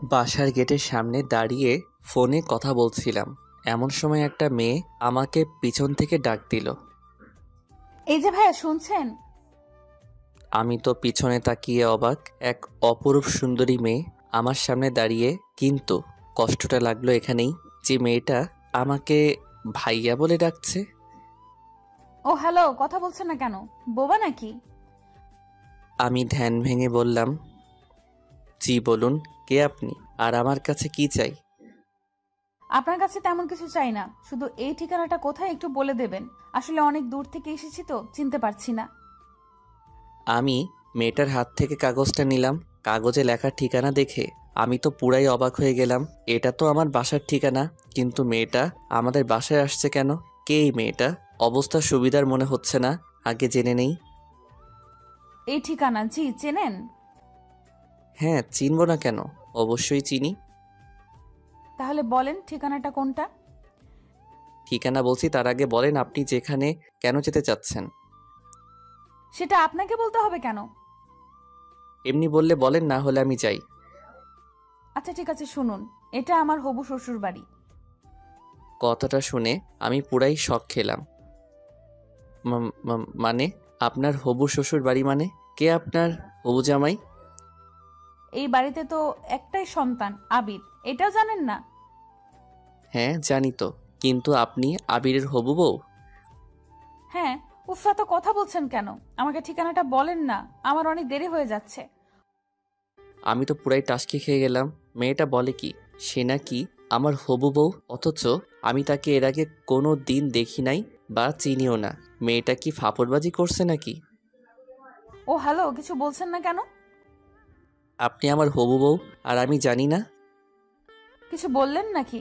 বাসার গেটের সামনে দাঁড়িয়ে ফোনে কথা বলছিলাম, এমন সময় একটা মেয়ে আমাকে পিছন থেকে ডাক দিল। এই যে ভাইয়া, শুনছেন? আমি তো পিছনে তাকিয়ে অবাক। এক অপরূপ সুন্দরী মেয়ে আমার সামনে দাঁড়িয়ে, কিন্তু কষ্টটা লাগলো এখানেই যে মেয়েটা আমাকে ভাইয়া বলে ডাকছে। ও হ্যালো, কথা বলছেন না কেন? বোবা নাকি? আমি ধ্যান ভেঙে বললাম, জি বলুন, কে আপনি আর আমার কাছে কি চাই? আপনার কাছে তেমন কিছু চাই না, শুধু এই ঠিকানাটা কোথায় একটু বলে দেবেন। আসলে অনেক দূর থেকে এসেছি তো চিনতে পারছি না। আমি মেয়েটার হাত থেকে কাগজটা নিলাম। কাগজে লেখা ঠিকানা দেখে আমি তো পুরাই অবাক হয়ে গেলাম। এটা তো আমার বাসার ঠিকানা, কিন্তু মেয়েটা আমাদের বাসায় আসছে কেন? কে এই মেয়েটা? অবস্থা সুবিধার মনে হচ্ছে না, আগে জেনে নেই। এই ঠিকানা জি চেনেন? হ্যাঁ, চিনব না কেন, অবশ্যই চিনি। তাহলে বলেন ঠিকানাটা কোনটা? ঠিকানা বলছি, তার আগে বলেন আপনি যেখানে কেন যেতে চাচ্ছেন? সেটা আপনাকে বলতে হবে কেন? এমনি বললে বলেন, না হলে আমি যাই। আচ্ছা ঠিক আছে, শুনুন, এটা আমার হবু শ্বশুর বাড়ি। কথাটা শুনে আমি পুরাই শক খেলাম। মানে আপনার হবু শ্বশুর বাড়ি মানে? কে আপনার হবু জামাই? এই বাড়িতে তো একটাই সন্তান, আবির, এটাও জানেন না? হ্যাঁ জানি তো, কিন্তু আপনি আবিরের হবু বউ? হ্যাঁ। উফরা, তো কথা বলছেন কেন? আমাকে ঠিকানাটা বলেন না, আমার অনেক দেরি হয়ে যাচ্ছে। আমি তো পুরাই টাসকি খেয়ে গেলাম। মেয়েটা বলে কি সে নাকি আমার হবু বউ, অথচ আমি তাকে এর আগে কোনো দিন দেখি নাই বা চিনিও না। মেয়েটা কি ফাপড়বাজি করছে নাকি? ও হ্যালো, কিছু বলছেন না কেন? আপনি আমার হবু বউ আর আমি জানি না? কিছু বললেন নাকি?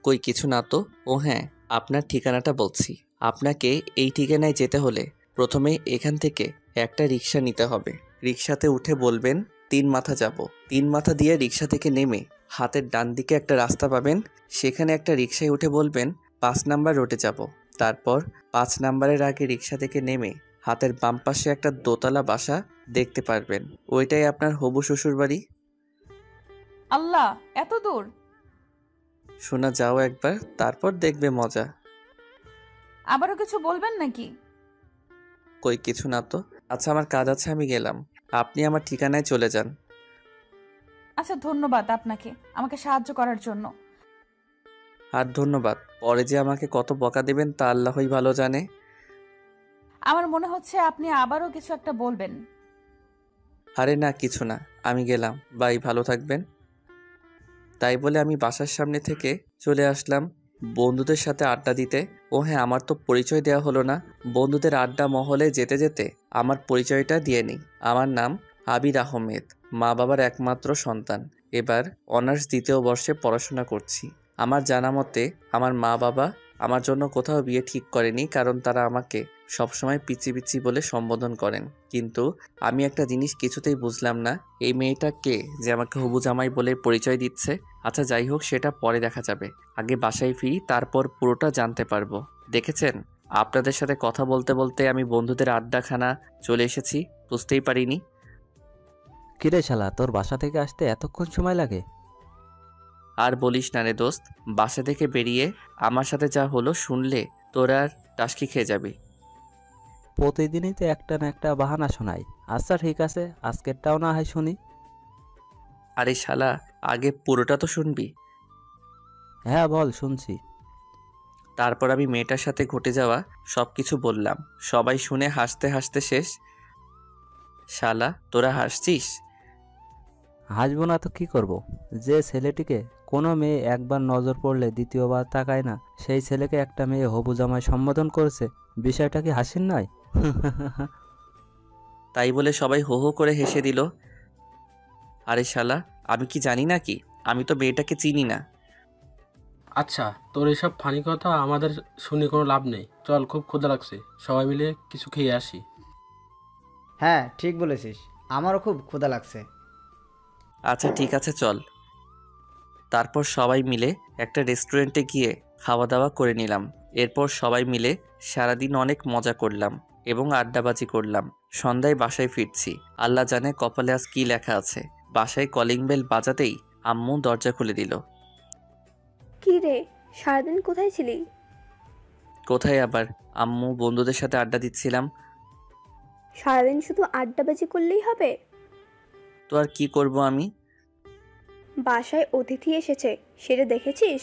কই কিছু না তো। ও হ্যাঁ, আপনার ঠিকানাটা বলছি। আপনাকে এই ঠিকানায় যেতে হলে প্রথমে এখান থেকে একটা রিক্সা নিতে হবে। রিক্সাতে উঠে বলবেন 3 মাথা যাব। 3 মাথা দিয়ে রিক্সা থেকে নেমে হাতের ডান দিকে একটা রাস্তা পাবেন, সেখানে একটা রিক্সায় উঠে বলবেন 5 নাম্বার রোডে যাব। তারপর 5 নাম্বারের আগে রিক্সা থেকে নেমে হাতের বাম পাশে একটা দোতলা বাসা দেখতে পারবেন, ওইটাই আপনার হবু শ্বশুর বাড়ি। আল্লাহ, এত দূর! শোনা যাও একবার, তারপর দেখবে মজা। আবারও কিছু বলবেন নাকি? কই কিছু না তো। আচ্ছা আমার কাজ আছে, আমি গেলাম। আপনি আমার ঠিকানায় চলে যান। আচ্ছা, ধন্যবাদ আপনাকে আমাকে সাহায্য করার জন্য। আর ধন্যবাদ, পরে যে আমাকে কত বকা দেবেন তা আল্লাহই ভালো জানে। আমার মনে হচ্ছে আপনি আবারও কিছু একটা বলবেন। আরে না কিছু না, আমি গেলাম, বাই, ভালো থাকবেন। তাই বলে আমি বাসার সামনে থেকে চলে আসলাম বন্ধুদের সাথে আড্ডা দিতে। ও হ্যাঁ, আমার তো পরিচয় দেওয়া হলো না। বন্ধুদের আড্ডা মহলে যেতে যেতে আমার পরিচয়টা দিয়ে নিই। আমার নাম আবির আহমেদ, মা বাবার একমাত্র সন্তান। এবার অনার্স 2য় বর্ষে পড়াশোনা করছি। আমার জানা মতে আমার মা বাবা আমার জন্য কোথাও বিয়ে ঠিক করেনি, কারণ তারা আমাকে সবসময় পিচি পিচি বলে সম্বোধন করেন। কিন্তু আমি একটা জিনিস কিছুতেই বুঝলাম না, এই মেয়েটা কে যে আমাকে হবু জামাই বলে পরিচয় দিচ্ছে? আচ্ছা যাই হোক, সেটা পরে দেখা যাবে। আগে বাসায় ফিরি, তারপর পুরোটা জানতে পারবো। দেখেছেন, আপনাদের সাথে কথা বলতে বলতে আমি বন্ধুদের আড্ডাখানা চলে এসেছি, বুঝতেই পারিনি। কিরে শালা, তোর বাসা থেকে আসতে এতক্ষণ সময় লাগে? আর বলিস না রে দোস্ত, বাসা থেকে বেরিয়ে আমার সাথে যা হলো শুনলে তোর আর টাসকি খেয়ে যাবি। প্রতিদিনই তো একটা না একটা বাহানা শোনাই। আচ্ছা ঠিক আছে, আজকেরটাও না হয় শুনি। আরে শালা, আগে পুরোটা তো শুনবি। হ্যাঁ বল, শুনছি। তারপর আমি মেয়েটার সাথে ঘটে যাওয়া সব কিছু বললাম। সবাই শুনে হাসতে হাসতে শেষ। শালা তোরা হাসছিস? হাসবো না তো কি করব? যে ছেলেটিকে কোনো মেয়ে একবার নজর পড়লে দ্বিতীয়বার তাকায় না, সেই ছেলেকে একটা মেয়ে হবু জামাই সম্বোধন করেছে। বিষয়টা কি হাসির নয়? তাই বলে সবাই হো হো করে হেসে দিল। আরে শালা, আমি কি জানি নাকি? আমি তো মেয়েটাকে চিনি না। আচ্ছা, তোর এসব ফানি কথা আমাদের শুনে কোনো লাভ নেই। চল, খুব ক্ষুধা লাগছে, সবাই মিলে কিছু খেয়ে আসি। হ্যাঁ ঠিক বলেছিস, আমারও খুব ক্ষুধা লাগছে। আচ্ছা ঠিক আছে চল। তারপর সবাই মিলে একটা রেস্টুরেন্টে গিয়ে খাওয়া দাওয়া করে নিলাম। এরপর সবাই মিলে সারাদিন অনেক মজা করলাম এবং আড্ডাবাজি করলাম। সন্ধ্যায় বাসায় ফিরছি, আল্লাহ জানে কপালে আজ কী লেখা আছে। বাসায় কলিং বেল বাজাতেই আম্মু দরজা খুলে দিল। কি রে, সারাদিন কোথায় ছিলি? কোথায় আবার, আম্মু বন্ধুদের সাথে আড্ডা দিচ্ছিলাম। সারাদিন শুধু আড্ডাবাজি করলেই হবে? তো আর কি করব আমি? বাসায় অতিথি এসেছে, সেটা দেখেছিস?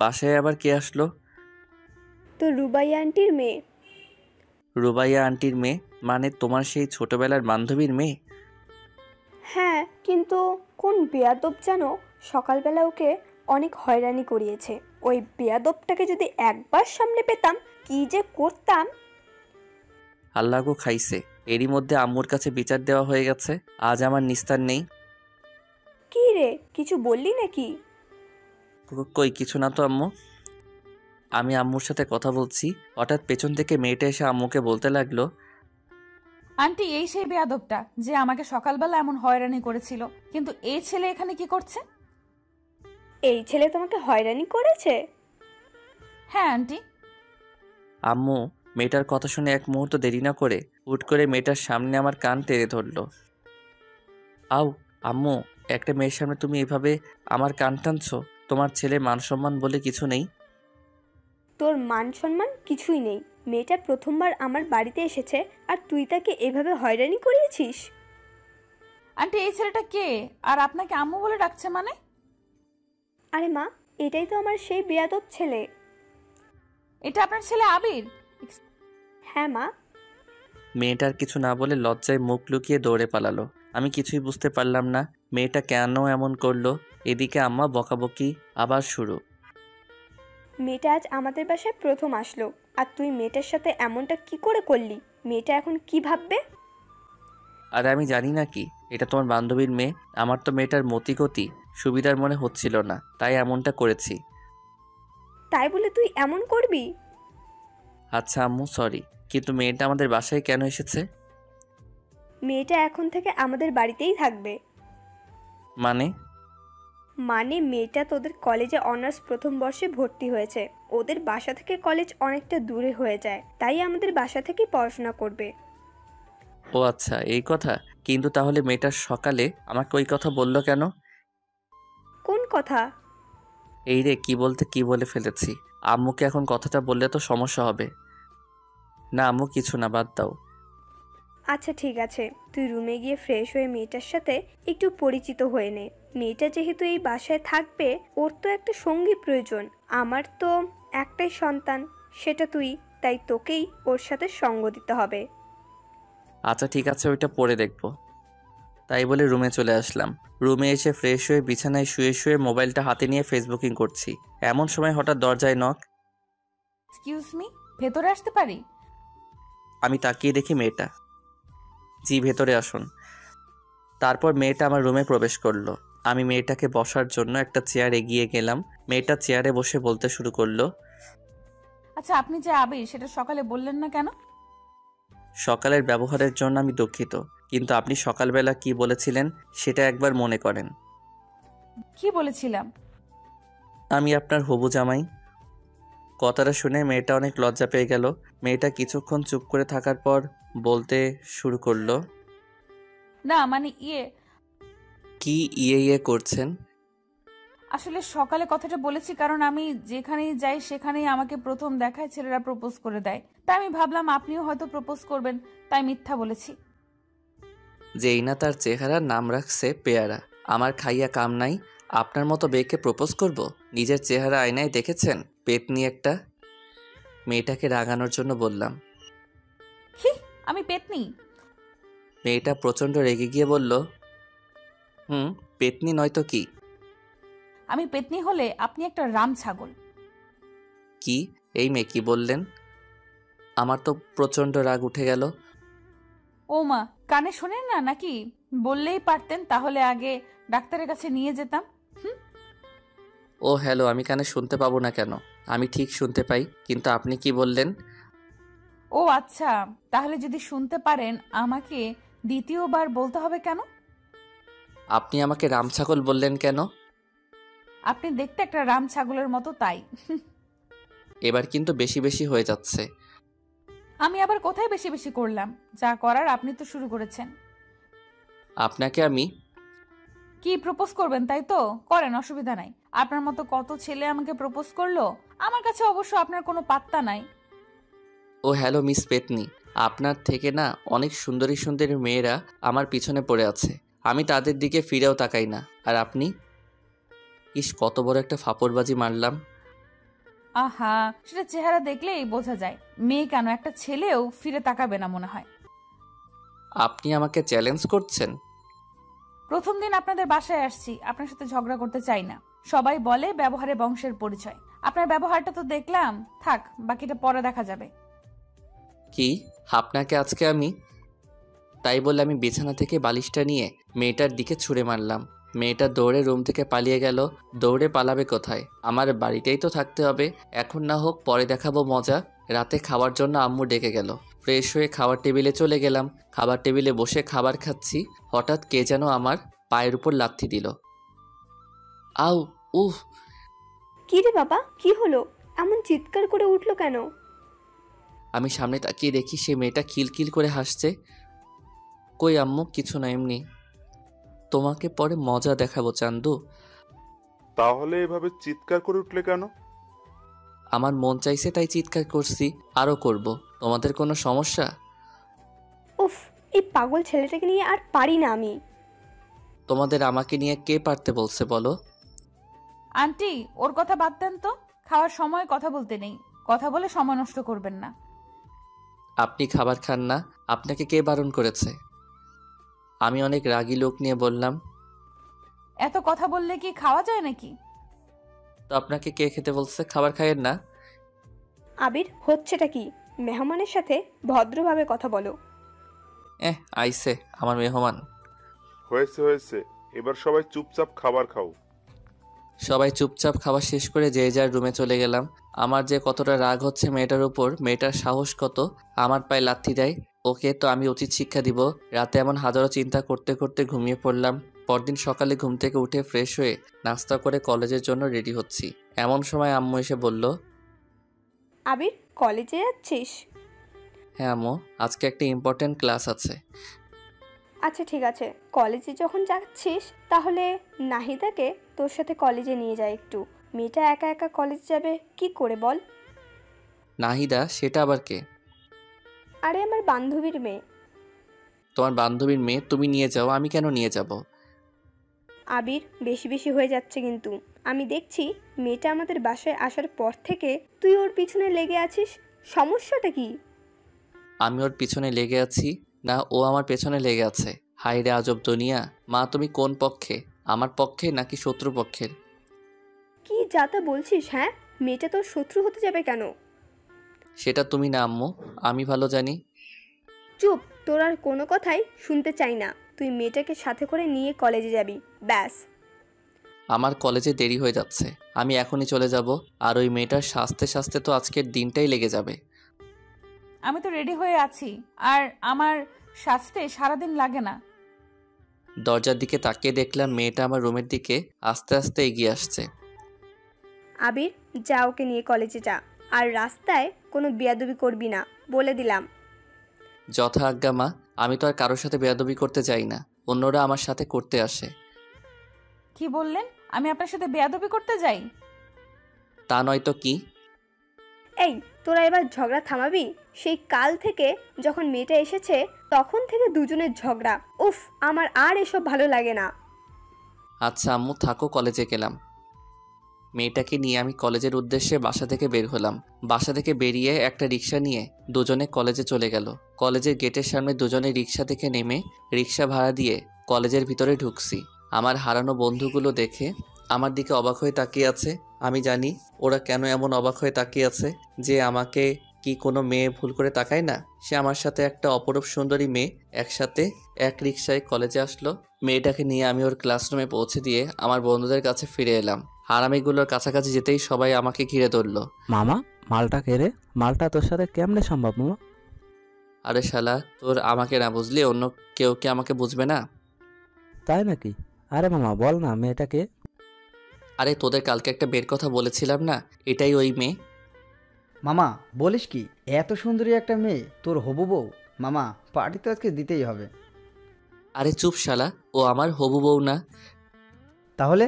বাসায় আবার কে আসলো? তো রুবাই আন্টির মেয়ে। রুবাইয়া আন্টির মেয়ে? মানে তোমার সেই ছোটবেলার বান্ধবীর মেয়ে? হ্যাঁ, কিন্তু কোন বেয়াদব যেন সকালবেলা ওকে অনেক হয়রানি করিয়েছে। ওই বেয়াদবটাকে যদি একবার সামনে পেতাম, কি যে করতাম। আল্লাহ গো খাইছে, এরই মধ্যে আম্মুর কাছে বিচার দেওয়া হয়ে গেছে। আজ আমার নিস্তার নেই। কি রে, কিছু বললি নাকি? কই কিছু না তো আম্মু। আমি আম্মুর সাথে কথা বলছি, হঠাৎ পেছন থেকে মেয়েটা এসে আম্মুকে বলতে লাগলো, আন্টি এই সেই বেয়াদবটা যে আমাকে সকালবেলা এমন হয়রানি করেছিল, কিন্তু এই ছেলে এখানে কি করছে? এই ছেলে তোমাকে হয়রানি করেছে? হ্যাঁ আন্টি। আম্মু মেয়েটার কথা শুনে এক মুহূর্ত দেরি না করে হুট করে মেয়েটার সামনে আমার কান টেনে ধরলো। আউ আম্মু, একটা মেয়ের সামনে তুমি এভাবে আমার কান টানছো? তোমার ছেলে মান সম্মান বলে কিছু নেই? তোর মান সম্মান কিছুই নেই। মেয়েটা প্রথমবার আমার বাড়িতে এসেছে আর তুই তাকে এভাবে হয়রানি করিয়েছিস? আন্টি এই ছেলেটা কে, আর আপনাকে আম্মু বলে ডাকছে মানে? আরে মা, এটাই তো আমার সেই বেয়াদব ছেলে। এটা আপনার ছেলে আবির? হ্যাঁ মা। মেয়েটার কিছু না বলে লজ্জায় মুখ লুকিয়ে দৌড়ে পালালো। আমি কিছুই বুঝতে পারলাম না মেয়েটা কেন এমন করলো। এদিকে আম্মা বকাবকি আবার শুরু। মেয়েটা আজ আমাদের বাসায় প্রথম আসলো, আর তুই মেয়েটার সাথে এমনটা কি করে করলি? মেয়েটা এখন কি ভাববে? আর আমি জানি না কি, এটা তোমার বান্ধবীর মেয়ে। আমার তো মেয়েটার মতিগতি সুবিধার মনে হচ্ছিল না, তাই এমনটা করেছি। তাই বলে তুই এমন করবি? আচ্ছা আম্মু সরি, কিন্তু মেয়েটা আমাদের বাসায় কেন এসেছে? মেয়েটা এখন থেকে আমাদের বাড়িতেই থাকবে। মানে? মানে মেয়েটা তোদের কলেজে অনার্স প্রথম বর্ষে ভর্তি হয়েছে। ওদের বাসা থেকে কলেজ অনেকটা দূরে হয়ে যায়, তাই আমাদের বাসা থেকেই পড়াশোনা করবে। ও আচ্ছা এই কথা। কিন্তু তাহলে মেয়েটা সকালে আমাকে ওই কথা বললো কেন? কোন কথা? এই রে, কি বলতে কি বলে ফেলেছি। আম্মুকে এখন কথাটা বললে তো সমস্যা হবে। না আম্মু কিছু না, বাদ দাও। আচ্ছা ঠিক আছে, তুই রুমে গিয়ে ফ্রেশ হয়ে মেয়েটার সাথে একটু পরিচিত হয়ে নে। মেয়েটা যেহেতু এই বাসায় থাকবে, ওর তো একটা সঙ্গী প্রয়োজন। আমার তো একটাই সন্তান, সেটা তুই, তাই তোকেই ওর সাথে সঙ্গ দিতে হবে। আচ্ছা ঠিক আছে, ওইটা পরে দেখব। তাই বলে রুমে চলে আসলাম। রুমে এসে ফ্রেশ হয়ে বিছানায় শুয়ে শুয়ে মোবাইলটা হাতে নিয়ে ফেসবুকিং করছি। এমন সময় হঠাৎ দরজায় নক। এক্সকিউজ মি, ভেতরে আসতে পারি? আমি তাকিয়ে দেখি মেয়েটা। জি ভেতরে আসুন। তারপর মেয়েটা আমার রুমে প্রবেশ করলো। আমি মেয়েটাকে বসার জন্য একটা চেয়ার এগিয়ে গেলাম। মেয়েটা চেয়ারে বসে বলতে শুরু করলো, আচ্ছা আপনি যে আবির, সেটা সকালে বললেন না কেন? সকালের ব্যবহারের জন্য আমি দুঃখিত, কিন্তু আপনি সকালবেলা কি বলেছিলেন সেটা একবার মনে করেন। কি বলেছিলাম? আমি আপনার হবু জামাই। কথাটা শুনে মেয়েটা অনেক লজ্জা পেয়ে গেল। মেয়েটা কিছুক্ষণ চুপ করে থাকার পর বলতে শুরু করলো, না মানে কি ইয়ে ইয়ে করছেন? আসলে সকালে কথাটা বলেছি কারণ আমি যেখানেই যাই সেখানেই আমাকে প্রথম দেখায় ছেলেরা প্রপোজ করে দেয়, তাই আমি ভাবলাম আপনিও হয়তো প্রপোজ করবেন, তাই মিথ্যা বলেছি। যেই না তার চেহারার নাম রাখছে পেয়ারা। আমার খাইয়া কাম নাই, আপনার মতো বেকে প্রপোজ করব? নিজের চেহারা আয়নায় দেখেছেন? পেতনি একটা। মেয়েটাকে রাগানোর জন্য বললাম। কি? আমি পেতনি? মেয়েটা প্রচণ্ড রেগে গিয়ে বলল, পেতনি নয়তো কি? আমি পেতনি হলে আপনি একটা রাম ছাগল। কি? এই মেয়ে কি বললেন? আমার তো প্রচণ্ড রাগ উঠে গেল। ও মা, কানে শোনেন না নাকি? বললেই পারতেন, তাহলে আগে ডাক্তারের কাছে নিয়ে যেতাম। ও হ্যালো, আমি কানে শুনতে পাবো না কেন? আমি ঠিক শুনতে পাই, কিন্তু আপনি কি বললেন? ও আচ্ছা, তাহলে যদি শুনতে পারেন আমাকে দ্বিতীয়বার বলতে হবে কেন? আপনি আমাকে রামছাগল বললেন কেন? আপনি দেখতে একটা রাম ছাগলের মতো, তাই। এবার কিন্তু বেশি বেশি হয়ে যাচ্ছে। আমি আবার কোথায় বেশি বেশি করলাম? যা করার আপনি তো শুরু করেছেন। আপনাকে আমি কি প্রপোজ করবেন তাই তো? করেন, অসুবিধা নাই। আপনার মতো কত ছেলে আমাকে প্রপোজ করলো, আমার কাছে অবশ্য আপনার কোনো পাত্তা নাই। ও হ্যালো মিস পেতনি, আপনার থেকে না অনেক সুন্দরী সুন্দরী মেয়েরা আমার পিছনে পড়ে আছে, আমি তাদের দিকে ফিরেও তাকাই না। আর আপনি? ইস, কত বড় একটা ফাপড়বাজি মারলাম। আহা, সেটা চেহারা দেখলেই বোঝা যায়। মেয়ে কেন, একটা ছেলেও ফিরে তাকাবে না মনে হয়। আপনি আমাকে চ্যালেঞ্জ করছেন? প্রথম দিন আপনাদের বাসায় আসছি, আপনার সাথে ঝগড়া করতে চাই না। সবাই বলে ব্যবহারে বংশের পরিচয়। আপনার ব্যবহারটা তো দেখলাম, থাক, বাকিটা পরে দেখা যাবে। কি? আপনাকে আজকে আমি? তাই বলে আমি বিছানা থেকে বালিশটা নিয়ে মেয়েটার দিকে ছুঁড়ে মারলাম। মেয়েটা দৌড়ে রুম থেকে পালিয়ে গেল। দৌড়ে পালাবে কোথায়? আমার বাড়িতেই তো থাকতে হবে। এখন না হোক পরে দেখাবো মজা। রাতে খাওয়ার জন্য আম্মু ডেকে গেল। ফ্রেশ হয়ে খাবার টেবিলে চলে গেলাম। খাবার টেবিলে বসে খাবার খাচ্ছি, হঠাৎ কে যেন আমার পায়ের উপর লাথি দিল। আউ! উফ! কি রে বাবা, কি হলো? এমন চিৎকার করে উঠলো কেন? আমি সামনে তাকিয়ে দেখি সে মেয়েটা খিলখিল করে হাসছে। কই আম্মু, কিছু না, এমনি। তোমাকে পরে মজা দেখাবো চান্দু। তাহলে এভাবে চিৎকার করে উঠলে কেন? আমার মন চাইছে তাই চিৎকার করছি, আরও করব। তোমাদের কোনো সমস্যা? উফ, এই পাগল ছেলেটাকে নিয়ে আর পারি না আমি। তোমাদের আমাকে নিয়ে কে পারতে বলছে বলো? আন্টি, ওর কথা বাদ দেন তো। খাওয়ার সময় কথা বলতে নেই, কথা বলে সময় নষ্ট করবেন না। আপনি খাবার খান না? আপনাকে কে বারণ করেছে? আমি অনেক রাগী লোক নিয়ে বললাম। এত কথা বললে কি খাওয়া যায় নাকি? তো আপনাকে কে খেতে বলছে? খাবার খাইয়েন না? আবির, হচ্ছেটা কি? মেহমানের সাথে ভদ্রভাবে কথা বলো। আইছে আমার মেহমান। হয়েছে হয়েছে, এবার সবাই চুপচাপ খাবার খাও। সবাই চুপচাপ খাওয়া শেষ করে যে যার রুমে চলে গেলাম। আমার যে কতটা রাগ হচ্ছে মেয়েটার উপর, মেয়েটার সাহস কত আমার পায়ে লাথি দেয়। ওকে তো আমি উচিত শিক্ষা দিব। রাতে এমন হাজারো চিন্তা করতে করতে ঘুমিয়ে পড়লাম। পরদিন সকালে ঘুম থেকে উঠে ফ্রেশ হয়ে নাস্তা করে কলেজের জন্য রেডি হচ্ছি। এমন সময় আম্মু এসে বলল, আবির, কলেজে যাচ্ছিস? হ্যাঁ আম্মু, আজকে একটা ইম্পর্ট্যান্ট ক্লাস আছে। আচ্ছা ঠিক আছে, কলেজে যখন যাচ্ছিস তাহলে নাহিদাকে তোর সাথে কলেজে নিয়ে যায় একটু। মেয়েটা একা একা কলেজ যাবে কি করে বল? নাহিদা? সেটা আবার কে? আরে আমার বান্ধবীর মেয়ে। তোমার বান্ধবীর মেয়ে? তুমি নিয়ে যাও, আমি কেন নিয়ে যাব? আবির, বেশি বেশি হয়ে যাচ্ছে কিন্তু। আমি দেখছি মেয়েটা আমাদের বাসায় আসার পর থেকে তুই ওর পিছনে লেগে আছিস। সমস্যাটা কি? আমি ওর পিছনে লেগে আছি না ও আমার পেছনে লেগে আছে? হাই রে আজব দুনিয়া। মা, তুমি কোন পক্ষে, আমার পক্ষে নাকি শত্রু পক্ষের? কি যা তা বলছিস? হ্যাঁ, মেয়েটা তোর শত্রু হতে যাবে কেন? সেটা তুমি না আম্মু, আমি ভালো জানি। চুপ, তোর আর কোনো কথাই শুনতে চাই না। তুই মেয়েটাকে সাথে করে নিয়ে কলেজে যাবি, ব্যাস। আমার কলেজে দেরি হয়ে যাচ্ছে, আমি এখনই চলে যাব। আর ওই মেয়েটার সাজতে সাজতে তো আজকের দিনটাই লেগে যাবে। আমি তো রেডি হয়ে আছি, আর আমার সাজতে সারাদিন লাগে না। দরজার দিকে তাকিয়ে দেখলাম মেয়েটা আমার রুমের দিকে আস্তে আস্তে এগিয়ে আসছে। আবির, যা, ওকে নিয়ে কলেজে যা। আর রাস্তায় কোনো বেয়াদবি করবি না, বলে দিলাম। যথা আজ্ঞা মা। আমি তো আর কারোর সাথে বেয়াদবি করতে চাই না, অন্যরা আমার সাথে করতে আসে। কি বললেন? আমি আপনার সাথে বেয়াদবি করতে যাই? তা নয়তো কি? এই, তোরা এবার ঝগড়া থামাবি? সেই কাল থেকে যখন মেয়েটা এসেছে তখন থেকে দুজনের ঝগড়া। উফ, আমার আর এসব ভালো লাগে না। আচ্ছা আম্মু থাকো, কলেজে গেলাম। মেয়েটাকে নিয়ে আমি কলেজের উদ্দেশ্যে বাসা থেকে বের হলাম। বাসা থেকে বেরিয়ে একটা রিক্সা নিয়ে দুজনে কলেজে চলে গেল। কলেজের গেটের সামনে দুজনে রিক্সা থেকে নেমে রিক্সা ভাড়া দিয়ে কলেজের ভিতরে ঢুকছি। আমার হারানো বন্ধুগুলো দেখে আমার দিকে অবাক হয়ে তাকিয়ে আছে। আমি জানি ওরা কেন এমন অবাক হয়ে তাকিয়ে আছে, যে আমাকে কি কোনো মেয়ে ভুল করে তাকায় না? সে আমার সাথে একটা অপরূপ সুন্দরী মেয়ে একসাথে এক রিক্সায় কলেজে আসলো। মেয়েটাকে নিয়ে আমি ওর ক্লাসরুমে পৌঁছে দিয়ে আমার বন্ধুদের কাছে ফিরে এলাম। হারামিগুলোর কাছাকাছি যেতেই সবাই আমাকে ঘিরে ধরলো। মামা, মালটা কে রে? মালটা তোর সাথে কেমনে সম্ভব মামা? আরে শালা, তোর আমাকে না বুঝলি অন্য কেউ কি আমাকে বুঝবে না? তাই নাকি? আরে মামা বল না, মেয়েটাকে? আরে তোদের কালকে একটা বের কথা বলেছিলাম না, এটাই ওই মেয়ে। মামা বলিস কি, এত সুন্দরী একটা মেয়ে তোর হবু বউ? মামা, পার্টি তো আজকে দিতেই হবে। আরে চুপ শালা, ও আমার হবু বউ না। তাহলে?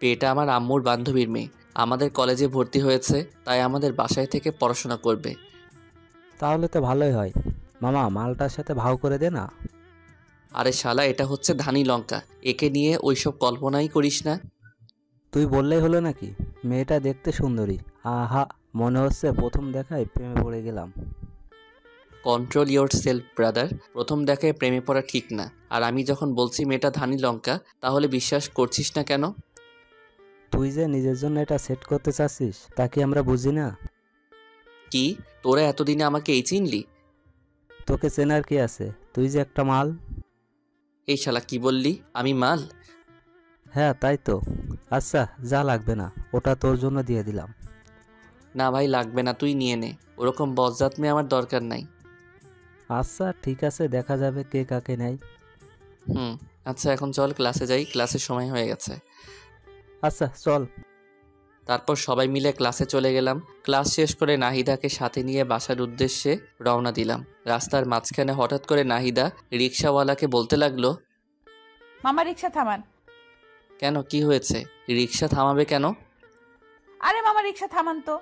এটা আমার আম্মুর বান্ধবীর মেয়ে, আমাদের কলেজে ভর্তি হয়েছে, তাই আমাদের বাসায় থেকে পড়াশোনা করবে। তাহলে তো ভালোই হয়। মামা মালটার সাথে ভাও করে দে না। আরে শালা, এটা হচ্ছে ধানি লঙ্কা, একে নিয়ে ওইসব কল্পনাই করিস না। তুই বললেই হলো নাকি? মেয়েটা দেখতে সুন্দরী। আহা, মনে হচ্ছে প্রথম দেখায় প্রেমে পড়ে গেলাম। কন্ট্রোল ইয়োর সেলফ ব্রাদার, প্রথম দেখায় প্রেমে পড়া ঠিক না। আর আমি যখন বলছি মেয়েটা ধানি লঙ্কা, তাহলে বিশ্বাস করছিস না কেন? তুই যে নিজের জন্য এটা সেট করতে চাচ্ছিস তা কি আমরা বুঝি না? কি, তোরা এতদিনে আমাকে এই চিনলি? তোকে চেনার কি আছে? তুই যে একটা মাল। এই শালা কি বললি, আমি মাল? হ্যাঁ তাই তো। আচ্ছা যা, লাগবে না, ওটা তোর জন্য দিয়ে দিলাম। না ভাই, লাগবে না, তুই নিয়ে নে। ওরকম বজ্জাত মেয়ে আমার দরকার নাই। আচ্ছা ঠিক আছে, দেখা যাবে কে কাকে নেয়। আচ্ছা এখন চল ক্লাসে যাই, ক্লাসের সময় হয়ে গেছে। আচ্ছা চল। তারপর সবাই মিলে ক্লাসে চলে গেলাম। ক্লাস শেষ করে নাহিদাকে সাথে নিয়ে বাসার উদ্দেশ্যে রওনা দিলাম। রাস্তার মাঝখানে হঠাৎ করে নাহিদা রিক্সাওয়ালাকে বলতে লাগলো, মামা রিক্সা থামান। কেন, কি হয়েছে? রিক্সা থামাবে কেন? আরে মামা রিক্সা থামান তো।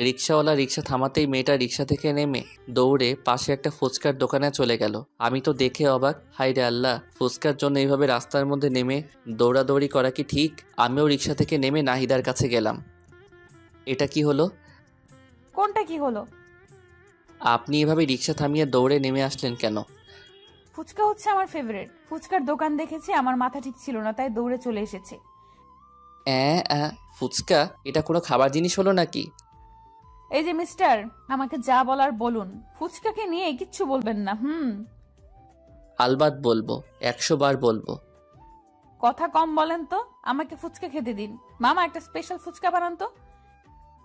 রিক্সাওয়ালা রিক্সা থামাতেই মেয়েটা রিক্সা থেকে নেমে দৌড়ে পাশে একটা ফুচকার দোকানে চলে গেল। আমি তো দেখে অবাক, হাই রে আল্লাহ, ফুচকার জন্য এইভাবে রাস্তার মধ্যে নেমে দৌড়াদৌড়ি করা কি ঠিক? আমিও রিক্সা থেকে নেমে নাহিদার কাছে গেলাম। এটা কি হলো? কোনটা কি হলো? আপনি এভাবে রিক্সা থামিয়ে দৌড়ে নেমে আসলেন কেন? ফুচকা হচ্ছে আমার ফেভারিট। ফুচকার দোকান দেখেছি, আমার মাথা ঠিক ছিল না, তাই দৌড়ে চলে এসেছি। ফুচকা এটা কোনো খাবার জিনিস হলো নাকি? এই যে মিস্টার, আমাকে যা বলার বলুন, ফুচকাকে নিয়ে কিচ্ছু বলবেন না। আলবাত বলবো, 100 বার বলবো। কথা কম বলেন তো, আমাকে ফুচকা খেতে দিন। মামা একটা স্পেশাল ফুচকা বানান তো।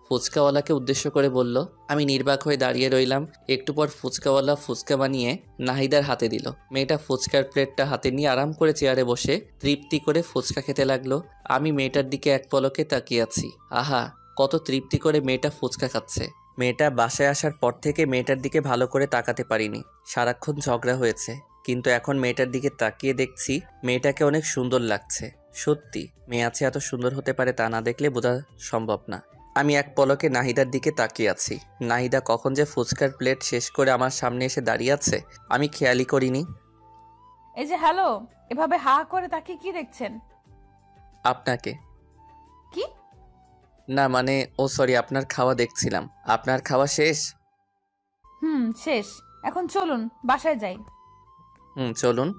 ফুচকাওয়ালাকে উদ্দেশ্য করে বলল। আমি নির্বাক হয়ে দাঁড়িয়ে রইলাম। একটু পর ফুচকাওয়ালা ফুচকা বানিয়ে নাহিদার হাতে দিল। মেয়েটা ফুচকার প্লেটটা হাতে নিয়ে আরাম করে চেয়ারে বসে তৃপ্তি করে ফুচকা খেতে লাগলো। আমি মেয়েটার দিকে এক পলকে তাকিয়ে আছি। আহা, কত তৃপ্তি করে মেয়েটা ফুচকা খাচ্ছে। মেয়েটা বাসায় আসার পর থেকে মেয়েটার দিকে ভালো করে তাকাতে পারিনি। সারাক্ষণ ঝগড়া হয়েছে, কিন্তু এখন মেয়েটার দিকে তাকিয়ে দেখছি মেয়েটাকে অনেক সুন্দর লাগছে। সত্যি মেয়ে আছে এত সুন্দর হতে পারে তা না দেখলে বোঝা সম্ভব না। আমি এক পলকে নাহিদার দিকে তাকিয়ে আছি। নাহিদা কখন যে ফুচকার প্লেট শেষ করে আমার সামনে এসে দাঁড়িয়ে আছে আমি খেয়ালই করিনি। এই যে হ্যালো, এভাবে হা করে তাকিয়ে কি দেখছেন? আপনাকে। কি? না মানে, ও সরি, আপনার খাওয়া দেখছিলাম। আপনার খাওয়া শেষ? শেষ। এখন চলুন বাসায় যাই। চলুন।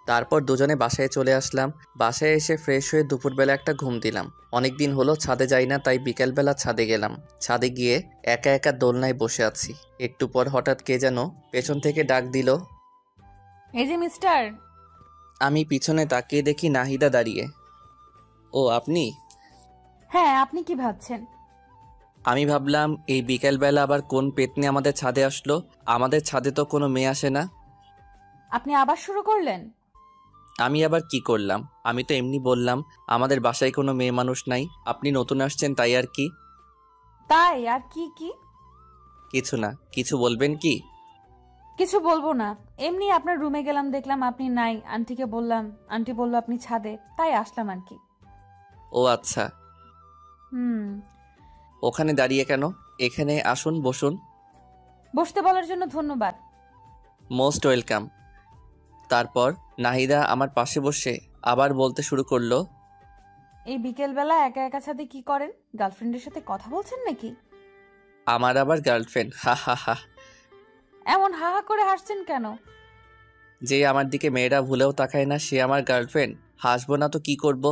তারপর দুজনে বাসায় চলে আসলাম। বাসায় এসে ফ্রেশ হয়ে দুপুরবেলা একটা ঘুম দিলাম। অনেক দিন হলো ছাদে যাই না, তাই বিকেলবেলা ছাদে গেলাম। ছাদে গিয়ে একা একা দোলনায় বসে আছি। একটু পর হঠাৎ কে যেন পেছন থেকে ডাক দিল। এই যে মিস্টার। আমি পিছনে তাকিয়ে দেখি নাহিদা দাঁড়িয়ে। ও আপনি? হ্যাঁ, আপনি কি ভাবছেন? আমি ভাবলাম এই বিকেলবেলা আবার কোন পেতনি আমাদের ছাদে আসলো। আমাদের ছাদে তো কোনো মেয়ে আসে না। আপনি আবার শুরু করলেন? আমি আবার কি করলাম? আমি তো এমনি বললাম আমাদের বাসায় কোনো মেয়ে মানুষ নাই, আপনি নতুন আসছেন তাই আর কি। তাই আর কি? কি কিছু না। কিছু বলবেন কি? কিছু বলবো না, এমনি আপনার রুমে গেলাম, দেখলাম আপনি নাই। আন্টিকে বললাম, আন্টি বলল আপনি ছাদে, তাই আসলাম আর কি। ও আচ্ছা। হুম। ওখানে দাঁড়িয়ে কেন? এখানে আসুন, বসুন। বসতে বলার জন্য ধন্যবাদ। Most welcome. তারপর নাহিদা আমার পাশে বসে আবার বলতে শুরু করলো। এই বিকেলবেলা একা একা ছাদে কি করেন? গার্লফ্রেন্ডের সাথে কথা বলছেন নাকি? আমার আবার গার্লফ্রেন্ড? হা হা হা। এমন হা হা করে হাসছেন কেন? যে আমার দিকে মেয়েরা ভুলেও তাকায় না সে আমার গার্লফ্রেন্ড? হাসবো না তো কি করব?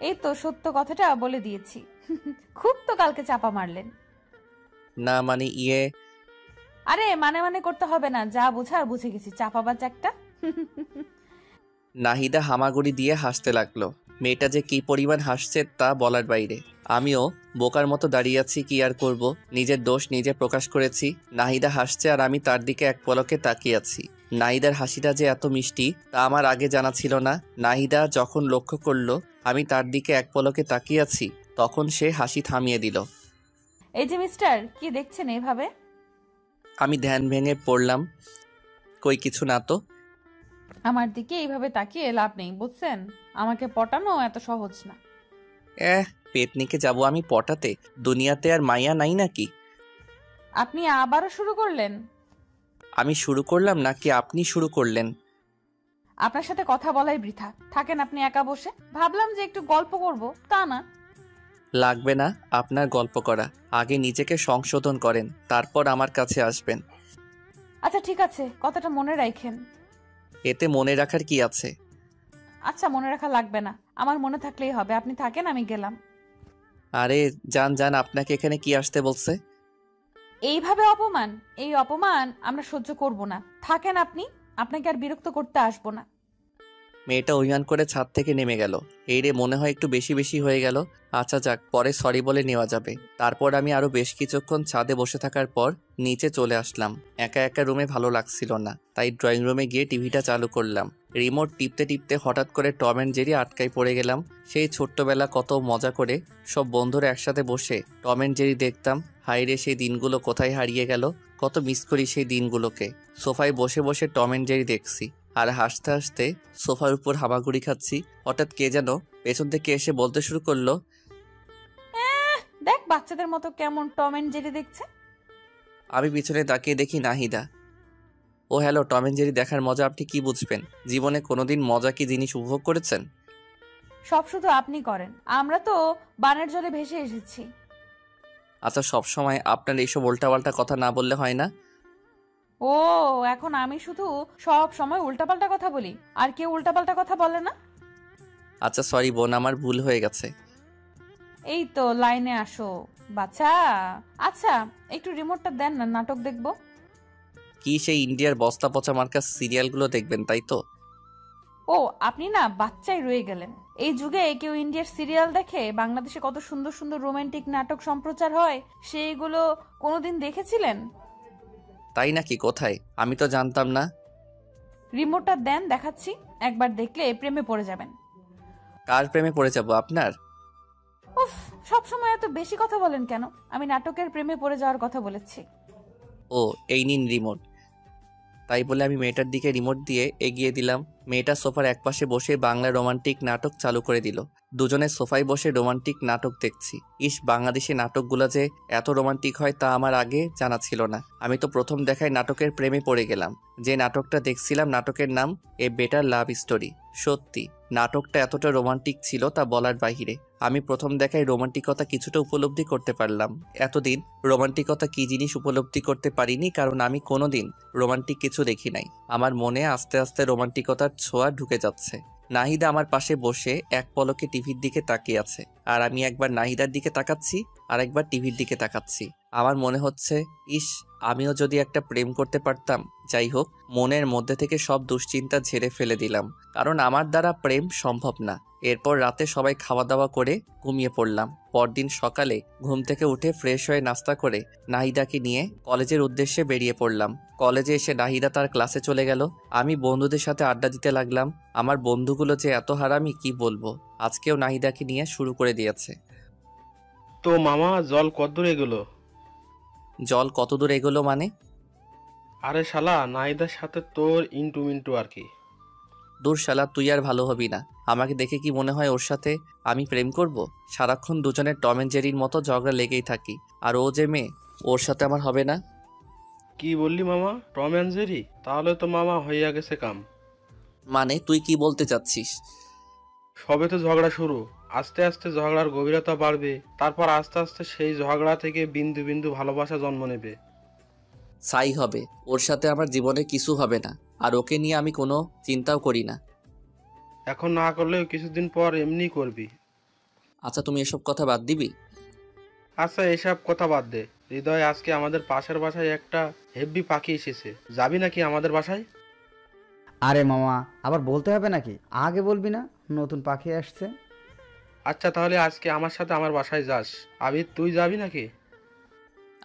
এই তো সত্য কথাটা বলে দিয়েছি। খুব তো কালকে চাপা মারলেন। না মানে আরে মানে মানে করতে হবে না, যা বুঝার বুঝে গেছি, চাপাবাজ একটা। নাহিদা হামাগুড়ি দিয়ে হাসতে লাগলো। মেয়েটা যে কি পরিমাণ হাসছে তা বলার বাইরে। আমিও বোকার মতো দাঁড়িয়ে আছি, কি আর করব। নিজের দোষ নিজে প্রকাশ করেছি। নাহিদা হাসছে আর আমি তার দিকে এক পলকে তাকিয়ে আছি। নাহিদার হাসিটা যে এত মিষ্টি তা আমার আগে জানা ছিল না। নাহিদা যখন লক্ষ্য করলো আমি তার দিকে এক পলকে তাকিয়ে আছি তখন সে হাসি থামিয়ে দিল। এই যে মিস্টার, কি দেখছেন এভাবে? আমি ধ্যান ভেঙে পড়লাম। কই কিছু না তো। আমার দিকে এইভাবে তাকিয়ে লাভ নেই, বুঝছেন? আমাকে পটানো এত সহজ না। পেতনিকে যাব আমি পটাতে? দুনিয়াতে আর মাইয়া নাই নাকি? আপনি আবারও শুরু করলেন? আমি শুরু করলাম নাকি আপনি শুরু করলেন? আপনার সাথে কথা বলাই বৃথা, থাকেন আপনি একা বসে। ভাবলাম যে একটু গল্প করব, তা না। লাগবে না আপনার গল্প করা, আগে নিজেকে সংশোধন করেন, তারপর আমার কাছে আসবেন। আচ্ছা ঠিক আছে, কথাটা মনে রাখেন। এতে মনে রাখার কি আছে? আচ্ছা মনে রাখা লাগবে না, আমার মনে থাকলেই হবে। আপনি থাকেন, আমি গেলাম। আরে যান যান, আপনাকে এখানে কি আসতে বলছে? এইভাবে অপমান, এই অপমান আমরা সহ্য করব না। থাকেন আপনি, আপনাকে আর বিরক্ত করতে আসবো না। মেয়েটা অভিমান করে ছাদ থেকে নেমে গেল। এই রে, মনে হয় একটু বেশি বেশি হয়ে গেল। আচ্ছা যাক, পরে সরি বলে নেওয়া যাবে। তারপর আমি আরো বেশ কিছুক্ষণ ছাদে বসে থাকার পর নিচে চলে আসলাম। একা একা রুমে ভালো লাগছিল না, তাই ড্রয়িং রুমে গিয়ে টিভিটা চালু করলাম। রিমোট টিপতে টিপতে হঠাৎ করে টম অ্যান্ড জেরি আটকায় পড়ে গেলাম। সেই ছোট্টবেলা কত মজা করে সব বন্ধুরা একসাথে বসে টম অ্যান্ড জেরি দেখতাম। হাইরে, সেই দিনগুলো কোথায় হারিয়ে গেল! কত মিস করি সেই দিনগুলোকে। সোফায় বসে বসে টম অ্যান্ড জেরি দেখছি আর হাসতে হাসতে সোফার উপর হামাগুড়ি খাচ্ছি। হঠাৎ কে যেন পেছন থেকে এসে বলতে শুরু করলো, দেখ বাচ্চাদের মতো কেমন টম এন্ড জেরি দেখছে। আমি পিছনে তাকিয়ে দেখি নাহিদা। ও হ্যালো, টম অ্যান্ড জেরি দেখার মজা আপনি কি বুঝবেন? জীবনে কোনোদিন মজা কি জিনিস উপভোগ করেছেন? সব শুধু আপনি করেন, আমরা তো বানের জলে ভেসে এসেছি। আচ্ছা, সব সময় আপনার এইসব উল্টাপাল্টা কথা না বললে হয় না? ও, এখন আমি শুধু সব সময় উল্টাপাল্টা কথা বলি, আর কেউ উল্টাপাল্টা কথা বলে না? আচ্ছা সরি বোন, আমার ভুল হয়ে গেছে। এই তো লাইনে আসো বাচ্চা। আচ্ছা একটু রিমোটটা দেন না, নাটক দেখবো। কি সেই ইন্ডিয়ার বস্তা পচা মার্কা সিরিয়ালগুলো দেখবেন তাই তো? ও, আপনি না বাচ্চাই রয়ে গেলেন। এই যুগে কেউ ইন্ডিয়ার সিরিয়াল দেখে? বাংলাদেশে কত সুন্দর সুন্দর রোমান্টিক নাটক সম্প্রচার হয়, সেইগুলো কোনোদিন দেখেছিলেন? তাই নাকি? কোথায়? আমি তো জানতাম না। রিমোটটা দেন, দেখাচ্ছি। একবার দেখলে প্রেমে পড়ে যাবেন। কার প্রেমে পড়ে যাব, আপনার? উফ, সবসময় এত বেশি কথা বলেন কেন? আমি নাটকের প্রেমে পড়ে যাওয়ার কথা বলেছি। ও, এই নিন রিমোট। তাই বলে আমি মেয়েটার দিকে রিমোট দিয়ে এগিয়ে দিলাম। মেয়েটা সোফার একপাশে বসে বাংলা রোমান্টিক নাটক চালু করে দিল। দুজনে সোফায় বসে রোমান্টিক নাটক দেখছি। ইস, বাংলাদেশি নাটকগুলো যে এত রোমান্টিক হয় তা আমার আগে জানা ছিল না। আমি তো প্রথম দেখায় নাটকের প্রেমে পড়ে গেলাম। যে নাটকটা দেখছিলাম নাটকের নাম এ বেটার লাভ স্টোরি। সত্যি নাটকটা এতটা রোমান্টিক ছিল তা বলার বাহিরে। আমি প্রথম দেখায় রোমান্টিকতা কিছুটা উপলব্ধি করতে পারলাম। এতদিন রোমান্টিকতা কি জিনিস উপলব্ধি করতে পারিনি, কারণ আমি কোনোদিন রোমান্টিক কিছু দেখি নাই। আমার মনে আস্তে আস্তে রোমান্টিকতার ছোঁয়া ঢুকে যাচ্ছে। নাহিদা আমার পাশে বসে এক পলকে টিভির দিকে তাকিয়ে আছে, আর আমি একবার নাহিদার দিকে তাকাচ্ছি আর একবার টিভির দিকে তাকাচ্ছি। আমার মনে হচ্ছে, ইস, আমিও যদি একটা প্রেম করতে পারতাম। যাই হোক, মনের মধ্যে থেকে সব দুশ্চিন্তা ঝেড়ে ফেলে দিলাম, কারণ আমার দ্বারা প্রেম সম্ভব না। এরপর রাতে সবাই খাওয়া দাওয়া করে ঘুমিয়ে পড়লাম। পরদিন সকালে ঘুম থেকে উঠে ফ্রেশ হয়ে নাস্তা করে নাহিদাকে নিয়ে কলেজের উদ্দেশ্যে বেরিয়ে পড়লাম। কলেজে এসে নাহিদা তার ক্লাসে চলে গেল। আমি বন্ধুদের সাথে আড্ডা দিতে লাগলাম। আমার বন্ধুগুলো যে এত হারামি কি বলবো। আজকেও নাহিদাকে নিয়ে শুরু করে দিয়েছে। তো মামা, জল কতদূর এগুলো? জল কতদূর এগোলো মানে? আরে শালা, নাইদার সাথে তোর ইন্টু মিন্টু আর কি। দূর শালা, তুই আর ভালো হবি না। আমাকে দেখে কি মনে হয় ওর সাথে আমি প্রেম করব? সারাক্ষণ দুজনের টম অ্যান্ড জেরির মতো ঝগড়া লেগেই থাকি। আর ও যে মেয়ে, ওর সাথে আমার হবে না। কি বললি মামা? Tom and Jerry? তাহলে তো মামা হইয়া গেছে কাম। মানে তুই কি বলতে চাচ্ছিস? সবে তো ঝগড়া শুরু, আস্তে আস্তে ঝগড়ার গভীরতা বাড়বে, তারপর আস্তে আস্তে সেই ঝগড়া থেকে বিন্দু বিন্দু ভালোবাসা জন্ম নেবে। সাই হবে, ওর সাথে আমার জীবনে কিছু হবে না। আর ওকে নিয়ে আমি কোনো চিন্তাও করি না। এখন না করলেও কিছুদিন পর এমনি করবি। আচ্ছা, তুমি এসব কথা বাদ দিবি? আচ্ছা এসব কথা বাদ দে। হৃদয়, আজকে আমাদের পাশের বাসায় একটা হেব্বি পাখি এসেছে, যাবি নাকি আমাদের বাসায়? আরে মামা, আবার বলতে হবে নাকি? আগে বলবি না নতুন পাখি আসছে? আচ্ছা তাহলে আজকে আমার সাথে আমার বাসায় যাস। আবির, তুই যাবি নাকি?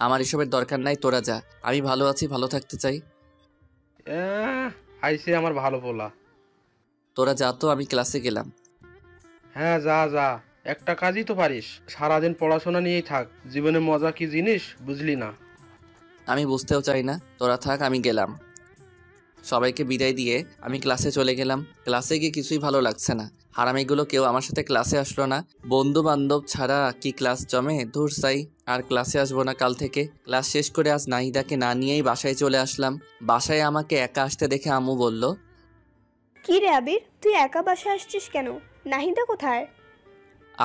আমার এসবের দরকার নাই, তোরা যা। আমি ভালো আছি, ভালো থাকতে চাই। আইসে আমার ভালো পোলা। তোরা যা তো, আমি ক্লাসে গেলাম। হ্যাঁ যা যা, একটা কাজই তো পারিস, সারাদিন পড়াশোনা নিয়েই থাক। জীবনে মজা কি জিনিস বুঝলি না। আমি বুঝতেও চাই না, তোরা থাক, আমি গেলাম। সবাইকে বিদায় দিয়ে আমি ক্লাসে চলে গেলাম। ক্লাসে গিয়ে কিছুই ভালো লাগছে না। হারামিগুলো কেউ আমার সাথে ক্লাসে আসলো না। বন্ধু বান্ধব ছাড়া কি ক্লাস জমে? ধুর সাই, আর ক্লাসে আসবো না কাল থেকে। ক্লাস শেষ করে আজ নাহিদাকে না নিয়েই বাসায় চলে আসলাম। বাসায় আমাকে একা আসতে দেখে আম্মু বলল, কি রে আবির, তুই একা বাসায় আসছিস কেন? নাহিদা কোথায়?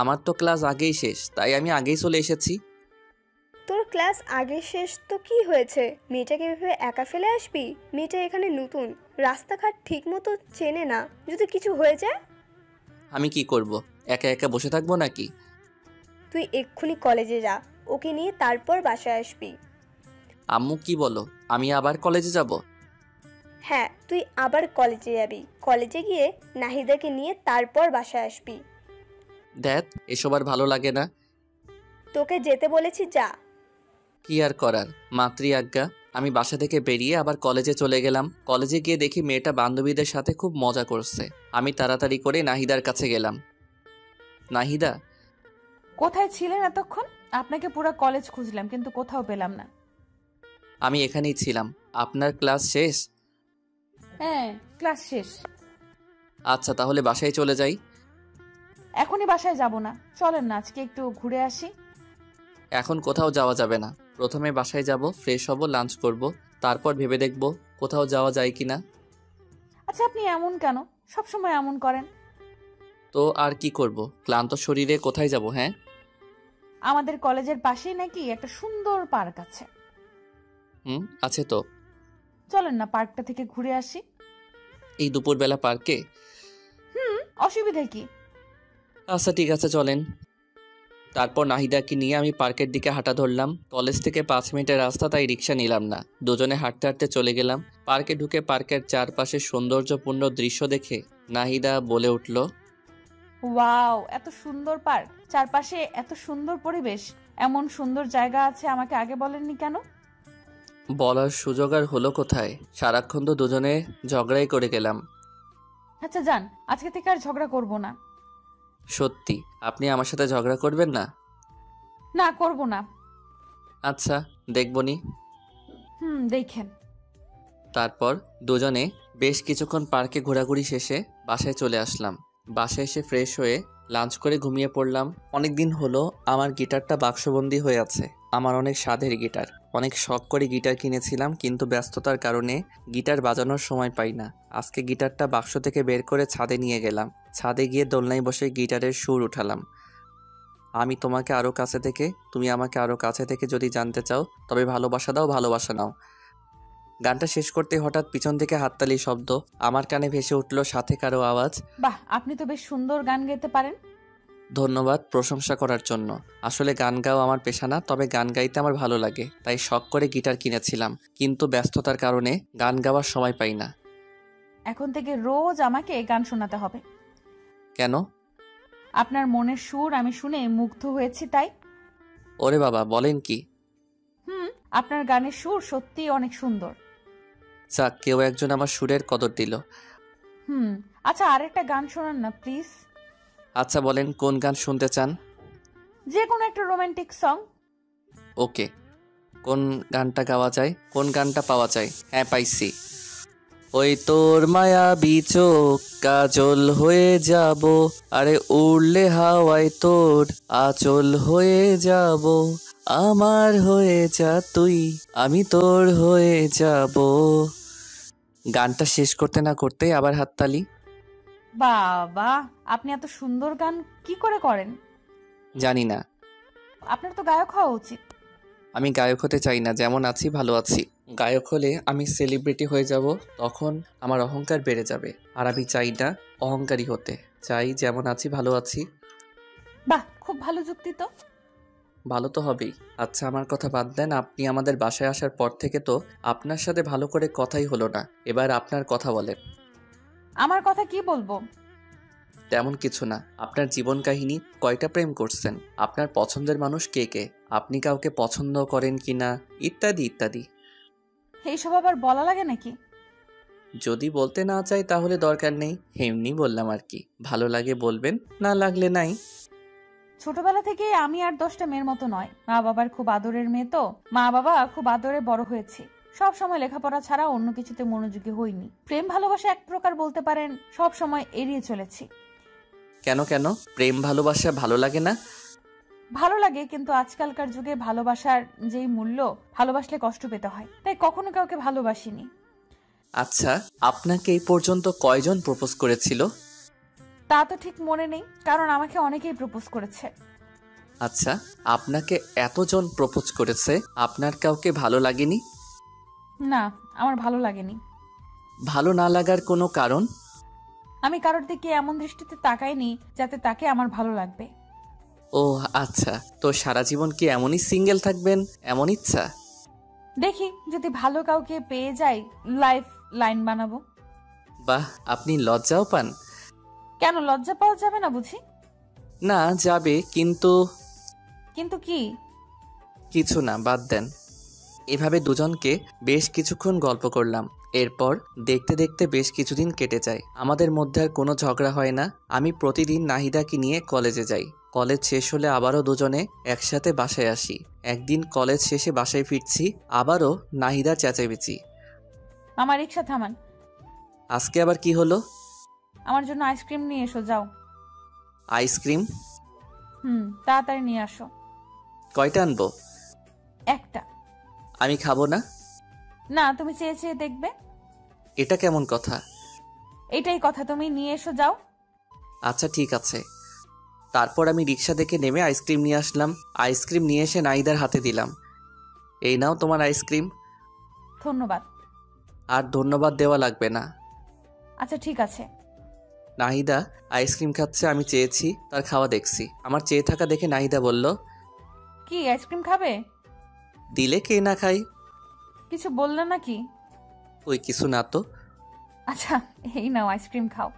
আমার তো ক্লাস আগেই শেষ, তাই আমি আগেই চলে এসেছি। তোর ক্লাস আগে শেষ তো কি হয়েছে? মেয়েটাকে এভাবে একা ফেলে আসবি? মেয়েটা এখানে নতুন, রাস্তাঘাট ঠিক মতো চেনে না, যদি কিছু হয়ে যায়? আমি কি করব? একা একা বসে থাকবো নাকি? তুই এক্ষুনি কলেজে যা, ওকে নিয়ে তারপর বাসায় আসবি। আম্মু কি বলো, আমি আবার কলেজে যাব? হ্যাঁ, তুই আবার কলেজে যাবি। কলেজে গিয়ে নাহিদাকে নিয়ে তারপর বাসায় আসবি। দেখ, এসব আর ভালো লাগে না। তোকে যেতে বলেছি, যা। কি আর করার, মাতৃ আজ্ঞা। আমি বাসা থেকে বেরিয়ে আবার কলেজে চলে গেলাম। কলেজে গিয়ে দেখি মেয়েটা বান্ধবীদের সাথে খুব মজা করছে। আমি তাড়াতাড়ি করে নাহিদার কাছে গেলাম। নাহিদা, কোথায় ছিলেন এতক্ষণ? আপনাকে পুরো কলেজ খুঁজলাম কিন্তু কোথাও পেলাম না। আমি এখানেই ছিলাম। আপনার ক্লাস শেষ? হ্যাঁ, ক্লাস শেষ। আচ্ছা, তাহলে বাসায় চলে যাই। এখনই বাসায় যাব না, চলেন না আজকে একটু ঘুরে আসি। এখন কোথাও যাওয়া যাবে না। প্রথমে বাসায় যাব, ফ্রেশ হব, লাঞ্চ করব, তারপর ভেবে দেখব কোথাও যাওয়া যায় কি না। আচ্ছা, আপনি এমন কেন? সবসময় এমন করেন। তো আর কি করব, ক্লান্ত শরীরে কোথায় যাব? হ্যাঁ, আমাদের কলেজের পাশেই নাকি একটা সুন্দর পার্ক আছে। আছে তো। চলেন না পার্কটা থেকে ঘুরে আসি। এই দুপুরবেলা পার্কে? অসুবিধা কি? আচ্ছা ঠিক আছে, চলেন। তারপর নাহিদাকে নিয়ে আমি পার্কের দিকে হাঁটা ধরলাম। কলেজ থেকে 5 মিনিটের রাস্তা, তাই রিক্সা নিলাম না। দুজনে হাঁটতে হাঁটতে চলে গেলাম। পার্কে ঢুকে পার্কের চারপাশে সৌন্দর্যপূর্ণ দৃশ্য দেখে নাহিদা বলে উঠল, ওয়াও, এত সুন্দর পার্ক, চারপাশে এত সুন্দর পরিবেশ, এমন সুন্দর জায়গা আছে, আমাকে আগে বলেননি কেন? বলার সুযোগ আর হলো কোথায়? সারাক্ষণ তো দুজনে ঝগড়াই করে গেলাম। আচ্ছা যান, আজকে থেকে আর ঝগড়া করব না। সত্যি আপনি আমার সাথে ঝগড়া করবেন না? না, করব না। আচ্ছা, দেখবনি। দেখেন। তারপর দুজনে বেশ কিছুক্ষণ পার্কে ঘোরাঘুরি শেষে বাসায় চলে আসলাম। বাসায় এসে ফ্রেশ হয়ে লাঞ্চ করে ঘুমিয়ে পড়লাম। অনেক দিন হলো আমার গিটারটা বাক্সবন্দি হয়ে আছে। আমার অনেক স্বাদের গিটার, অনেক শখ করে গিটার কিনেছিলাম, কিন্তু ব্যস্ততার কারণে গিটার বাজানোর সময় পাই না। আজকে গিটারটা বাক্স থেকে বের করে ছাদে নিয়ে গেলাম। ছাদে গিয়ে দোলনায় বসে গিটারের সুর উঠালাম। আমি তোমাকে আরও কাছে থেকে, তুমি আমাকে আরও কাছে থেকে যদি জানতে চাও, তবে ভালোবাসা দাও, ভালোবাসা নাও। গানটা শেষ করতে হঠাৎ পিছন থেকে হাততালির শব্দ আমার কানে ভেসে উঠল, সাথে কারো আওয়াজ। বাহ, আপনি তো বেশ সুন্দর গান গাইতে পারেন। ধন্যবাদ প্রশংসা করার জন্য। আসলে গান গাওয়া আমার পেশা না, তবে গান গাইতে আমার ভালো লাগে, তাই শখ করে গিটার কিনেছিলাম, কিন্তু ব্যস্ততার কারণে গান গাওয়ার সময় পাই না। এখন থেকে রোজ আমাকে গান শোনাতে হবে। কেন? আপনার মনের সুর আমি শুনে মুগ্ধ হয়েছি তাই। ওরে বাবা, বলেন কি? আপনার গানের সুর সত্যিই অনেক সুন্দর। যাক, কেউ একজন আমার সুরের কদর দিল। আচ্ছা, আরেকটা গান শোনান না প্লিজ। আচ্ছা বলেন, কোন গান শুনতে চান? যে কোনো একটা রোমান্টিক সং। ওকে, কোন গানটা গাওয়া যায়, কোন গানটা পাওয়া যায়? হ্যাঁ, পাইছি। ওই তোর মায়াবী চোখ কাজল হয়ে যাব, আরে উড়লে হাওয়ায় তোর আঁচল হয়ে যাব, আমার হয়ে যা তুই, আমি তোর হয়ে যাব। গানটা শেষ করতে না করতে আবার হাততালি। বাবা, আপনি এত সুন্দর গান কি করে করেন? জানি না। আপনার তো গায়ক হওয়া উচিত। আমি গায়ক হতে চাই না, যেমন আছি ভালো আছি। গায়ক হলে আমি সেলিব্রিটি হয়ে যাব, তখন আমার অহংকার বেড়ে যাবে, আর আমি চাই না অহংকারী হতে। চাই যেমন আছি ভালো আছি। বাহ, খুব ভালো যুক্তি তো। ভালো তো হবেই। আচ্ছা, আমার কথা বাদ দেন। আপনি আমাদের বাসায় আসার পর থেকে তো আপনার সাথে ভালো করে কথাই হলো না। এবার আপনার কথা বলেন। আমার কথা কি বলবো? তেমন কিছু না। আপনার জীবন কাহিনী, কয়টা প্রেম করছেন, আপনার পছন্দের মানুষ কে কে, আপনি কাউকে পছন্দ করেন কি না, ইত্যাদি ইত্যাদি। এইসব আবার বলা লাগে নাকি? যদি বলতে না চাই তাহলে দরকার নেই, এমনি বললাম আর কি। ভালো লাগে বলবেন, না লাগলে নাই। ছোটবেলা থেকে আমি আর 10টা মেয়ের মতো নয়, মা বাবার খুব আদরের মেয়ে তো। মা বাবা খুব আদরে বড় হয়েছি, সব সময় লেখাপড়া ছাড়া অন্য কিছুতে মনোযোগী হইনি। প্রেম ভালোবাসা এক প্রকার বলতে পারেন সব সময় এড়িয়ে চলেছি। কেন কেন প্রেম ভালোবাসা ভালো লাগে না? ভালো লাগে, কিন্তু আজকালকার যুগে ভালোবাসার যেই মূল্য, ভালোবাসলে কষ্ট পেতে হয়, তাই কখনো কাউকে ভালোবাসিনি। আচ্ছা, আপনাকে এই পর্যন্ত কয়জন প্রপোজ করেছিল? তা তো ঠিক মনে নেই, কারণ আমাকে অনেকেই প্রপোজ করেছে। আচ্ছা, আপনাকে এতজন প্রপোজ করেছে, আপনার কাউকে ভালো লাগেনি? না, আমার ভালো লাগেনি। ভালো না লাগার কোনো কারণ? আমি কারোর দিকে এমন দৃষ্টিতে তাকাইনি যাতে তাকে আমার ভালো লাগবে। ও আচ্ছা, তো সারা জীবন কি এমনই সিঙ্গেল থাকবেন, এমন ইচ্ছা? দেখি যদি ভালো কাউকে পেয়ে যাই, লাইফ লাইন বানাবো। বাহ, আপনি লজ্জাও পান? কেন, লজ্জা পাওয়া যাবে না বুঝি? না, যাবে, কিন্তু কিন্তু কি? কিছু না, বাদ দেন। এভাবে দুজনকে বেশ কিছুক্ষণ গল্প করলাম। এরপর দেখতে দেখতে বেশ কিছুদিন কেটে যায়। আমাদের মধ্যে আর কোনো ঝগড়া হয় না। আমি প্রতিদিন নাহিদাকে নিয়ে কলেজে যাই। কলেজ শেষ হলে আবারও দুজনে একসাথে বাসায় আসি। একদিন কলেজ শেষে বাসায় ফিরছি, আবারও নাহিদার চেঁচামেচি। আমার রিক্সা থামান। আজকে আবার কি হলো? আমার জন্য আইসক্রিম নিয়ে এসো, যাও। আইসক্রিম? তাড়াতাড়ি নিয়ে আসো। কয়টা আনবো? একটা। আমি খাবো না। না, তুমি চেয়ে চেয়ে দেখবে। এটা কেমন কথা? এটাই কথা, তুমি নিয়ে এসো, যাও। আচ্ছা ঠিক আছে। তারপর আমি রিক্সা থেকে নেমে আইসক্রিম নিয়ে আসলাম। আইসক্রিম নিয়ে এসে নাহিদার হাতে দিলাম। এই নাও তোমার আইসক্রিম। ধন্যবাদ। আর ধন্যবাদ দেওয়া লাগবে না। আচ্ছা ঠিক আছে। নাহিদা আইসক্রিম খাচ্ছে, আমি চেয়েছি, তার খাওয়া দেখছি। আমার চেয়ে থাকা দেখে নাহিদা বলল, কি আইসক্রিম খাবে? দিলে কে না খাই। কিছু বললে নাকি? ওই কিছু না তো। আচ্ছা, এই নাও আইসক্রিম খাও।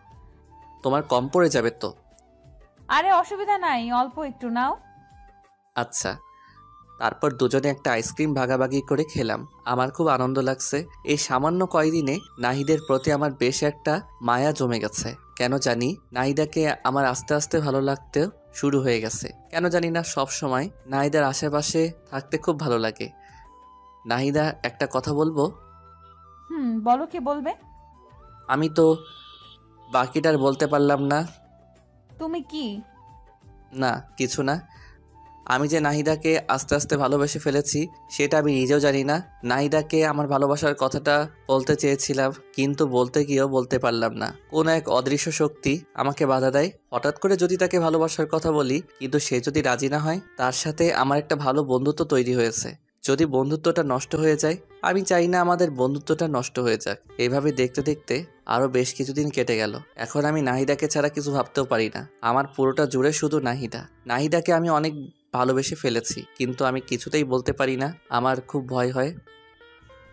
তোমার কম পড়ে যাবে তো। আরে অসুবিধা নাই, অল্প একটু নাও। আচ্ছা। তারপর দুজনে একটা আইসক্রিম ভাগাভাগি করে খেলাম। আমার খুব আনন্দ লাগছে। এই সামান্য কয়দিনে নাহিদের প্রতি আমার বেশ একটা মায়া জমে গেছে। কেন জানি নাহিদাকে আমার আস্তে আস্তে ভালো লাগতেও শুরু হয়ে গেছে। কেন জানি না, সব সময় নাহিদার আশেপাশে থাকতে খুব ভালো লাগে। নাহিদা, একটা কথা বলবো? বলো, কি বলবে? আমি তো বাকিটার বলতে পারলাম না। তুমি কি? না, কিছু না। আমি যে নাহিদাকে আস্তে আস্তে ভালোবেসে ফেলেছি সেটা আমি নিজেও জানি না। নাহিদাকে আমার ভালোবাসার কথাটা বলতে চেয়েছিলাম, কিন্তু বলতে গিয়েও বলতে পারলাম না। কোনো এক অদৃশ্য শক্তি আমাকে বাধা দেয়। হঠাৎ করে যদি তাকে ভালোবাসার কথা বলি, কিন্তু সে যদি রাজি না হয়, তার সাথে আমার একটা ভালো বন্ধুত্ব তৈরি হয়েছে। যদি বন্ধুত্বটা নষ্ট হয়ে যায়, আমি চাই না আমাদের বন্ধুত্বটা নষ্ট হয়ে যাক। এইভাবে দেখতে দেখতে আরও বেশ কিছুদিন কেটে গেল। এখন আমি নাহিদাকে ছাড়া কিছু ভাবতেও পারি না। আমার পুরোটা জুড়ে শুধু নাহিদা। নাহিদাকে আমি অনেক ভালোবেসে ফেলেছি, কিন্তু আমি কিছুতেই বলতে পারি না। আমার খুব ভয় হয়।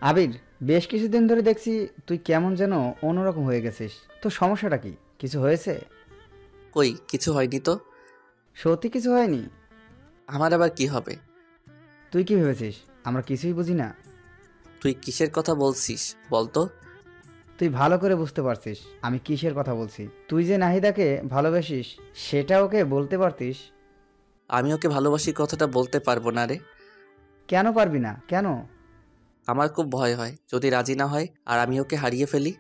আবির, বেশ কিছুদিন ধরে দেখছি তুই কেমন যেন অন্যরকম হয়ে গেছিস। তো সমস্যাটা কি? কিছু হয়েছে? কই, কিছু হয়নি তো। সত্যি কিছু হয়নি? আমার আবার কি হবে? তুই কি ভেবেছিস আমরা কিছুই বুঝি না? তুই কিসের কথা বলছিস বলতো? তুই ভালো করে বুঝতে পারছিস আমি কিসের কথা বলছি। তুই যে নাহিদাকে ভালোবাসিস সেটা ওকে বলতে পারতিস। আমি ওকে ভালোবাসি কথাটা বলতে পারবো না রে। কেন পারবি না? কেন? আমার খুব ভয় হয় যদি রাজি না হয় আর আমি ওকে হারিয়ে ফেলি।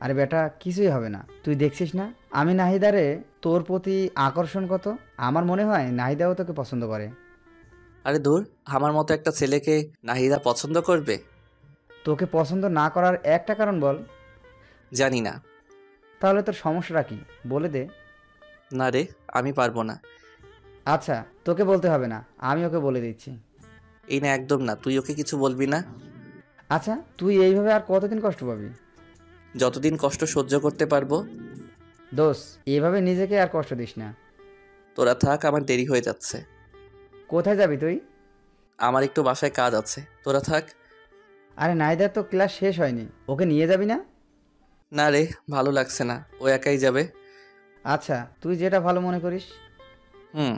আরে বেটা, কিছুই হবে না। তুই দেখছিস না আমি নাহিদারে তোর প্রতি আকর্ষণ কত। আমার মনে হয় নাহিদাও তোকে পছন্দ করে। আরে দূর, আমার মতো একটা ছেলেকে নাহিদা পছন্দ করবে? তোকে পছন্দ না করার একটা কারণ বল। জানি না। তাহলে তোর সমস্যাটা কি বলে দে। না রে, আমি পারবো না। আচ্ছা, তোকে বলতে হবে না, আমি ওকে বলে দিচ্ছি। এই না, একদম না, তুই ওকে কিছু বলবি না। আচ্ছা, তুই এইভাবে আর কতদিন কষ্ট পাবি? যতদিন কষ্ট সহ্য করতে পারবো। দোষ, এভাবে নিজেকে আর কষ্ট দিস না। তোরা থাক, আমার দেরি হয়ে যাচ্ছে। কোথায় যাবি তুই? আমার একটু বাসায় কাজ আছে, তোরা থাক। আরে নাহিদার তো ক্লাস শেষ হয়নি, ওকে নিয়ে যাবি না? না রে, ভালো লাগছে না, ও একাই যাবে। আচ্ছা, তুই যেটা ভালো মনে করিস। হুম।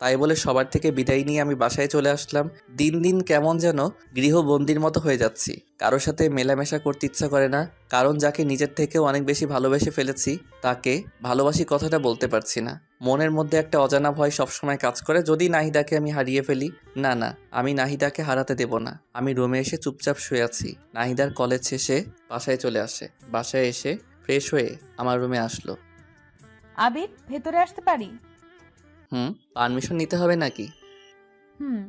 তাই বলে সবার থেকে বিদায় নিয়ে আমি বাসায় চলে আসলাম। দিন দিন কেমন যেন গৃহবন্দির মতো হয়ে যাচ্ছি। কারোর সাথে মেলামেশা করতে ইচ্ছা করে না, কারণ যাকে নিজের থেকেও অনেক বেশি ভালোবেসে ফেলেছি তাকে ভালোবাসি কথাটা বলতে পারছি না। মনের মধ্যে একটা অজানা ভয় সবসময় কাজ করে, যদি নাহিদাকে আমি হারিয়ে ফেলি। না না, আমি নাহিদাকে হারাতে দেব না। আমি রুমে এসে চুপচাপ শুয়ে আছি। নাহিদার কলেজ শেষে বাসায় চলে আসে। বাসায় এসে ফ্রেশ হয়ে আমার রুমে আসলো। আবির, ভেতরে আসতে পারি? পারমিশন নিতে হবে নাকি? হুম।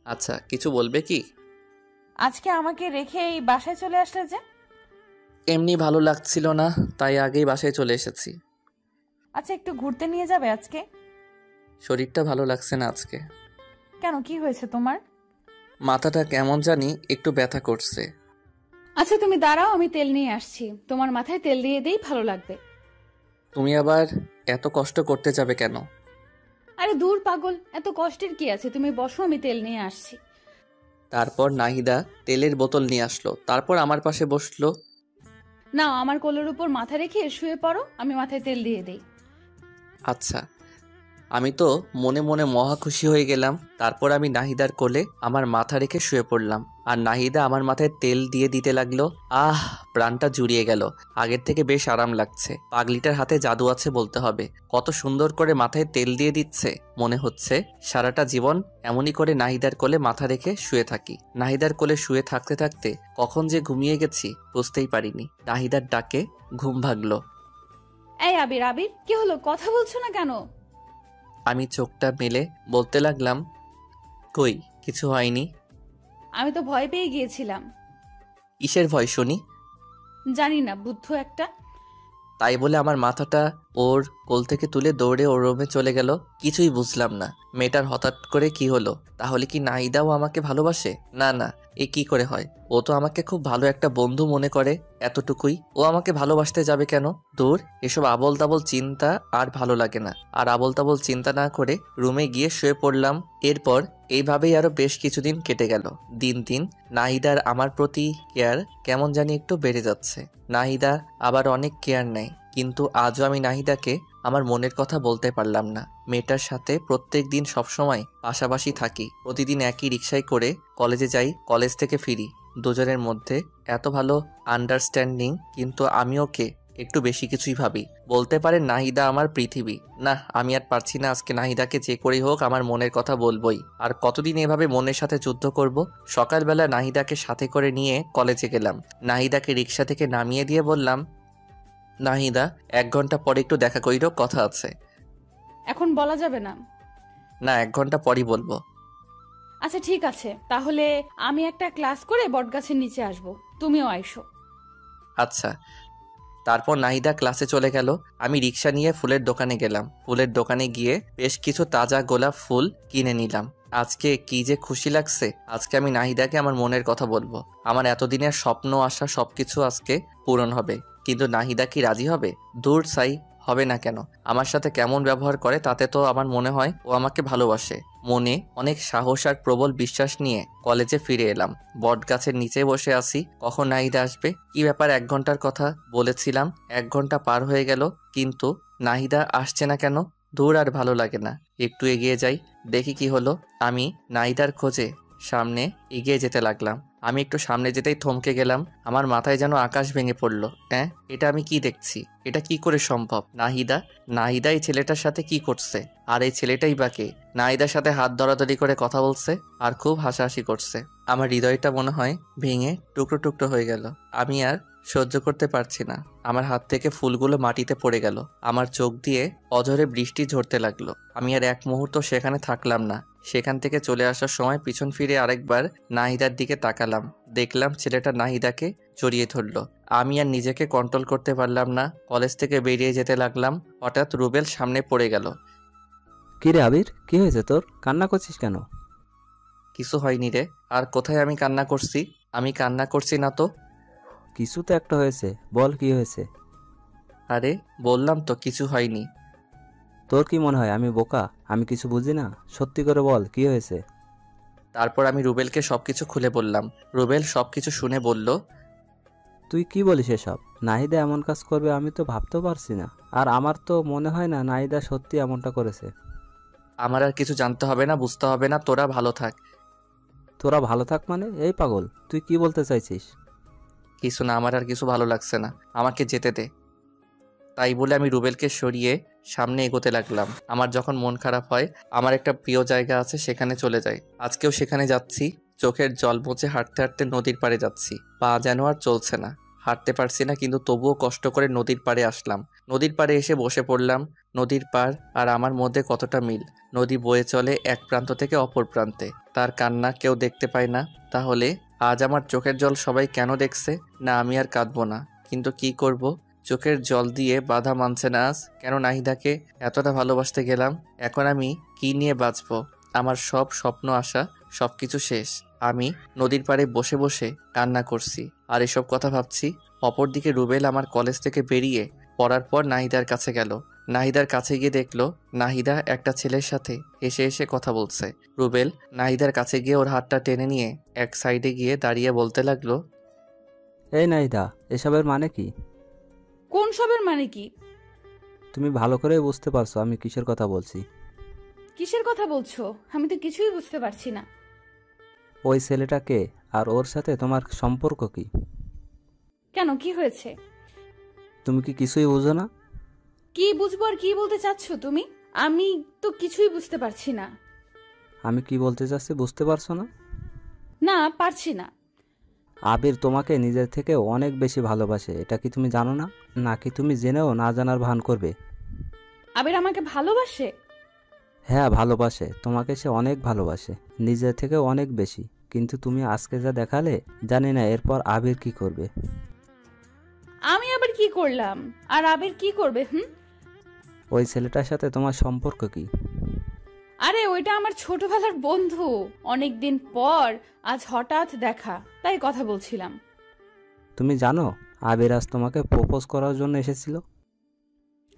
আচ্ছা, কিছু বলবে কি? আজকে আমাকে রেখে এই বাসায় চলে আসলে যে? এমনি ভালো লাগছিল না, তাই আগেই বাসায় চলে এসেছি। আচ্ছা, একটু ঘুরতে নিয়ে যাবে আজকে? শরীরটা ভালো লাগছে না আজকে। কেন, কি হয়েছে তোমার? মাথাটা কেমন জানি একটু ব্যথা করছে। আচ্ছা তুমি দাঁড়াও, আমি তেল নিয়ে আসছি। তোমার মাথায় তেল দিয়ে দেই, ভালো লাগবে। তুমি আবার এত কষ্ট করতে যাবে কেন? আরে দূর পাগল, এত কষ্টের কি আছে, তুমি বসো, আমি তেল নিয়ে আসছি। তারপর নাহিদা তেলের বোতল নিয়ে আসলো, তারপর আমার পাশে বসলো। নাও, আমার কোলের উপর মাথা রেখে শুয়ে পড়ো, আমি মাথায় তেল দিয়ে দেই। আচ্ছা। আমি তো মনে মনে মহা খুশি হয়ে গেলাম। তারপর আমি নাহিদার কোলে আমার মাথা রেখে শুয়ে পড়লাম, আর নাহিদা আমার মাথায় তেল দিয়ে দিতে লাগলো। প্রাণটা জুড়িয়ে গেল। আগের থেকে বেশ আরাম লাগছে। পাগলিটার হাতে জাদু আছে বলতে হবে। কত সুন্দর করে মাথায় তেল দিয়ে দিচ্ছে। মনে হচ্ছে সারাটা জীবন এমনই করে নাহিদার কোলে মাথা রেখে শুয়ে থাকি। নাহিদার কোলে শুয়ে থাকতে থাকতে কখন যে ঘুমিয়ে গেছি বুঝতেই পারিনি। নাহিদার ডাকে ঘুম ভাগলো। এই আবির, আবির কি হলো, কথা বলছো না কেন? আমি চোখটা মেলে বলতে লাগলাম, কই কিছু হয়নি। আমি তো ভয় পেয়ে গিয়েছিলাম। কিসের ভয় শুনি? জানি না, বুদ্ধ একটা। তাই বলে আমার মাথাটা ওর কোল থেকে তুলে দৌড়ে ওর রুমে চলে গেল। কিছুই বুঝলাম না মেয়েটার হঠাৎ করে কি হলো। তাহলে কি নাহিদাও আমাকে ভালোবাসে? না না, এ কি করে হয়? ও তো আমাকে খুব ভালো একটা বন্ধু মনে করে, এতটুকুই। ও আমাকে ভালোবাসতে যাবে কেন? দূর, এসব আবল তাবল চিন্তা আর ভালো লাগে না। আর আবল তাবল চিন্তা না করে রুমে গিয়ে শুয়ে পড়লাম। এরপর এইভাবেই আরো বেশ কিছুদিন কেটে গেল। দিন দিন নাহিদার আমার প্রতি কেয়ার কেমন জানি একটু বেড়ে যাচ্ছে। নাহিদা আবার অনেক কেয়ার নেয়, কিন্তু আজও আমি নাহিদাকে আমার মনের কথা বলতে পারলাম না। মেয়েটার সাথে প্রত্যেক দিন সবসময় পাশাপাশি থাকি। প্রতিদিন একই রিকশায় করে কলেজে যাই, কলেজ থেকে ফিরি। দুজনের মধ্যে এত ভালো আন্ডারস্ট্যান্ডিং, কিন্তু আমি ওকে একটু বেশি কিছুই ভাবি। বলতে পারেন নাহিদা আমার পৃথিবী। না, আমি আর পারছি না। আজকে নাহিদাকে যে করেই হোক আমার মনের কথা বলবোই। আর কতদিন এভাবে মনের সাথে যুদ্ধ করব? সকালবেলা নাহিদাকে সাথে করে নিয়ে কলেজে গেলাম। নাহিদাকে রিকশা থেকে নামিয়ে দিয়ে বললাম, নাহিদা 1 ঘন্টা পরে একটু দেখা কইরো, কথা আছে। এখন বলা যাবে না। না, 1 ঘন্টা পরই বলবো। আচ্ছা ঠিক আছে, তাহলে আমি একটা ক্লাস করে বটগাছের নিচে আসব, তুমিও আইসো। আচ্ছা। তারপর নাহিদা ক্লাসে চলে গেল। আমি রিকশা নিয়ে ফুলের দোকানে গেলাম। ফুলের দোকানে গিয়ে বেশ কিছু তাজা গোলাপ ফুল কিনে নিলাম। আজকে কি যে খুশি লাগছে। আজকে আমি নাহিদাকে আমার মনের কথা বলবো। আমার এতদিনের স্বপ্ন আশা সবকিছু আজকে পূরণ হবে। কিন্তু নাহিদা কি রাজি হবে? দূর সাই, হবে না কেন? আমার সাথে কেমন ব্যবহার করে তাতে তো আমার মনে হয় ও আমাকে ভালোবাসে। মনে অনেক সাহস আর প্রবল বিশ্বাস নিয়ে কলেজে ফিরে এলাম। বটগাছের নিচে বসে আছি, কখন নাহিদা আসবে। কি ব্যাপার, 1 ঘন্টার কথা বলেছিলাম, 1 ঘন্টা পার হয়ে গেল, কিন্তু নাহিদা আসছে না কেন? দূর, আর ভালো লাগে না। একটু এগিয়ে যাই, দেখি কি হলো। আমি নাহিদার খোঁজে সামনে এগিয়ে যেতে লাগলাম। আমি একটু সামনে যেতেই থমকে গেলাম। আমার মাথায় যেন আকাশ ভেঙে পড়লো। এটা আমি কি দেখছি? এটা কি করে সম্ভব? নাহিদা এই ছেলেটার সাথে কি করছে? আর এই ছেলেটাই বা কে? নাহিদার সাথে হাত ধরাধরি করে কথা বলছে আর খুব হাসাহাসি করছে। আমার হৃদয়টা মনে হয় ভেঙে টুকরো টুকরো হয়ে গেল। আমি আর সহ্য করতে পারছি না। আমার হাত থেকে ফুলগুলো মাটিতে পড়ে গেল। আমার চোখ দিয়ে অঝরে বৃষ্টি ঝরতে লাগলো। আমি আর এক মুহূর্ত সেখানে থাকলাম না। সেখান থেকে চলে আসার সময় পিছন ফিরে আরেকবার নাহিদার দিকে তাকালাম। দেখলাম ছেলেটা নাহিদাকে জড়িয়ে ধরলো। আমি আর নিজেকে কন্ট্রোল করতে পারলাম না। কলেজ থেকে বেরিয়ে যেতে লাগলাম। হঠাৎ রুবেল সামনে পড়ে গেল। কি রে আবির, কি হয়েছে তোর? কান্না করছিস কেন? কিছু হয়নি রে। আর কোথায় আমি কান্না করছি? আমি কান্না করছি না তো। কিছু তো একটা হয়েছে, বল কি হয়েছে? আরে বললাম তো কিছু হয়নি। তোর কি মনে হয় আমি বোকা? আমি কিছু বুঝি না? সত্যি করে বল কি হয়েছে? তারপর আমি রুবেলকে সবকিছু খুলে বললাম। রুবেল সবকিছু শুনে বলল, তুই কি বলিস এসব? নাহিদা এমন কাজ করবে আমি তো ভাবতেও পারছি না। আর আমার তো মনে হয় না নাহিদা সত্যি এমনটা করেছে। আমার আর কিছু জানতে হবে না, বুঝতে হবে না, তোরা ভালো থাক। তোরা ভালো থাক মানে? এই পাগল, তুই কি বলতে চাইছিস? কিছু না, আমার আর কিছু ভালো লাগছে না, আমাকে যেতে দে। তাই বলে আমি রুবেলকে সরিয়ে সামনে এগোতে লাগলাম। আমার যখন মন খারাপ হয়, আমার একটা প্রিয় জায়গা আছে, সেখানে চলে যাই। আজকেও সেখানে যাচ্ছি। চোখের জল মুছে হাঁটতে হাঁটতে নদীর পাড়ে যাচ্ছি। পা যেন আর চলছে না, হাঁটতে পারছি না, কিন্তু তবুও কষ্ট করে নদীর পাড়ে আসলাম। নদীর পাড়ে এসে বসে পড়লাম। নদীর পাড় আর আমার মধ্যে কতটা মিল। নদী বয়ে চলে এক প্রান্ত থেকে অপর প্রান্তে। তার কান্না কেউ দেখতে পায় না। তাহলে আজ আমার চোখের জল সবাই কেন দেখছে? না, আমি আর কাঁদবো না, কিন্তু কি করব? চোখের জল দিয়ে বাধা মানছে না আজ। কেন নাহিদাকে এতটা ভালোবাসতে গেলাম? এখন আমি কি নিয়ে বাঁচবো? আমার সব স্বপ্ন আশা সবকিছু শেষ। আমি নদীর পাড়ে বসে বসে কান্না করছি আর এসব কথা ভাবছি। অপরদিকে রুবেল আমার কলেজ থেকে বেরিয়ে পড়ার পর নাহিদার কাছে গেল। নাহিদার কাছে গিয়ে দেখলো নাহিদা একটা ছেলের সাথে হেসে হেসে কথা বলছে। রুবেল নাহিদার কাছে গিয়ে ওর হাতটা টেনে নিয়ে এক সাইডে গিয়ে দাঁড়িয়ে বলতে লাগলো, এই নাহিদা, এসবের মানে কি? কোন সবের মানে কি? তুমি ভালো করেই বুঝতে পারছো আমি কিসের কথা বলছি। কিসের কথা বলছো? আমি তো কিছুই বুঝতে পারছি না। ওই ছেলেটাকে আর ওর সাথে তোমার সম্পর্ক কি? কেন, কি হয়েছে? তুমি কি কিছুই বুঝো না? কি বুঝবো আর কি বলতে চাচ্ছ তুমি? আমি তো কিছুই বুঝতে পারছি না। আমি কি বলতে চাচ্ছি বুঝতে পারছো না? না, পারছি না। আবির তোমাকে নিজের থেকে অনেক বেশি ভালোবাসে, এটা কি তুমি জানো না? নাকি তুমি জেনেও না জানার ভান করবে? আবির আমাকে ভালোবাসে? হ্যাঁ, ভালোবাসে। তোমাকে সে অনেক ভালোবাসে, নিজের থেকে অনেক বেশি। কিন্তু তুমি আজকে যা দেখালে, জানি না এরপর আবির কি করবে। আমি আবার কি করলাম? আর আবির কি করবে? ওই ছেলেটার সাথে তোমার সম্পর্ক কি? আরে ওইটা আমার ছোটবেলার বন্ধু। অনেকদিন পর আজ হঠাৎ দেখা, তাই কথা বলছিলাম। তুমি জানো আবির আজ তোমাকে প্রপোজ করার জন্য এসেছিল?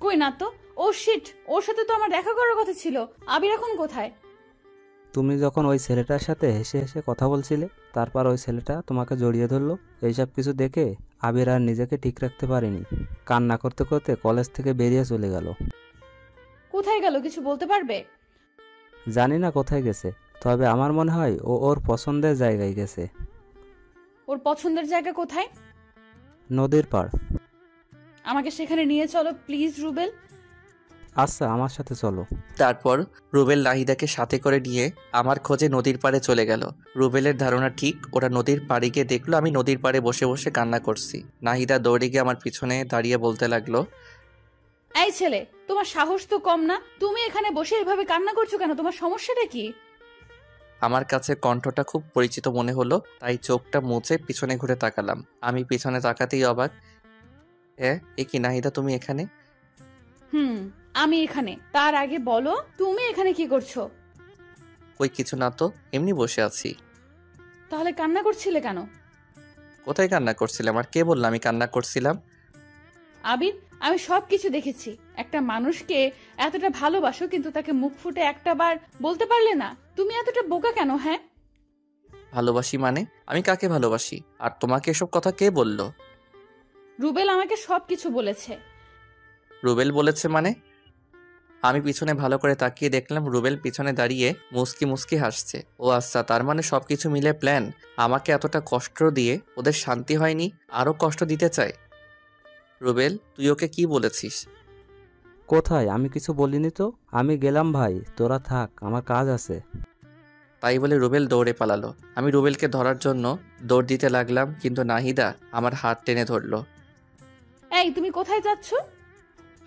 কই না তো। ও শিট, ওর সাথে তো আমার দেখা করার কথা ছিল। আবির এখন কোথায়? তুমি যখন ওই ছেলেটার সাথে হেসে হেসে কথা বলছিলে, তারপর ওই ছেলেটা তোমাকে জড়িয়ে ধরলো। এইসব কিছু দেখে আবির আর নিজেকে ঠিক রাখতে পারেনি, কান্না করতে করতে কলেজ থেকে বেরিয়ে চলে গেল। কোথায় গেল কিছু বলতে পারবে? জানি না কোথায় গেছে, তবে আমার মনে হয় ও ওর পছন্দের জায়গায় গেছে। ওর পছন্দের জায়গা কোথায়? নদীর পাড়। আমাকে সেখানে নিয়ে চলো প্লিজ রুবেল। আচ্ছা, আমার সাথে চলো। তারপর রুবেল নাহিদাকে সাথে করে নিয়ে আমার খোঁজে নদীর পাড়ে চলে গেল। রুবেলের ধারণা ঠিক, ওরা নদীর পাড়ে গিয়ে দেখলো আমি নদীর পাড়ে বসে বসে কান্না করছি। নাহিদা দৌড়ে গিয়ে আমার পিছনে দাঁড়িয়ে বলতে লাগলো, এই ছেলে, তোমার সাহস তো কম না? তুমি এখানে বসে এভাবে কান্না করছো কেন? তোমার সমস্যাটা কি? আমার কাছে কণ্ঠটা খুব পরিচিত মনে হলো, তাই চোখটা মুছে পিছনে ঘুরে তাকালাম। আমি পিছনে তাকাতেই অবাক। এ কি নাহিদা, তুমি এখানে? আমি এখানে। তার আগে বলো তুমি এখানে কি করছো? কই কিছু না তো, এমনি বসে আছি। তাহলে কান্না করছিলে কেন? কোথায় কান্না করছিলাম? আর কে বললাম আমি কান্না করছিলাম? আবির, আমি সবকিছু দেখেছি। একটা মানুষকে এতটা ভালোবাসো, কিন্তু তাকে মুখ ফুটে একটা বার বলতে পারলে না। তুমি এতটা বোকা কেন? হ্যাঁ, ভালোবাসি মানে? আমি কাকে ভালোবাসি? আর তোমাকে এসব কথা কে বলল? রুবেল আমাকে সবকিছু বলেছে। রুবেল বলেছে মানে? আমি পিছনে ভালো করে তাকিয়ে দেখলাম রুবেল পিছনে দাঁড়িয়ে মুস্কি মুস্কি হাসছে। ও আচ্ছা, তার মানে সবকিছু মিলে প্ল্যান। আমাকে এতটা কষ্ট দিয়ে ওদের শান্তি হয়নি, আরো কষ্ট দিতে চায়। রুবেল, তুই ওকে কি বলেছিস? কোথায়? আমি কিছু বলিনি তো। আমি গেলাম ভাই, তোরা থাক, আমার কাজ আছে। তাই বলে রুবেল দৌড়ে পালালো। আমি রুবেলকে ধরার জন্য দৌড় দিতে লাগলাম, কিন্তু নাহিদা আমার হাত টেনে ধরলো। এই, তুমি কোথায় যাচ্ছ?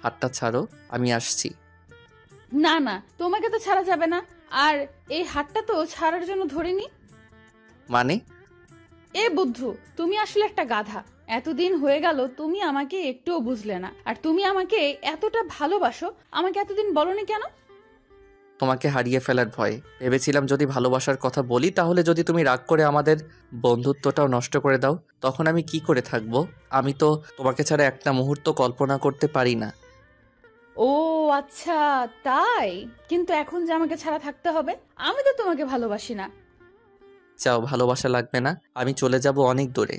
হাতটা ছাড়ো, আমি আসছি। না না, তোমাকে তো ছাড়া যাবে না। আর এই হাতটা তো ছাড়ার জন্য ধরিনি। মানে? এ বুদ্ধু, তুমি আসলে একটা গাধা। এতদিন হয়ে গেল তুমি আমাকে একটুও বুঝলে না। আর তুমি আমাকে এতটা ভালোবাসো, আমাকে এতদিন বলনি কেন? তোমাকে হারিয়ে ফেলার ভয়। ভেবেছিলাম যদি ভালোবাসার কথা বলি, তাহলে যদি তুমি রাগ করে আমাদের বন্ধুত্বটাও নষ্ট করে দাও, তখন আমি কি করে থাকবো? আমি তো তোমাকে ছাড়া একটা মুহূর্ত কল্পনা করতে পারি না। ও আচ্ছা, তাই? কিন্তু এখন যে আমাকে ছাড়া থাকতে হবে, আমি তো তোমাকে ভালোবাসি না। চাও ভালোবাসা লাগবে না, আমি চলে যাব অনেক দূরে।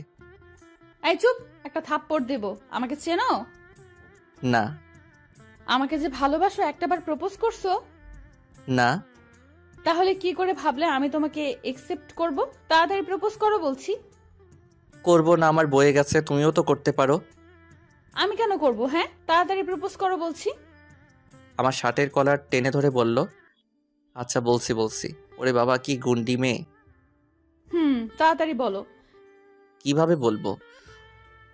এই চুপ, একটা থাপ্পড় দেব। আমাকে চেনো? না। আমাকে যে ভালোবাসো, একটাবার প্রপোজ করছো? না। তাহলে কি করে ভাবলে আমি তোমাকে একসেপ্ট করব? তাড়াতাড়ি প্রপোজ করো বলছি। করবো না, আমার বয়ে গেছে, তুমিও তো করতে পারো। আমি কেন করব? হ্যাঁ, তাড়াতাড়ি প্রপোজ করো বলছি। আমার শার্টের কলার টেনে ধরে বলল, আচ্ছা বলছি বলছি। ওরে বাবা, কি গুন্ডি মেয়ে। তাড়াতাড়ি বলো। কিভাবে বলবো?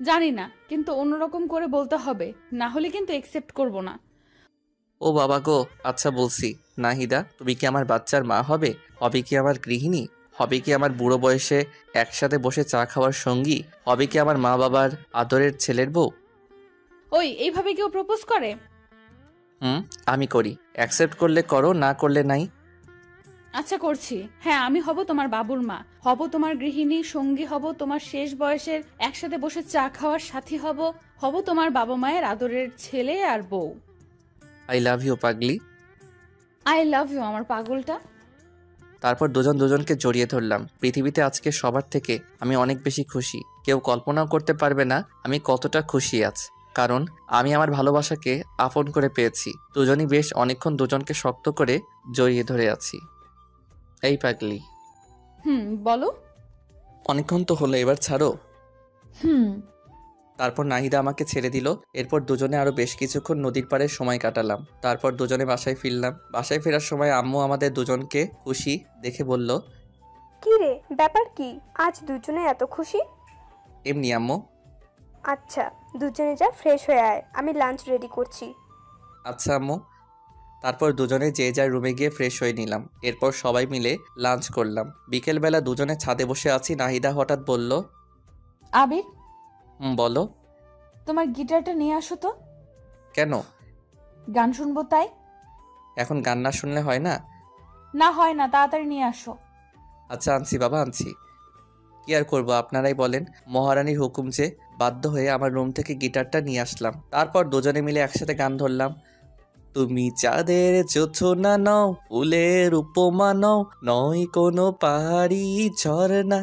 জানি না, কিন্তু অন্যরকম করে বলতে হবে, না হলে কিন্তু একসেপ্ট করব না। ও বাবা গো, আচ্ছা বলছি। নাহিদা, তুমি কি আমার বাচ্চার মা হবে? হবে কি আমার গৃহিণী? হবে কি আমার বুড়ো বয়সে একসাথে বসে চা খাওয়ার সঙ্গী? হবে কি আমার মা বাবার আদরের ছেলের বউ? ওই এইভাবে কেউ প্রপোজ করে? আমি করি। অ্যাকসেপ্ট করলে করো, না করলে নাই। আচ্ছা করছি। হ্যাঁ, আমি হব তোমার বাবুর মা, হব তোমার গৃহিণী, সঙ্গী হব তোমার শেষ বয়সের, একসাথে বসে চা খাওয়ার সাথী হব, হব তোমার বাবা মায়ের আদরের ছেলে আর বউ। আই লাভ ইউ পাগলি। আই লাভ ইউ আমার পাগলটা। তারপর দুজন দুজনকে জড়িয়ে ধরলাম। পৃথিবীতে আজকে সবার থেকে আমি অনেক বেশি খুশি। কেউ কল্পনাও করতে পারবে না আমি কতটা খুশি আছি, কারণ আমি আমার ভালোবাসাকে আপন করে পেয়েছি। দুজনই বেশ অনেকক্ষণ দুজনকে শক্ত করে জড়িয়ে ধরে আছি। এই পাগলি, বলো। অনেকক্ষণ তো হলো, এবার ছাড়ো। হুম। তারপর নাহিদা আমাকে ছেড়ে দিল। এরপর দুজনে আরো বেশ কিছুক্ষণ নদীর পাড়ে সময় কাটালাম। তারপর দুজনে বাসায় ফিরলাম। বাসায় ফেরার সময় আম্মু আমাদের দুজনকে খুশি দেখে বলল, কি রে, ব্যাপার কি? আজ দুজনে এত খুশি? এমনি আম্মু। আচ্ছা, দুজনে যা ফ্রেশ হয়ে আয়, আমি লাঞ্চ রেডি করছি। আচ্ছা আম্মু। তারপর দুজনে যে যার রুমে গিয়ে ফ্রেশ হয়ে নিলাম। এরপর সবাই মিলে লাঞ্চ করলাম। বিকেলবেলা দুজনে ছাদে বসে আছি। নাহিদা হঠাৎ বলল, আবির, বলো। তোমার গিটারটা নিয়ে আসো তো। কেন? গান শুনবো তাই। এখন গান না শুনলে হয় না? না হয় না, তাড়াতাড়ি নিয়ে আসো। আচ্ছা আনছি বাবা, আনছি। কি আর করবো, আপনারাই বলেন। মহারানীর হুকুম যে, বাধ্য হয়ে আমার রুম থেকে গিটারটা নিয়ে আসলাম। তারপর দুজনে মিলে একসাথে গান ধরলাম। তুমি চাঁদের জোছনা নও, ফুলের উপমা নও, নয় কোনো পাহাড়ি ঝরনা,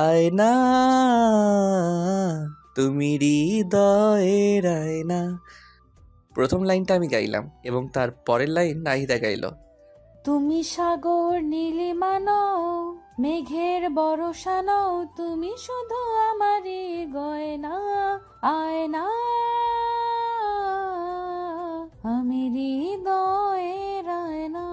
আয়না তুমি হৃদয়ের আয়না। প্রথম লাইনটা আমি গাইলাম এবং তার পরের লাইন নাহিদা গাইল। তুমি সাগর নীলিমা নও, মেঘের বরষা নও, তুমি শুধু আমারই গয়না, আয়না আমি হৃদয়ের আয়না।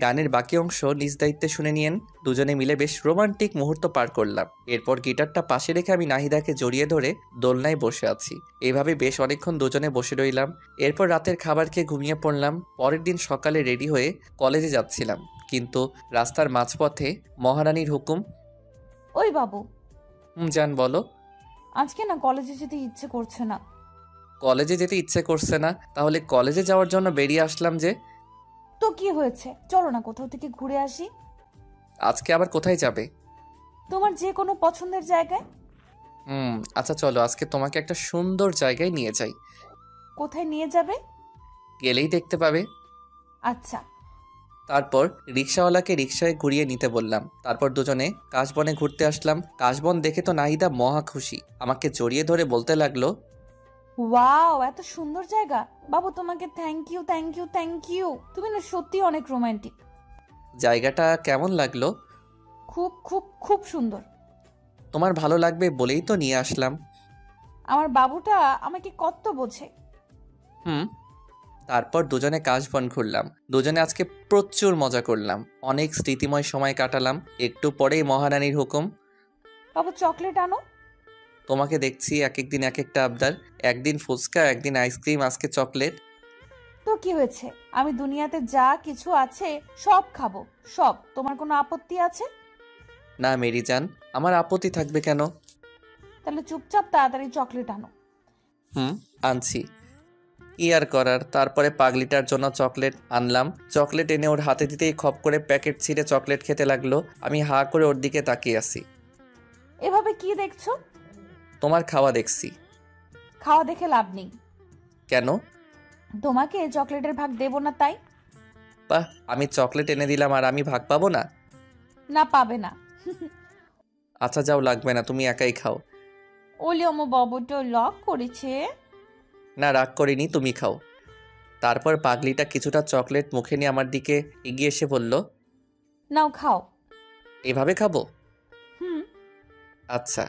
গানের বাকি অংশ নিজ দায়িত্বে শুনে নিয়েন। দুজনে মিলে বেশ রোমান্টিক মুহূর্ত পার করলাম। এরপর গিটারটা পাশে রেখে আমি নাহিদাকে জড়িয়ে ধরে দোলনায় বসে আছি। এভাবে বেশ অনেকক্ষণ দুজনে বসে রইলাম। এরপর রাতের খাবার খেয়ে ঘুমিয়ে পড়লাম। পরের দিন সকালে রেডি হয়ে কলেজে যাচ্ছিলাম, কিন্তু রাস্তার মাঝপথে মহারানীর হুকুম। ওই বাবু, জান বলো। আজকে না কলেজে যেতে ইচ্ছে করছে না। কলেজে যেতে ইচ্ছে করছে না? তাহলে কলেজে যাওয়ার জন্য বেরিয়ে আসলাম যে। তো কি হয়েছে, চলো না কোথাও থেকে ঘুরে আসি। আজকে আবার কোথায় যাবে? তোমার যে কোনো পছন্দের জায়গায়। আচ্ছা চলো, আজকে তোমাকে একটা সুন্দর জায়গায় নিয়ে যাই। কোথায় নিয়ে যাবে? গেলেই দেখতে পাবে। আচ্ছা। তারপর রিক্সাওয়ালাকে রিক্সায় ঘুরিয়ে নিতে বললাম। তারপর দুজনে কাশবনে ঘুরতে আসলাম। কাশবন দেখে তো নাহিদা মহা খুশি। আমাকে জড়িয়ে ধরে বলতে লাগলো, ওয়াও, এত সুন্দর জায়গা। বাবু তোমাকে thank you, thank you, thank you. তুমি না সত্যি অনেক রোমান্টিক। জায়গাটা কেমন লাগলো? খুব খুব খুব সুন্দর। তোমার ভালো লাগবে বলেই তো নিয়ে আসলাম। আমার বাবুটা আমাকে কত বোঝে। তারপর দুজনে কাশবন ঘুরলাম। দুজনে আজকে প্রচুর মজা করলাম, অনেক স্মৃতিময় সময় কাটালাম। একটু পরেই মহারানীর হুকুম। বাবু চকলেট আনো। তোমাকে দেখছি এক একদিন এক একটা আবদার। একদিন ফুচকা, একদিন আইসক্রিম, আজকে চকলেট। তো কি হয়েছে, আমি দুনিয়াতে যা কিছু আছে সব খাবো, সব। তোমার কোনো আপত্তি আছে? না মেরি জান, আমার আপত্তি থাকবে কেন? তাহলে চুপচাপ তাড়াতাড়ি চকলেট আনো। আনছি। কি আর করার। তারপরে পাগলিটার জন্য চকলেট আনলাম। চকলেট এনে ওর হাতে দিতেই খপ করে প্যাকেট ছিঁড়ে চকলেট খেতে লাগলো। আমি হা করে ওর দিকে তাকিয়ে আছি। এভাবে কি দেখছো? তোমার খাওয়া দেখছি। খাওয়া দেখে লাভ নেই। কেন? তোমাকে চকলেটের ভাগ দেবো না তাই। বাহ, আমি চকলেট এনে দিলাম আর আমি ভাগ পাবো না? না, পাবে না। আচ্ছা যাও, লাগবে না, তুমি একাই খাও। ওলি আমার বাবুটা লক করেছে। না রাগ করিনি, তুমি খাও। তারপর পাগলিটা কিছুটা চকলেট মুখে নিয়ে আমার দিকে এগিয়ে এসে বলল, নাও খাও। এভাবে খাবো? হুম। আচ্ছা।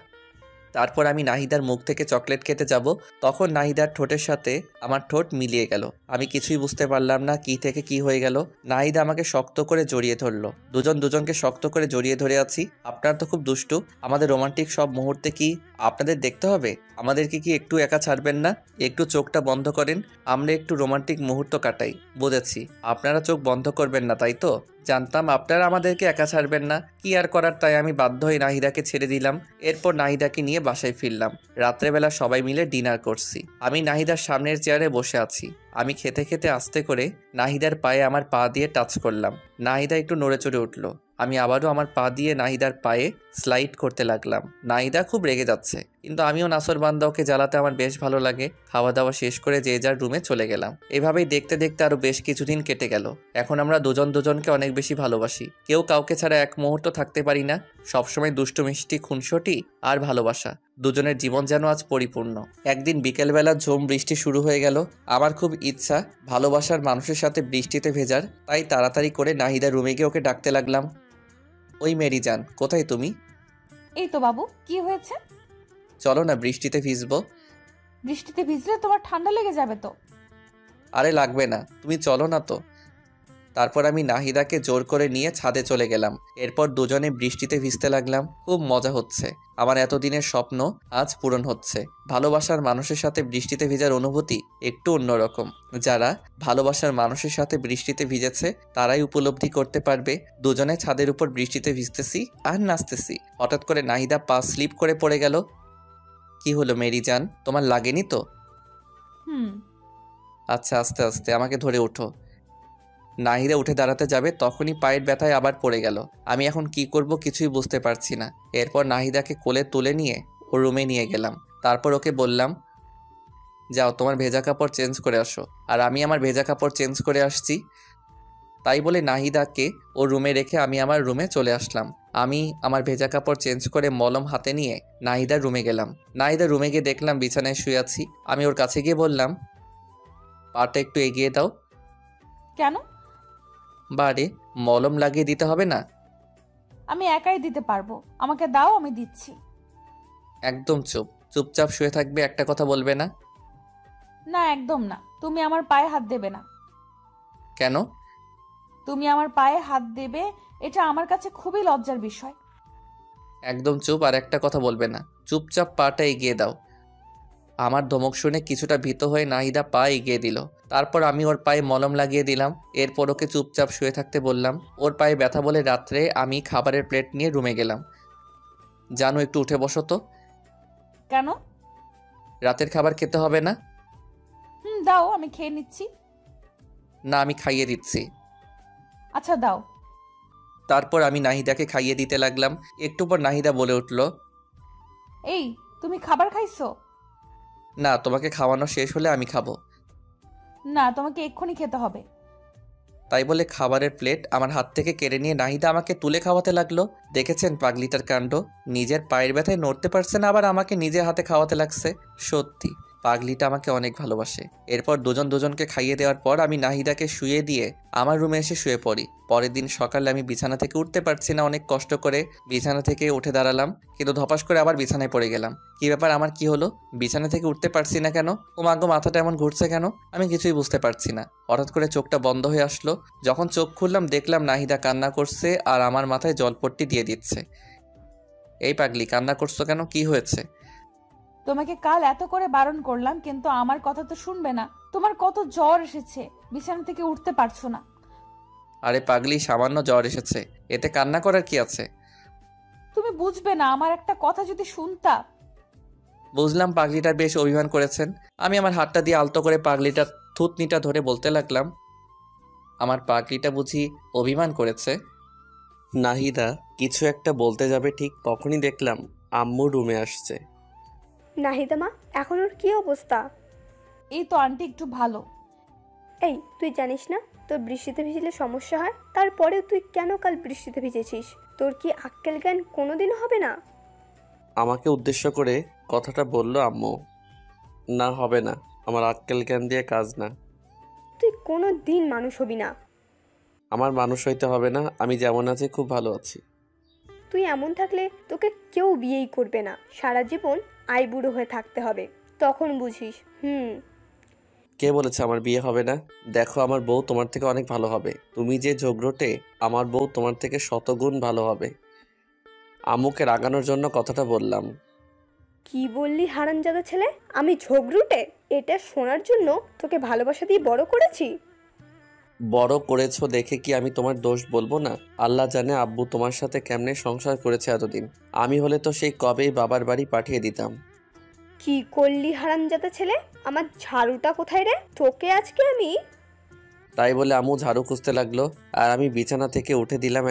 তারপর আমি নাহিদার মুখ থেকে চকলেট খেতে যাব, তখন নাহিদার ঠোঁটের সাথে আমার ঠোঁট মিলিয়ে গেল। আমি কিছুই বুঝতে পারলাম না কি থেকে কি হয়ে গেল। নাহিদা আমাকে শক্ত করে জড়িয়ে ধরলো। দুজন দুজনকে শক্ত করে জড়িয়ে ধরে আছি। আপনারা তো খুব দুষ্টু। আমাদের রোমান্টিক সব মুহূর্তে কি আপনাদের দেখতে হবে? আমাদেরকে কি একটু একা ছাড়বেন না? একটু চোখটা বন্ধ করেন, আমরা একটু রোমান্টিক মুহূর্ত কাটাই। বুঝেছি, আপনারা চোখ বন্ধ করবেন না, তাই তো? জানতাম আপনারা আমাদেরকে একা ছাড়বেন না। কি আর করার, তাই আমি বাধ্য হয়ে নাহিদাকে ছেড়ে দিলাম। এরপর নাহিদাকে নিয়ে বাসায় ফিরলাম। রাত্রেবেলা সবাই মিলে ডিনার করছি। আমি নাহিদার সামনের চেয়ারে বসে আছি। আমি খেতে খেতে আস্তে করে নাহিদার পায়ে আমার পা দিয়ে টাচ করলাম। নাহিদা একটু নড়ে চড়ে উঠল। আমি আবারও আমার পা দিয়ে নাহিদার পায়ে স্লাইড করতে লাগলাম। নাহিদা খুব রেগে যাচ্ছে, কিন্তু আমিও নাসরবান্দা, ওকে জ্বালাতে আমার বেশ ভালো লাগে। খাওয়া দাওয়া শেষ করে যে যার রুমে চলে গেলাম। এভাবেই দেখতে দেখতে আরো বেশ কিছুদিন কেটে গেল। এখন আমরা দুজন দুজনকে অনেক বেশি ভালোবাসি। কেউ কাউকে ছাড়া এক মুহূর্ত থাকতে পারি না। সবসময় দুষ্টু মিষ্টি, খুনসুটি আর ভালোবাসা, দুজনের জীবন যেন আজ পরিপূর্ণ। একদিন বিকেলবেলা ঝুম বৃষ্টি শুরু হয়ে গেল। আমার খুব ইচ্ছা ভালোবাসার মানুষের সাথে বৃষ্টিতে ভেজার, তাই তাড়াতাড়ি করে নাহিদা রুমে গিয়ে ওকে ডাকতে লাগলাম, ওই মেরি জান, কোথায় তুমি? এই তো বাবু, কি হয়েছে? চলো না, বৃষ্টিতে ভিজবো। বৃষ্টিতে ভিজলে তোমার ঠান্ডা লেগে যাবে তো। আরে লাগবে না, তুমি চলো না তো। তারপর আমি নাহিদাকে জোর করে নিয়ে ছাদে চলে গেলাম। এরপর দুজনে বৃষ্টিতে ভিজতে লাগলাম। খুব মজা হচ্ছে। আমার এতদিনের স্বপ্ন আজ পূরণ হচ্ছে। ভালোবাসার মানুষের সাথে বৃষ্টিতে ভিজার অনুভূতি একটু অন্যরকম। যারা ভালোবাসার মানুষের সাথে বৃষ্টিতে ভিজেছে তারাই উপলব্ধি করতে পারবে। দুজনে ছাদের উপর বৃষ্টিতে ভিজতেছি আর নাচতেছি। হঠাৎ করে নাহিদা পা স্লিপ করে পড়ে গেল। কি হলো মেরি জান, তোমার লাগেনি তো? হুম। আচ্ছা, আস্তে আস্তে আমাকে ধরে ওঠো। নাহিদা উঠে দাঁড়াতে যাবে, তখনই পায়ের ব্যথায় আবার পড়ে গেল। আমি এখন কি করব কিছুই বুঝতে পারছি না। এরপর নাহিদাকে কোলে তুলে নিয়ে ও রুমে নিয়ে গেলাম। তারপর ওকে বললাম, যাও তোমার ভেজা কাপড় চেঞ্জ করে আসো। আর আমি আমার ভেজা কাপড় চেঞ্জ করে আসছি। তাই বলে নাহিদাকে ও রুমে রেখে আমি আমার রুমে চলে আসলাম। আমি আমার ভেজা কাপড় চেঞ্জ করে মলম হাতে নিয়ে নাহিদার রুমে গেলাম। নাহিদার রুমে গিয়ে দেখলাম বিছানায় শুয়ে আছি। আমি ওর কাছে গিয়ে বললাম, পাটা একটু এগিয়ে দাও। কেন? বারে, মলম লাগিয়ে দিতে হবে না? আমি একাই দিতে পারবো, আমাকে দাও, আমি দিচ্ছি। একদম চুপ, চুপচাপ শুয়ে থাকবে, একটা কথা বলবে না। না, একদম না। তুমি আমার পায়ে হাত দেবে না। কেন? তুমি আমার পায়ে হাত দেবে, এটা আমার কাছে খুবই লজ্জার বিষয়। একদম চুপ, আর একটা কথা বলবে না। চুপচাপ পাটা এগিয়ে দাও। আমার ধমক শুনে কিছুটা ভীত হয়ে নাহিদা পা এগিয়ে দিল। তারপর আমি ওর পায়ে মলম লাগিয়ে দিলাম। এরপর ওকে চুপচাপ শুয়ে থাকতে বললাম। ওর পায়ে ব্যথা বলে রাত্রে আমি খাবারের প্লেট নিয়ে রুমে গেলাম। জানো, একটু উঠে বসো তো। কেন? রাতের খাবার খেতে হবে না? দাও, আমি খেয়ে নিচ্ছি। না, আমি খাইয়ে দিচ্ছি। আচ্ছা দাও। তারপর আমি নাহিদাকে খাইয়ে দিতে লাগলাম। একটু পর নাহিদা বলে উঠল, এই, তুমি খাবার খাইছো? না, তোমাকে খাওয়ানো শেষ হলে আমি খাবো। না, তোমাকে এক্ষুনি খেতে হবে। তাই বলে খাবারের প্লেট আমার হাত থেকে কেড়ে নিয়ে নাহিদা আমাকে তুলে খাওয়াতে লাগলো। দেখেছেন পাগলিটার কাণ্ড, নিজের পায়ের ব্যথায় নড়তে পারছে না, আবার আমাকে নিজের হাতে খাওয়াতে লাগছে। সত্যি পাগলিটা আমাকে অনেক ভালোবাসে। এরপর দুজন দুজনকে খাইয়ে দেওয়ার পর আমি নাহিদাকে শুয়ে দিয়ে আমার রুমে এসে শুয়ে পড়ি। পরের দিন সকালে আমি বিছানা থেকে উঠতে পারছি না। অনেক কষ্ট করে বিছানা থেকে উঠে দাঁড়ালাম, কিন্তু ধপাস করে আবার বিছানায় পড়ে গেলাম। কি ব্যাপার, আমার কি হলো? বিছানা থেকে উঠতে পারছি না কেন? ও মাগো, মাথাটা এমন ঘুরছে কেন? আমি কিছুই বুঝতে পারছি না। হঠাৎ করে চোখটা বন্ধ হয়ে আসলো। যখন চোখ খুললাম দেখলাম নাহিদা কান্না করছে আর আমার মাথায় জলপট্টি দিয়ে দিচ্ছে। এই পাগলি, কান্না করছো কেন? কি হয়েছে? তোমাকে কাল এত করে বারণ করলাম, কিন্তু আমার কথা তো শুনবে না। তোমার কত জ্বর এসেছে, বিছানা থেকে উঠতে পারছো না। আরে পাগলি, সামান্য জ্বর এসেছে, এতে কান্না করার কি আছে? তুমি বুঝবে না, আমার একটা কথা যদি শুনতা। বুঝলাম পাগলিটার বেশ অভিমান করেছেন। আমি আমার হাতটা দিয়ে আলতো করে পাগলিটার থুতনিটা ধরে বলতে লাগলাম, আমার পাগলিটা বুঝি অভিমান করেছে? নাহিদা কিছু একটা বলতে যাবে, ঠিক তখনই দেখলাম আম্মু রুমে আসছে। নাহিদা মা, এখন ওর কি অবস্থা? এই তো আন্টি একটু ভালো। এই, তুই জানিস না তোর বৃষ্টিতে ভিজলে সমস্যা হয়? তারপরেও তুই কেন কাল বৃষ্টিতে ভিজেছিস? তোর কি আক্কেল জ্ঞান কোনোদিনও হবে না? আমাকে উদ্দেশ্য করে কথাটা বলল আম্মু। না, হবে না, আমার আক্কেল জ্ঞান দিয়ে কাজ না। তুই কোনো দিন মানুষ হবি না। আমার মানুষ হইতে হবে না, আমি যেমন আছি খুব ভালো আছি। তুই এমন থাকলে তোকে কেউ বিয়েই করবে না, সারা জীবন আইবুড়ো হয়ে থাকতে হবে, তখন বুঝিস। কে বলেছে আমার বিয়ে হবে না? দেখো আমার বউ তোমার থেকে অনেক ভালো হবে। তুমি যে ঝগড়টে, আমার বউ তোমার থেকে শতগুণ ভালো হবে। আম্মুকে রাগানোর জন্য কথাটা বললাম। কি বললি হারামজাদা ছেলে? আমি ঝগড়ুটে? এটা শোনার জন্য তোকে ভালোবাসা দিয়ে বড় করেছি। বড় করেছো দেখে কি আমি তোমার দোষ বলবো না? আল্লাহ জানে আব্বু তোমার সাথে কেমনে সংসার করেছে এতদিন। আমি হলে তো সেই কবেই বাবার বাড়ি পাঠিয়ে দিতাম। কি করলি হারামজাদা ছেলে? আমার ঝাড়ুটা কোথায় রে? তোকে আজকে আমি। তাই বলে আম্মু ঝাড়ু খুঁজতে লাগলো, আর আমি বিছানা থেকে উঠে দিলাম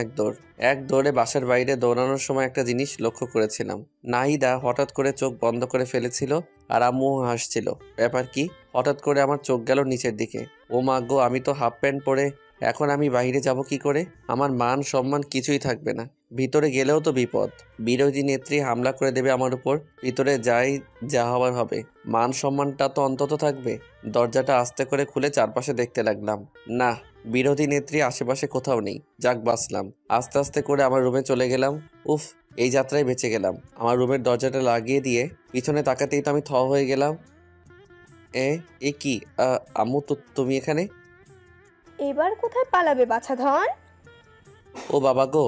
এক দৌড়ে বাসার বাইরে দৌড়ানোর সময় একটা জিনিস লক্ষ্য করেছিলাম। নাহিদা হঠাৎ করে চোখ বন্ধ করে ফেলেছিল, আর আম্মু হাসছিল। ব্যাপার কি? হঠাৎ করে আমার চোখ গেল নিচের দিকে। ও মা গো, আমি তো হাফ প্যান্ট পরে, এখন আমি বাইরে যাব কি করে? আমার মান সম্মান কিছুই থাকবে না। ভিতরে গেলেও তো বিপদ, বিরোধী নেত্রী হামলা করে দেবে আমার উপর। ভিতরে যাই, যা হবার হবে, মান সম্মানটা তো অন্তত থাকবে। দরজাটা আস্তে করে খুলে চারপাশে দেখতে লাগলাম। না, বিরোধী নেত্রী আশেপাশে কোথাও নেই। যাক, বাঁচলাম। আস্তে আস্তে করে আমার রুমে চলে গেলাম। উফ, এই যাত্রায় বেঁচে গেলাম। আমার রুমের দরজাটা লাগিয়ে দিয়ে পিছনে তাকাতেই তো আমি থ হয়ে গেলাম। এ কি? আম্মু, তো তুমি এখানে? এবার কোথায় পালাবে বাছাধন? ও বাবা গো!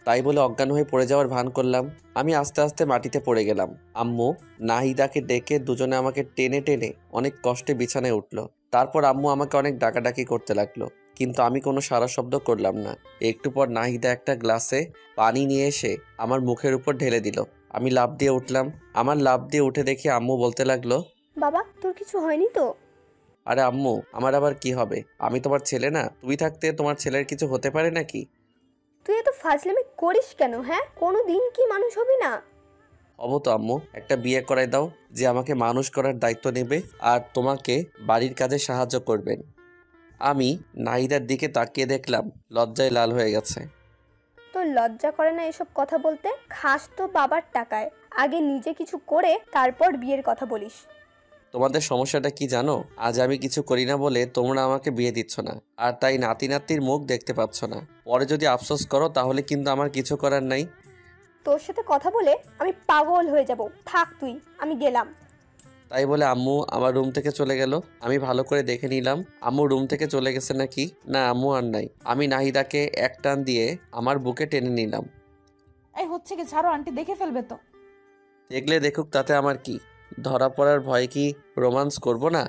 তাই বলে অজ্ঞান হয়ে পড়ে যাওয়ার ভান করলাম। আমি আস্তে আস্তে মাটিতে পড়ে গেলাম। আম্মু নাহিদাকে ডেকে দুজনে আমাকে টেনে টেনে অনেক কষ্টে বিছানায় উঠলো। তারপর আম্মু আমাকে অনেক ডাকাডাকি করতে লাগলো, কিন্তু আমি কোনো সাড়া শব্দ করলাম না। একটু পর নাহিদা একটা গ্লাসে পানি নিয়ে এসে আমার মুখের উপর ঢেলে দিল। আমি লাফ দিয়ে উঠলাম। আমার লাফ দিয়ে উঠে দেখি আম্মু বলতে লাগলো, বাবা, তোর কিছু হয়নি তো? আরে আম্মু, আমার আবার কি হবে? আমি তোমার ছেলে না? তুমি থাকতে তোমার ছেলের কিছু হতে পারে নাকি? তুই এত ফাজলামি করিস কেন? হ্যাঁ, কোনো দিন কি মানুষ হবি না? হব তো আম্মু। একটা বিয়ে করাই দাও, যে আমাকে মানুষ করার দায়িত্ব নেবে আর তোমাকে বাড়ির কাজে সাহায্য করবেন। আমি নাহিদার দিকে তাকিয়ে দেখলাম লজ্জায় লাল হয়ে গেছে। তোর লজ্জা করে না এসব কথা বলতে? খাস তো বাবার টাকায়, আগে নিজে কিছু করে তারপর বিয়ের কথা বলিস। তোমাদের সমস্যাটা কি জানো? আজ আমি কিছু করি না বলে তোমরা আমাকে বিয়ে দিচ্ছ না, আর তাই নাতি নাতির মুখ দেখতে পাচ্ছ না। পরে যদি আফসোস করো তাহলে কিন্তু আমার কিছু করার নাই। তোর সাথে কথা বলে আমি পাগল হয়ে যাব। থাক তুই, আমি গেলাম। তাই বলে আম্মু আমার রুম থেকে চলে গেল। আমি ভালো করে দেখে নিলাম আম্মু রুম থেকে চলে গেছে নাকি। না, আম্মু আর নাই। আমি নাহিদাকে এক টান দিয়ে আমার বুকে টেনে নিলাম। এই হচ্ছে কি, ছাড়ো, আন্টি দেখে ফেলবে তো। দেখলে দেখুক, তাতে আমার কি? ধরা পড়ার ভয় কি রোমান্স করব না?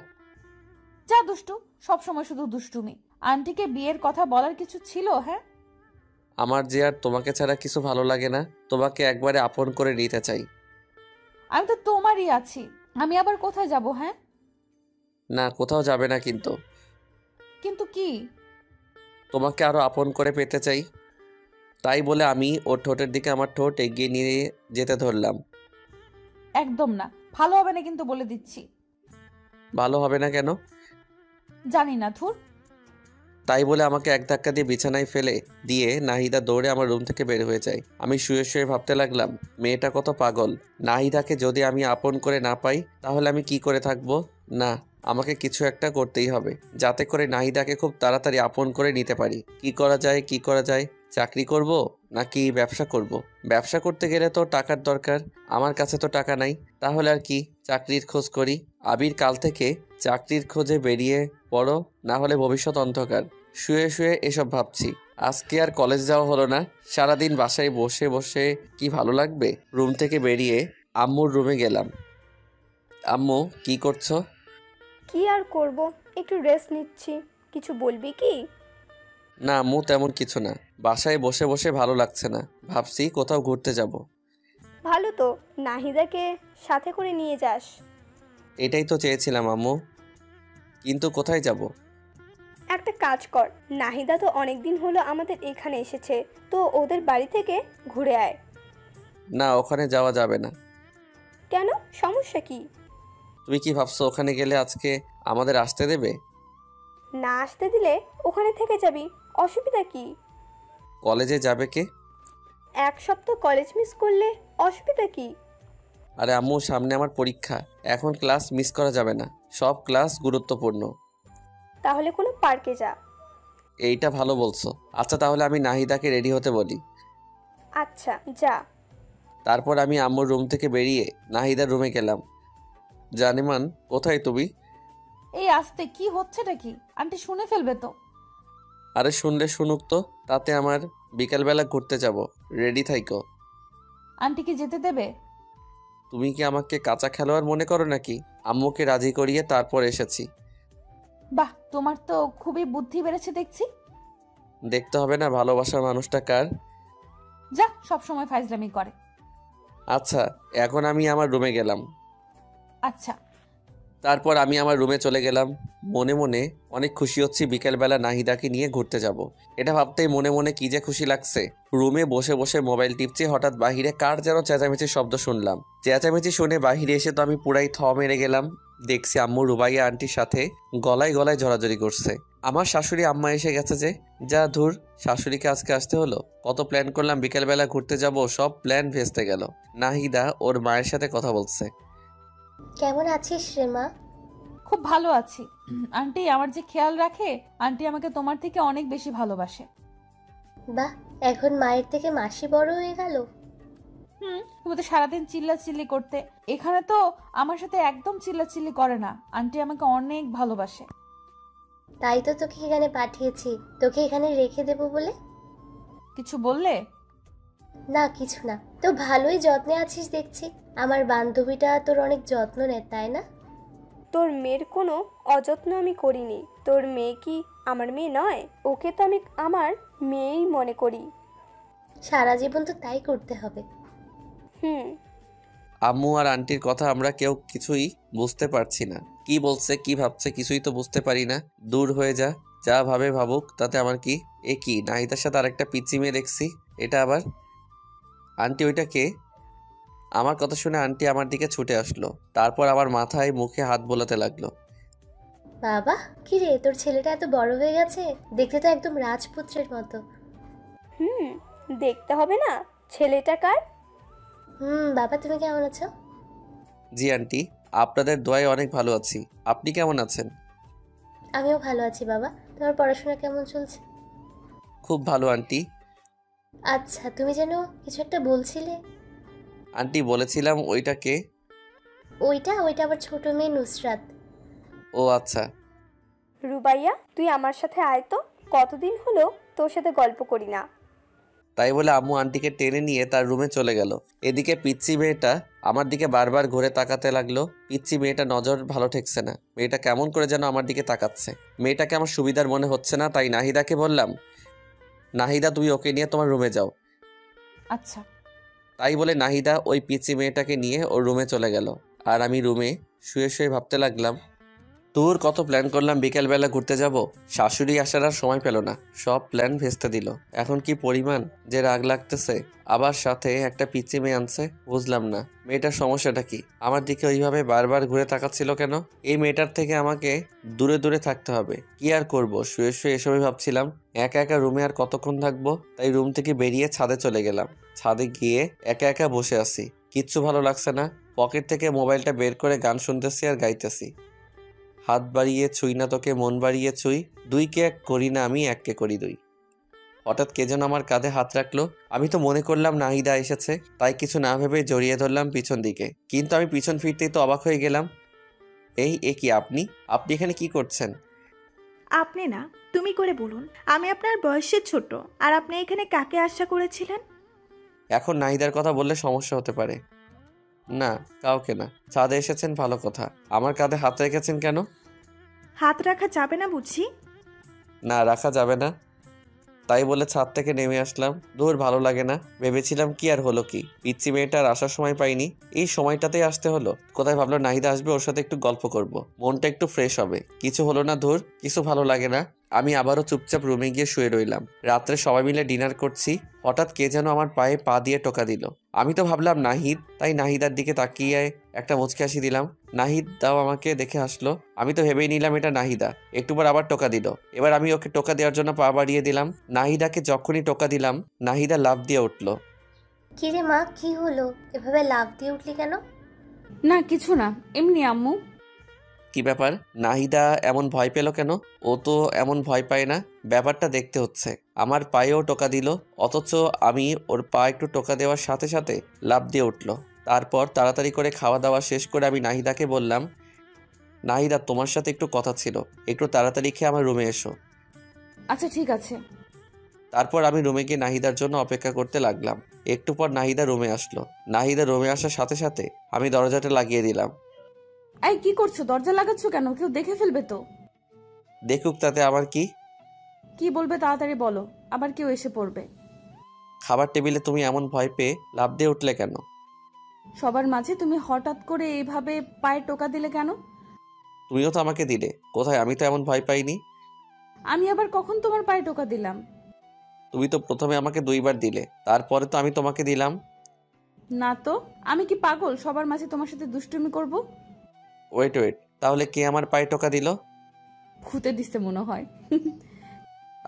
যা দুষ্টু, সব সময় শুধু দুষ্টুমি। আন্টিকে বিয়ের কথা বলার কিছু ছিল? হ্যাঁ, আমার যে আর তোমাকে ছাড়া কিছু ভালো লাগে না। তোমাকে একবারে আপন করে নিতে চাই। আমি তো তোমারই আছি, আমি আবার কোথায় যাব? হ্যাঁ, না, কোথাও যাবে না, কিন্তু কিন্তু কি? তোমাকে আরো আপন করে পেতে চাই। তাই বলে আমি ওর ঠোঁটের দিকে আমার ঠোঁট এগিয়ে নিয়ে যেতে ধরলাম। একদম না, ভালো হবে না কিন্তু, বলে দিচ্ছি। ভালো হবে না কেন? জানি না, ধুর। তাই বলে আমাকে এক ধাক্কা দিয়ে বিছানায় ফেলে দিয়ে নাহিদা দৌড়ে আমার রুম থেকে বের হয়ে যায়। আমি শুয়ে শুয়ে ভাবতে লাগলাম, মেয়েটা কত পাগল। নাহিদাকে যদি আমি আপন করে না পাই তাহলে আমি কি করে থাকবো? না, আমাকে কিছু একটা করতেই হবে, যাতে করে নাহিদাকে খুব তাড়াতাড়ি আপন করে নিতে পারি। কি করা যায়? চাকরি করব নাকি ব্যবসা করব? ব্যবসা করতে গেলে তো টাকার দরকার। আমার কাছে তো টাকা নাই। তাহলে আর কি, চাকরির খোঁজ করি। আবির কাল থেকে চাকরির খোঁজে বেরিয়ে পড়ো, না হলে ভবিষ্যৎ অন্ধকার। শুয়ে শুয়ে এসব ভাবছি। আজকে আর কলেজ যাওয়া হলো না। সারাদিন বাসায় বসে বসে কি ভালো লাগবে। রুম থেকে বেরিয়ে আম্মুর রুমে গেলাম। আম্মু, কি করছো? কি আর করব, একটু রেস্ট নিচ্ছি। কিছু বলবি কি? না আম্মু, তেমন কিছু না। বাসায় বসে বসে ভালো লাগছে না, ভাবছি কোথাও ঘুরতে যাব। ভালো তো, নাহিদাকে সাথে করে নিয়ে যাস। এটাই তো চেয়েছিলাম আম্মু, কিন্তু কোথায় যাব? একটা কাজ কর, নাহিদা তো অনেকদিন হলো আমাদের এখানে এসেছে, তো ওদের বাড়ি থেকে ঘুরে আয়। না, ওখানে যাওয়া যাবে না। কেন, সমস্যা কি? তুমি কি ভাবছো ওখানে গেলে আজকে আমাদের আসতে দেবে? না আসতে দিলে ওখানে থেকে যাবি, অসুবিধা কি? কলেজে যাবে কে? এক সপ্তাহ কলেজ মিস করলে অসুবিধা কি? আরে আম্মু, সামনে আমার পরীক্ষা, এখন ক্লাস মিস করা যাবে না। সব ক্লাস গুরুত্বপূর্ণ। তাহলে কোনো পার্কে যা। এইটা ভালো বলছো। আচ্ছা তাহলে আমি নাহিদাকে রেডি হতে বলি। আচ্ছা যা। তারপর আমি আম্মুর রুম থেকে বেরিয়ে নাহিদার রুমে গেলাম। জানেমান, কোথায় তুমি? এই আস্তে, কি হচ্ছেটা কি? আন্টি শুনে ফেলবে তো। আরে শুনলে শুনুক তো, তাতে আমার বিকালবেলা ঘুরতে যাব, রেডি থাইকো। আন্টি কি যেতে দেবে? তুমি কি আমাকে কাঁচা খেলোয়াড় মনে করো নাকি? আম্মুকে রাজি করিয়ে তারপর এসেছি। বাহ, তোমার তো খুবই বুদ্ধি বেড়েছে দেখছি। দেখতে হবে না ভালোবাসার মানুষটা কার? যা, সব সময় ফাইজলামি করে। আচ্ছা, এখন আমি আমার রুমে গেলাম। আচ্ছা। তারপর আমি আমার রুমে চলে গেলাম। মনে মনে অনেক খুশি হচ্ছি বিকেলবেলা নাহিদাকে নিয়ে ঘুরতে যাব। এটা ভাবতেই মনে মনে কি যে খুশি লাগছে। রুমে বসে বসে মোবাইল টিপছি, হঠাৎ বাহিরে কার যেন চেঁচামেচির শব্দ শুনলাম। চেঁচামেচি শুনে বাহিরে এসে তো আমি পুরাই থ মেরে গেলাম। দেখছি আম্মু রুবাইয়া আন্টির সাথে গলায় গলায় জড়াজড়ি করছে। আমার শাশুড়ি আম্মা এসে গেছে যে, যা ধুর, শাশুড়িকে আজকে আসতে হলো। কত প্ল্যান করলাম বিকেলবেলা ঘুরতে যাব, সব প্ল্যান ভেস্তে গেল। নাহিদা ওর মায়ের সাথে কথা বলছে। কেমন আছিস রে মা? খুব ভালো আছি। আন্টি আমার যে খেয়াল রাখে, আন্টি আমাকে তোমার থেকে অনেক বেশি ভালোবাসে। বাহ, এখন মায়ের থেকে মাসি বড় হয়ে গেল। তুমি তো সারাদিন চিল্লাচিল্লি করতে, এখানে তো আমার সাথে একদম চিল্লাচিল্লি করে না। আন্টি আমাকে অনেক ভালোবাসে। তাই তো তোকে এখানে পাঠিয়েছি, তোকে এখানে রেখে দেবো বলে। কিছু বললে? না কিছু না, তো ভালোই যত্নে আছিস দেখছি। আমার বান্ধবীটা তোর অনেক যত্ন নেয় তাই না? তোর মেয়ের কোনো অযত্ন আমি করিনি। তোর মেয়ে কি আমার মেয়ে নয়? ওকে তো আমি আমার মেয়েই মনে করি। সারা জীবন তো তাই করতে হবে। আম্মু আর আন্টির কথা আমরা কেউ কিছুই বুঝতে পারছি না। কি বলছে কি ভাবছে কিছুই তো বুঝতে পারি না। দূর হয়ে যা, যা ভাবে ভাবুক, তাতে আমার কি। এ কি, নাহিদার সাথে আরেকটা পিচ্চি মেয়ে দেখছি। এটা আবার আন্টি? ওইটা কে? আমার কথা শুনে আন্টি আমার দিকে ছুটে আসলো। তারপর আমার মাথায় মুখে হাত বোলাতে লাগলো। বাবা, কি রে, তোর ছেলেটা এত বড় হয়ে গেছে, দেখতে তো একদম রাজপুত্রের মতো। দেখতে হবে না ছেলেটা কার? বাবা তুমি কেমন আছো? জি আন্টি, আপনাদের দোয়ায় অনেক ভালো আছি। আপনি কেমন আছেন? আমিও ভালো আছি বাবা। তোমার পড়াশোনা কেমন চলছে? খুব ভালো আন্টি। আচ্ছা, তুমি যেন কিছু একটা বলছিলে। আন্টি বলেছিলাম ওইটা কে? ওইটা আবার ছোট মেয়ে নুসরাত। ও আচ্ছা। রুবাইয়া, তুই আমার সাথে আয় তো। কতদিন হলো তোর সাথে গল্প করি না। তাই বলে আম্মু আন্টিকে টেনে নিয়ে তার রুমে চলে গেল। এদিকে পিচ্চি মেয়েটা আমার দিকে বারবার ঘুরে তাকাতে লাগলো। পিচ্চি মেয়েটা নজর ভালো ঠেকছে না। মেয়েটা কেমন করে যেন আমার দিকে তাকাচ্ছে। মেয়েটাকে আমার সুবিধার মনে হচ্ছে না, তাই নাহিদাকে বললাম, নাহিদা তুমি ওকে নিয়ে তোমার রুমে যাও। আচ্ছা। তাই বলে নাহিদা ওই পিচ্চি মেয়েটাকে নিয়ে ওর রুমে চলে গেল। আর আমি রুমে শুয়ে শুয়ে ভাবতে লাগলাম, তোর কত প্ল্যান করলাম বিকেলবেলা ঘুরতে যাব, শাশুড়ি আসার আর সময় পেল না, সব প্ল্যান ভেস্তে দিল। এখন কি পরিমাণ যে রাগ লাগতেছে। আবার সাথে একটা পিচ্চি মেয়ে আনছে, বুঝলাম না মেয়েটার সমস্যাটা কি। আমার দিকে ওইভাবে বারবার ঘুরে তাকাচ্ছিল কেন? এই মেয়েটার থেকে আমাকে দূরে দূরে থাকতে হবে। কি আর করব, শুয়ে শুয়ে এসবই ভাবছিলাম। একা একা রুমে আর কতক্ষণ থাকবো, তাই রুম থেকে বেরিয়ে ছাদে চলে গেলাম। ছাদে গিয়ে একা একা বসে আছি, কিচ্ছু ভালো লাগছে না। পকেট থেকে মোবাইলটা বের করে গান শুনতেছি আর গাইতেছি। হাত বাড়িয়ে ছুই না তোকে, মন বাড়িয়ে ছুই, দুইকে এক করি না আমি, এককে করি দুই। হঠাৎ কে যেন আমার কাঁধে হাত রাখলো। আমি তো মনে করলাম নাহিদা এসেছে, তাই কিছু না ভেবে জড়িয়ে ধরলাম পিছন দিকে। কিন্তু আমি পিছন ফিরতেই তো অবাক হয়ে গেলাম। এ কি আপনি? আপনি এখানে কি করছেন? আপনি না, তুমি করে বলুন। আমি আপনার বয়সে ছোট, আর আপনি এখানে কাকে আশা করেছিলেন? এখন নাহিদার কথা বললে সমস্যা হতে পারে। না, কাউকে না। ছাদে এসেছেন ভালো কথা, আমার কাঁধে হাত রেখেছেন কেন? হাত রাখা যাবে না বুঝি? না, রাখা যাবে না। তাই বলে ছাদ থেকে নেমে আসলাম। দূর, ভালো লাগে না। ভেবেছিলাম কি আর হলো কি, পিচ্চি মেয়েটার আসার সময় পাইনি, এই সময়টাতেই আসতে হলো। কোথায় ভাবলো নাহিদা আসবে, ওর সাথে একটু গল্প করব, মনটা একটু ফ্রেশ হবে। কিছু হলো না, ধুর, কিছু ভালো লাগে না। আমি আবারও চুপচাপ রুমে গিয়ে শুয়ে রইলাম। রাত্রে সবাই মিলে ডিনার করছি, হঠাৎ কে যেন আমার পায়ে পা দিয়ে টোকা দিল। আমি তো ভাবলাম নাহিদ, তাই নাহিদার দিকে তাকিয়ে একটা মুচকি হাসি দিলাম। নাহিদ দাও আমাকে দেখে হাসলো। আমি তো ভেবেই নিলাম এটা নাহিদা। একটু পর আবার টোকা দিল। এবার আমি ওকে টোকা দেওয়ার জন্য পা বাড়িয়ে দিলাম। নাহিদাকে যখনই টোকা দিলাম, নাহিদা লাফ দিয়ে উঠলো। কি রে মা, কি হলো, এভাবে লাফ দিয়ে উঠলি কেন? না কিছু না, এমনি আম্মু। কি ব্যাপার, নাহিদা এমন ভয় পেল কেন? ও তো এমন ভয় পায় না। ব্যাপারটা দেখতে হচ্ছে। আমার পায়েও টোকা দিল, অথচ আমি ওর পা একটু টোকা দেওয়ার সাথে সাথে লাফ দিয়ে উঠল। তারপর তাড়াতাড়ি করে খাওয়া দাওয়া শেষ করে আমি নাহিদাকে বললাম, নাহিদা তোমার সাথে একটু কথা ছিল, একটু তাড়াতাড়ি খেয়ে আমার রুমে এসো। আচ্ছা ঠিক আছে। তারপর আমি রুমে গিয়ে নাহিদার জন্য অপেক্ষা করতে লাগলাম। একটু পর নাহিদা রুমে আসলো। নাহিদা রুমে আসার সাথে সাথে আমি দরজাটা লাগিয়ে দিলাম। এই কি করছো? দরজা লাগাচ্ছ কেন? কেউ দেখে ফেলবে তো। দেখুক, তাতে আমার কি? কি বলবে তাড়াতাড়ি বলো, আবার কেউ এসে পড়বে। খাবার টেবিলে তুমি এমন ভয় পেয়ে লাফ দিয়ে উঠলে কেন? সবার মাঝে তুমি হঠাৎ করে এইভাবে পায়ে টোকা দিলে কেন? তুমিও তো আমাকে দিলে। কোথায়? আমি তো এমন ভয় পাইনি। আমি আবার কখন তোমার পায়ে টোকা দিলাম? তুমি তো প্রথমে আমাকে 2বার দিলে, তারপরে তো আমি তোমাকে দিলাম। না তো, আমি কি পাগল সবার মাঝে তোমার সাথে দুষ্টুমি করব? ওয়েট ওয়েট, তাহলে কে আমার পায়ে টোকা দিল? ভূতে দিতে মনে হয়।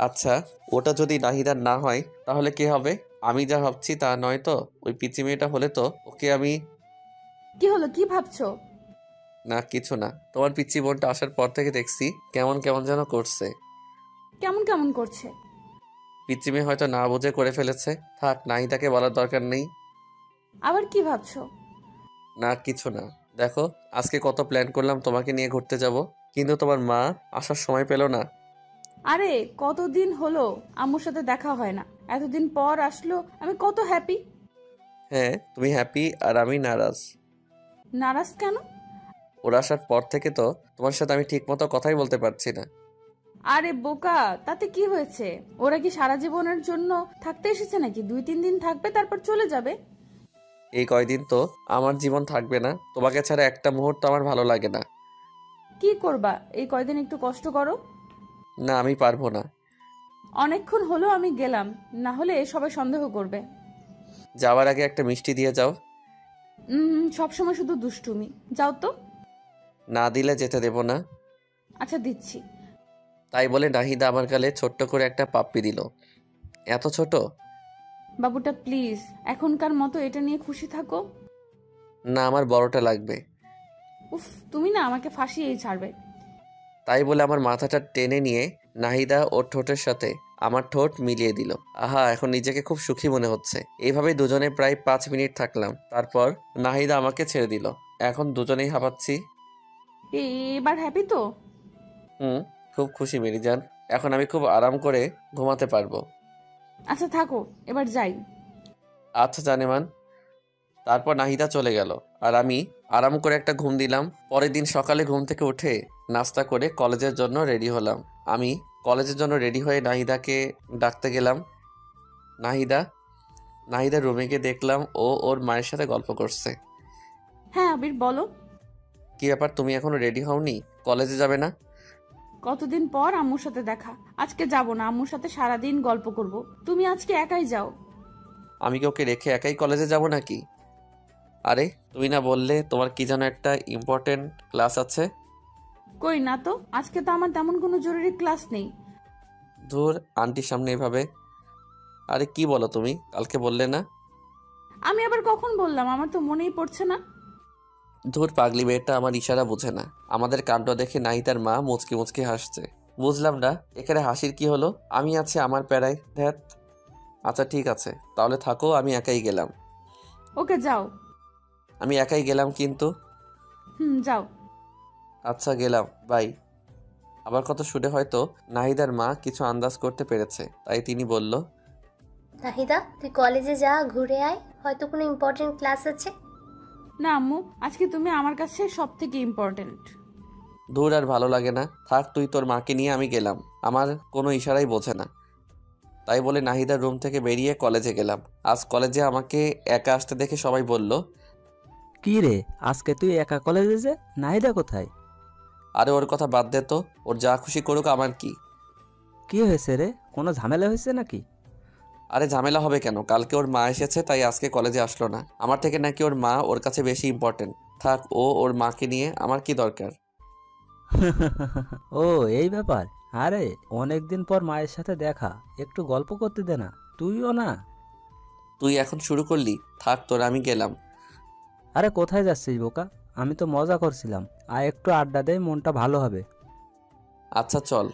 আচ্ছা, ওটা যদি নাহিদার না হয় তাহলে কে হবে? আমি যা ভাবছি তা নয় তো? ওই পিচি মেয়েটা হলে তো ওকে আমি... কি হলো, কি ভাবছো? না কিছু না, তোমার পিচ্চি বোনটা আসার পর থেকে দেখছি কেমন কেমন যেন করছে। কেমন কেমন করছে? পিচ্চি মেয়ে হয়তো না বুঝে করে ফেলেছে। থাক, নাহিদাকে বলার দরকার নেই। আবার কি ভাবছো? না কিছু না। দেখো, আজকে কত প্ল্যান করলাম তোমাকে নিয়ে ঘুরতে যাব, কিন্তু তোমার মা আসার সময় পেল না। আরে কতদিন হলো আম্মুর সাথে দেখা হয় না, এতদিন পর আসলো, আমি কত হ্যাপি। হ্যাঁ, তুমি হ্যাপি আর আমি নারাজ। নারাজ কেন? ওরা আসার পর থেকে তো তোমার সাথে আমি ঠিক মতো কথাই বলতে পারছি না। আরে বোকা, তাতে কি হয়েছে? ওরা কি সারা জীবনের জন্য থাকতে এসেছে নাকি? 2-3 দিন থাকবে তারপর চলে যাবে। এই কয়দিন তো আমার জীবন থাকবে না। তোমাকে ছাড়া একটা মুহূর্ত আমার ভালো লাগে না। কি করবা এই কয়দিন? একটু কষ্ট করো। না, আমি পারবো না। অনেকক্ষণ হলো আমি গেলাম, না হলে সবাই সন্দেহ করবে। যাওয়ার আগে একটা মিষ্টি দিয়ে যাও। সবসময় শুধু দুষ্টুমি। যাও তো। না দিলে যেতে দেব না। আচ্ছা দিচ্ছি। তাই বলে নাহিদা আমার গালে ছোট্ট করে একটা পাপ্পি দিল। এত ছোট? বাবুটা প্লিজ, এখনকার মতো এটা নিয়ে খুশি থাকো। না, আমার বড়টা লাগবে। উফ, তুমি না আমাকে ফাঁসিয়েই ছাড়বে। তাই বলে আমার মাথাটা টেনে নিয়ে নাহিদা ওর ঠোঁটের সাথে আমার ঠোঁট মিলিয়ে দিল। আহা, এখন নিজেকে খুব সুখী মনে হচ্ছে। এইভাবেই দুজনে প্রায় 5 মিনিট থাকলাম। তারপর নাহিদা আমাকে ছেড়ে দিল। এখন দুজনেই হাঁপাচ্ছি। এবার হ্যাপি তো? খুব খুশি মেরিজান। এখন আমি খুব আরাম করে ঘুমাতে পারবো। আচ্ছা থাকো, এবার যাই। আচ্ছা জানেমান। তারপর নাহিদা চলে গেল আর আমি আরাম করে একটা ঘুম দিলাম। পরের দিন সকালে ঘুম থেকে উঠে নাস্তা করে কলেজের জন্য রেডি হলাম। আমি কলেজের জন্য রেডি হয়ে নাহিদাকে ডাকতে গেলাম। নাহিদা। নাহিদা রুমে গিয়ে দেখলাম ও ওর মায়ের সাথে গল্প করছে। হ্যাঁ আবির বলো। কি ব্যাপার, তুমি এখনো রেডি হওনি? কলেজে যাবে না? কতদিন পর আম্মুর সাথে দেখা, আজকে যাব না। আম্মুর সাথে সারাদিন গল্প করব। তুমি আজকে একাই যাও। আমি কি ওকে রেখে একাই কলেজে যাব নাকি? আরে তুমি না বললে তোমার কি যেন একটা ইম্পর্টেন্ট ক্লাস আছে? কই না তো, আজকে তো আমার তেমন কোনো জরুরি ক্লাস নেই। ধুর, আন্টির সামনে এভাবে। আরে কি বলো তুমি, কালকে বললে না? আমি আবার কখন বললাম? আমার তো মনেই পড়ছে না। ধুর, পাগলি মেয়েটা আমার ইশারা বুঝে না। আমাদের কাণ্ড দেখে নাহিদার মা মুচকি মুচকি হাসছে। বুঝলাম না এখানে হাসির কি হলো। আমি আছি আমার প্যারায়, ধ্যাত। আচ্ছা ঠিক আছে, তাহলে থাকো, আমি একাই গেলাম। ওকে যাও। আমি একাই গেলাম কিন্তু। যাও। আচ্ছা গেলাম, বাই। আবার কত শুনে হয়তো নাহিদার মা কিছু আন্দাজ করতে পেরেছে, তাই তিনি বলল, নাহিদা তুই কলেজে যা, ঘুরে আয়, হয়তো কোনো ইম্পর্টেন্ট ক্লাস আছে। না আম্মু, আজকে তুমি আমার কাছে সব থেকে ইম্পর্টেন্ট। দূর, আর ভালো লাগে না, থাক তুই তোর মাকে নিয়ে। আমি গেলাম, আমার কোনো ইশারাই বোঝে না। তাই বলে নাহিদার রুম থেকে বেরিয়ে কলেজে গেলাম। আজ কলেজে আমাকে একা আসতে দেখে সবাই বলল, কি রে, আজকে তুই একা কলেজে যে? নাহিদা কোথায়? আরে ওর কথা বাদ দে তো, ওর যা খুশি করুক, আমার কি। কি হয়েছে রে, কোনো ঝামেলা হয়েছে নাকি? আরে ঝামেলা হবে কেন? কালকে ওর মা এসেছে তাই আজকে কলেজে আসলো না। আমার থেকে নাকি ওর মা ওর কাছে বেশি ইম্পর্টেন্ট। থাক, ও ওর মাকে নিয়ে, আমার কি দরকার। ও এই ব্যাপার। আরে অনেকদিন পর মায়ের সাথে দেখা, একটু গল্প করতে দে না, তুইও না। তুই এখন শুরু করলি, থাক তোর, আমি গেলাম। আরে কোথায় যাচ্ছিস বোকা? আমি তো মজা করছিলাম। আয় একটু আড্ডা দেই, মনটা ভালো হবে। আচ্ছা চল।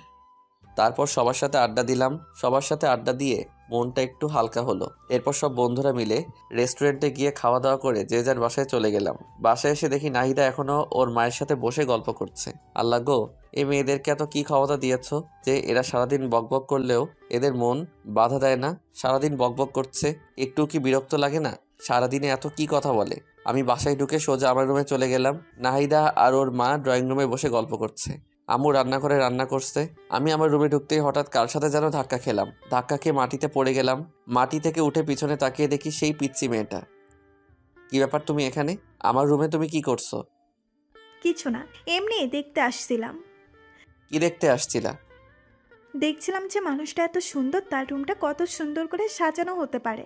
তারপর সবার সাথে আড্ডা দিলাম। সবার সাথে আড্ডা দিয়ে মনটা একটু হালকা হলো। এরপর সব বন্ধুরা মিলে রেস্টুরেন্টে গিয়ে খাওয়া দাওয়া করে যে যার বাসায় চলে গেলাম। বাসায় এসে দেখি নাহিদা এখনো ওর মায়ের সাথে বসে গল্প করছে। আল্লাহ গো, এই মেয়েদেরকে এত কি ক্ষমতা দিয়েছো যে এরা সারাদিন বকবক করলেও এদের মন বাধা দেয় না? সারাদিন বকবক করছে, একটু কি বিরক্ত লাগে না? সারাদিনে এত কি কথা বলে। আমি বাসায় ঢুকে সোজা আমার রুমে চলে গেলাম। নাহিদা আর ওর মা ড্রয়িং রুমে বসে গল্প করছে। আম্মু রান্নাঘরে রান্না করছে। আমি আমার রুমে ঢুকতেই হঠাৎ কার সাথে যেন ধাক্কা খেলাম। ধাক্কা খেয়ে মাটিতে পড়ে গেলাম। মাটি থেকে উঠে পিছনে তাকিয়ে দেখি সেই পিচ্চি মেয়েটা। কি ব্যাপার, তুমি এখানে? আমার রুমে তুমি কি করছো? কিছু না, এমনি দেখতে আসছিলাম। কি দেখতে আসছিলা? দেখছিলাম যে মানুষটা এত সুন্দর, তার রুমটা কত সুন্দর করে সাজানো হতে পারে।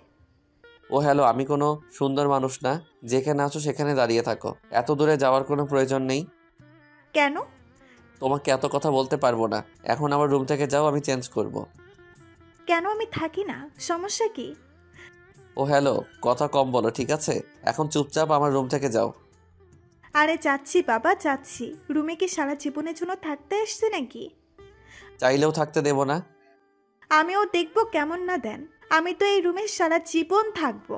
ও হ্যালো, আমি কোনো সুন্দর মানুষ না। যেখানে আছো সেখানে দাঁড়িয়ে থাকো, এত দূরে যাওয়ার কোনো প্রয়োজন নেই। কেন? তোমাকে এত কথা বলতে পারবো না। এখন আমার রুম থেকে যাও, আমি চেঞ্জ করব। কেন? আমি থাকি না, সমস্যা কি? ও হ্যালো, কথা কম বলো ঠিক আছে? এখন চুপচাপ আমার রুম থেকে যাও। আরে যাচ্ছি বাবা, যাচ্ছি। রুমে কি সারা জীবনের জন্য থাকতে এসছে নাকি? চাইলেও থাকতে দেব না। আমিও দেখবো কেমন না দেন। আমি তো এই রুমে সারা জীবন থাকবো।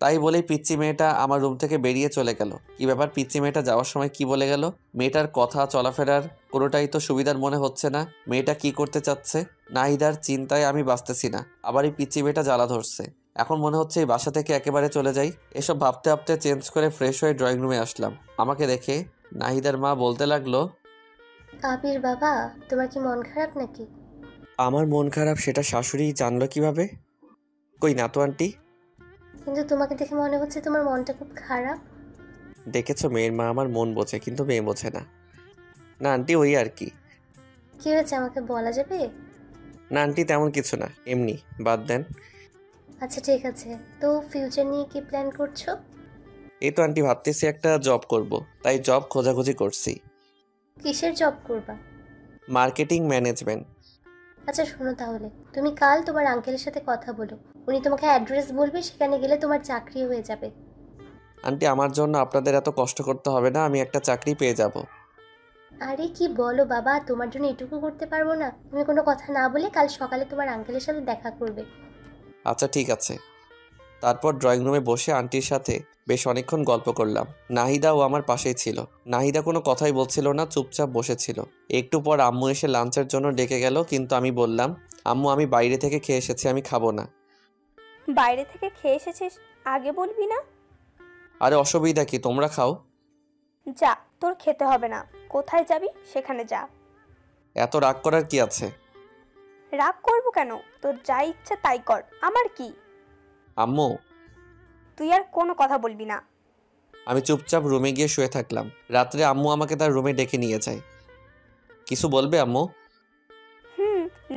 তাই বলেই পিচ্চি মেয়েটা আমার রুম থেকে বেরিয়ে চলে গেল। কি ব্যাপার, পিচ্চি মেয়েটা যাওয়ার সময় কি বলে গেল? মেয়েটার কথা চলাফেরার কোনোটাই তো সুবিধার মনে হচ্ছে না। মেয়েটা কি করতে চাচ্ছে? নাহিদার চিন্তায় আমি বাঁচতেছি না। আবার এই পিচ্চি মেয়েটা জ্বালা ধরছে। এখন মনে হচ্ছে এই বাসা থেকে একেবারে চলে যাই। এসব ভাবতে ভাবতে চেঞ্জ করে ফ্রেশ হয়ে ড্রয়িং রুমে আসলাম। আমাকে দেখে নাহিদার মা বলতে লাগলো, আবির বাবা, তোমার কি মন খারাপ নাকি? আমার মন খারাপ সেটা শাশুড়ি জানলো কিভাবে? কই না তো আন্টি। কিন্তু তোমাকে দেখে মনে হচ্ছে তোমার মনটা খুব খারাপ। দেখেছো, মেয়ের মা আমার মন বোঝে কিন্তু মেয়ে বোঝে না। না আন্টি, ওই আর কি। কি হয়েছে আমাকে বলা যাবে? না আন্টি, তেমন কিছু না, এমনি, বাদ দেন। আচ্ছা ঠিক আছে, তো ফিউচার নিয়ে কি প্ল্যান করছো? এই তো আন্টি ভাবতেছি একটা জব করব, তাই জব খোঁজাখুঁজি করছি। কিসের জব করবা? Marketing management. আচ্ছা শোনো তাহলে, তুমি কাল তোমার আঙ্কেলের সাথে কথা বলো। উনি তোমাকে অ্যাড্রেস বলবে, সেখানে গেলে তোমার চাকরি হয়ে যাবে। আন্টি, আমার জন্য আপনাদের এত কষ্ট করতে হবে না, আমি একটা চাকরি পেয়ে যাব। আরে কি বলো বাবা, তোমার জন্য এটুকু করতে পারবো না? তুমি কোনো কথা না বলে কাল সকালে তোমার আঙ্কেলের সাথে দেখা করবে। আচ্ছা ঠিক আছে। তারপর ড্রয়িং রুমে বসে আন্টির সাথে বেশ অনেকক্ষণ গল্প করলাম। নাহিদাও আমার পাশেই ছিল। নাহিদা কোনো কথাই বলছিল না, চুপচাপ বসেছিল। একটু পর আম্মু এসে লাঞ্চের জন্য ডেকে গেল, কিন্তু আমি বললাম, আম্মু আমি বাইরে থেকে খেয়ে এসেছি, আমি খাবো না। বাইরে থেকে খেয়ে এসেছিস, আগে বলবি না? আরে অসুবিধা কি, তোমরা খাও। যা, তোর খেতে হবে না। কোথায় যাবি সেখানে যা। এত রাগ করার কি আছে? রাগ করবো কেন? তোর যা ইচ্ছা তাই কর, আমার কি। আম্মু। তুই আর কোনো কথা বলবি না। আমি চুপচাপ রুমে গিয়ে শুয়ে থাকলাম। রাত্রে আম্মু আমাকে তার রুমে ডেকে নিয়ে যায়। কিছু বলবে আম্মু?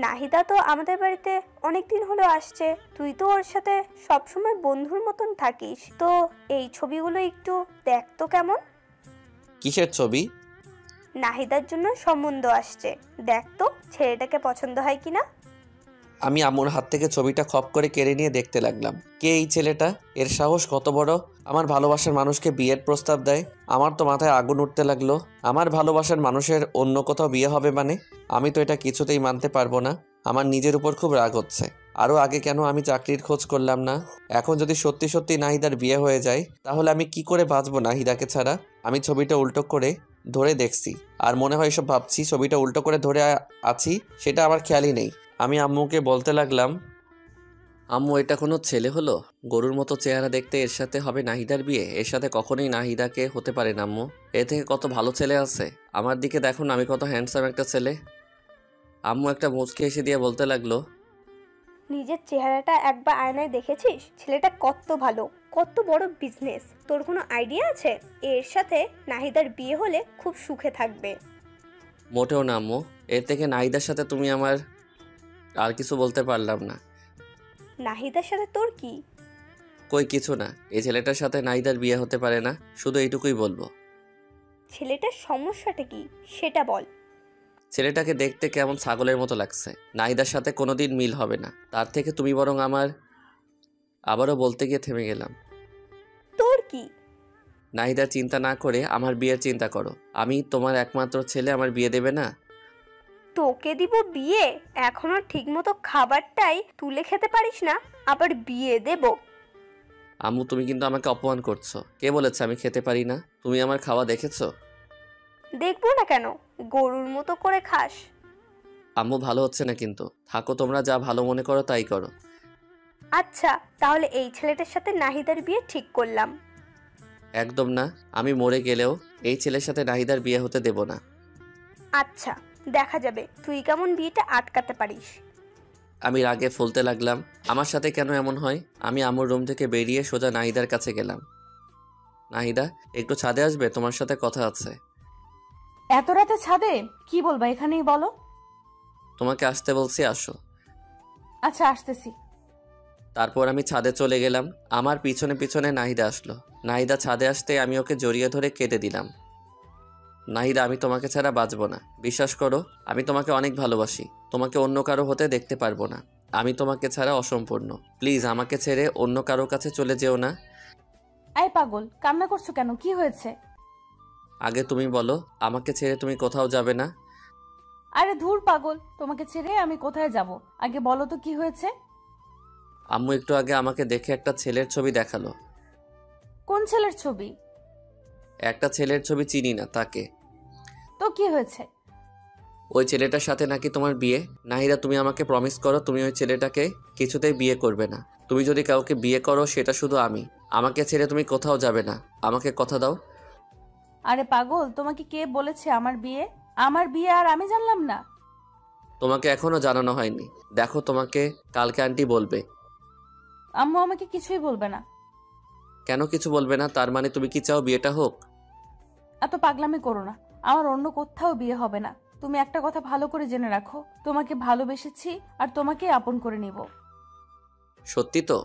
নাহিদা তো আমাদের বাড়িতে অনেকদিন হলো আসছে। তুই তো ওর সাথে সবসময় বন্ধুর মতন থাকিস, তো এই ছবিগুলো একটু দেখ তো কেমন। কিসের ছবি? নাহিদার জন্য সম্বন্ধ আসছে, দেখ তো ছেলেটাকে পছন্দ হয় কিনা। আমি আম্মুর হাত থেকে ছবিটা খপ করে কেড়ে নিয়ে দেখতে লাগলাম। কে এই ছেলেটা? এর সাহস কত বড়? আমার ভালোবাসার মানুষকে বিয়ের প্রস্তাব দেয়। আমার তো মাথায় আগুন উঠতে লাগলো। আমার ভালোবাসার মানুষের অন্য কোথাও বিয়ে হবে মানে? আমি তো এটা কিছুতেই মানতে পারবো না। আমার নিজের উপর খুব রাগ হচ্ছে। আরও আগে কেন আমি চাকরির খোঁজ করলাম না? এখন যদি সত্যি সত্যি নাহিদার বিয়ে হয়ে যায়, তাহলে আমি কি করে বাঁচবো নাহিদাকে ছাড়া? আমি ছবিটা উল্টো করে ধরে দেখছি, আর মনে হয় এসব ভাবছি। ছবিটা উল্টো করে ধরে আছি, সেটা আমার খেয়ালই নেই। আমি আম্মুকে বলতে লাগলাম, আম্মু এটা কোনো ছেলে হলো? গরুর মতো চেহারা দেখতে, এর সাথে হবে নাহিদার বিয়ে? এর সাথে কখনোই নাহিদাকে হতে পারে না আম্মু। এ থেকে কত ভালো ছেলে আছে। আমার দিকে দেখুন, আমি কত হ্যান্ডসাম একটা ছেলে। আম্মু একটা মুচকি এসে দিয়ে বলতে লাগলো, নিজের চেহারাটা একবার আয়নায় দেখেছিস? ছেলেটা কত ভালো, কত বড় বিজনেস। তোর কোনো আইডিয়া আছে? এর সাথে নাহিদার বিয়ে হলে খুব সুখে থাকবে। মোটেও না আম্মু। এর থেকে নাহিদার সাথে তুমি আমার আর কিছু বলতে পারলাম না। নাহিদার সাথে তোর কি? কই কিছু না। এই ছেলেটার সাথে নাহিদার বিয়ে হতে পারে না, শুধু এইটুকুই বলবো। ছেলেটার সমস্যাটা কি সেটা বল। ছেলেটাকে দেখতে কেমন ছাগলের মতো লাগছে। নাহিদার সাথে কোনোদিন মিল হবে না। তার থেকে তুমি বরং আমার। আবারও বলতে গিয়ে থেমে গেলাম। তোর কি? নাহিদার চিন্তা না করে আমার বিয়ের চিন্তা করো। আমি তোমার একমাত্র ছেলে, আমার বিয়ে দেবে না? তোকে দিব বিয়ে? এখনো ঠিকমতো খাবারটাই তুলে খেতে পারিস না, আবার বিয়ে দেব? আম্মু, তুমি কিন্তু আমাকে অপমান করছো। কে বলেছে আমি খেতে পারি না? তুমি আমার খাওয়া দেখেছো? দেখবো না কেন, গরুর মতো করে খাস। আম্মু, ভালো হচ্ছে না কিন্তু। থাকো, তোমরা যা ভালো মনে করো তাই করো। আচ্ছা, তাহলে এই ছেলেটার সাথে নাহিদার বিয়ে ঠিক করলাম। একদম না, আমি মরে গেলেও এই ছেলের সাথে নাহিদার বিয়ে হতে দেব না। আচ্ছা, দেখা যাবে তুই কেমন বিয়েটা আটকাতে পারিস। আমি রাগে ফুলতে লাগলাম। আমার সাথে কেন এমন হয়? আমি আম্মুর রুম থেকে বেরিয়ে সোজা নাহিদার কাছে গেলাম। নাহিদা, একটু ছাদে আসবে? তোমার সাথে কথা আছে। এত রাতে ছাদে? কি বলবা এখানেই বলো। তোমাকে আসতে বলছি, আসো। আচ্ছা, আসতেছি। তারপর আমি ছাদে চলে গেলাম। আমার পিছনে পিছনে নাহিদা আসলো। নাহিদা ছাদে আসতে আমি ওকে জড়িয়ে ধরে কেঁদে দিলাম। নাহিদা, আমি তোমাকে ছাড়া বাঁচব না। বিশ্বাস করো, আমি তোমাকে অনেক ভালোবাসি। তোমাকে অন্য কারো হতে দেখতে পারবো না। আমি তোমাকে ছাড়া অসম্পূর্ণ। প্লিজ আমাকে ছেড়ে অন্য কারো কাছে চলে যেও না। এই পাগল, কান্না করছো কেন? কি হয়েছে? আগে তুমি বলো, আমাকে ছেড়ে তুমি কোথাও যাবে না? আরে ধুর পাগল, তোমাকে ছেড়ে আমি কোথায় যাব? আগে বলো তো কি হয়েছে। আম্মু একটু আগে আমাকে দেখে একটা ছেলের ছবি দেখালো। কোন ছেলের ছবি? একটা ছেলের ছবি চিনি না, তাকে। তো কি হয়েছে? ওই ছেলেটার সাথে নাকি তোমার বিয়ে। নাহিদা, তুমি আমাকে প্রমিস করো তুমি ওই ছেলেটাকে কিছুতেই বিয়ে করবে না। তুমি যদি কাউকে বিয়ে করো সেটা শুধু আমি। আমাকে ছেড়ে তুমি কোথাও যাবে না। আমাকে কথা দাও। আরে পাগল, তোমাকে কে বলেছে আমার বিয়ে? আমার বিয়ে আর আমি জানলাম না? তোমাকে এখনো জানানো হয়নি। দেখো, তোমাকে কালকে আন্টি বলবে। আম্মু আমাকে কিছুই বলবে না। কেন কিছু বলবে না? তার মানে তুমি কি চাও বিয়েটা হোক? এত পাগলামি করো না। আমার অন্য কোথাও বিয়ে হবে না। তুমি একটা কথা ভালো করে জেনে রাখো, তোমাকে ভালোবেসেছি আর তোমাকে আপন করে নিব। সত্যি তো?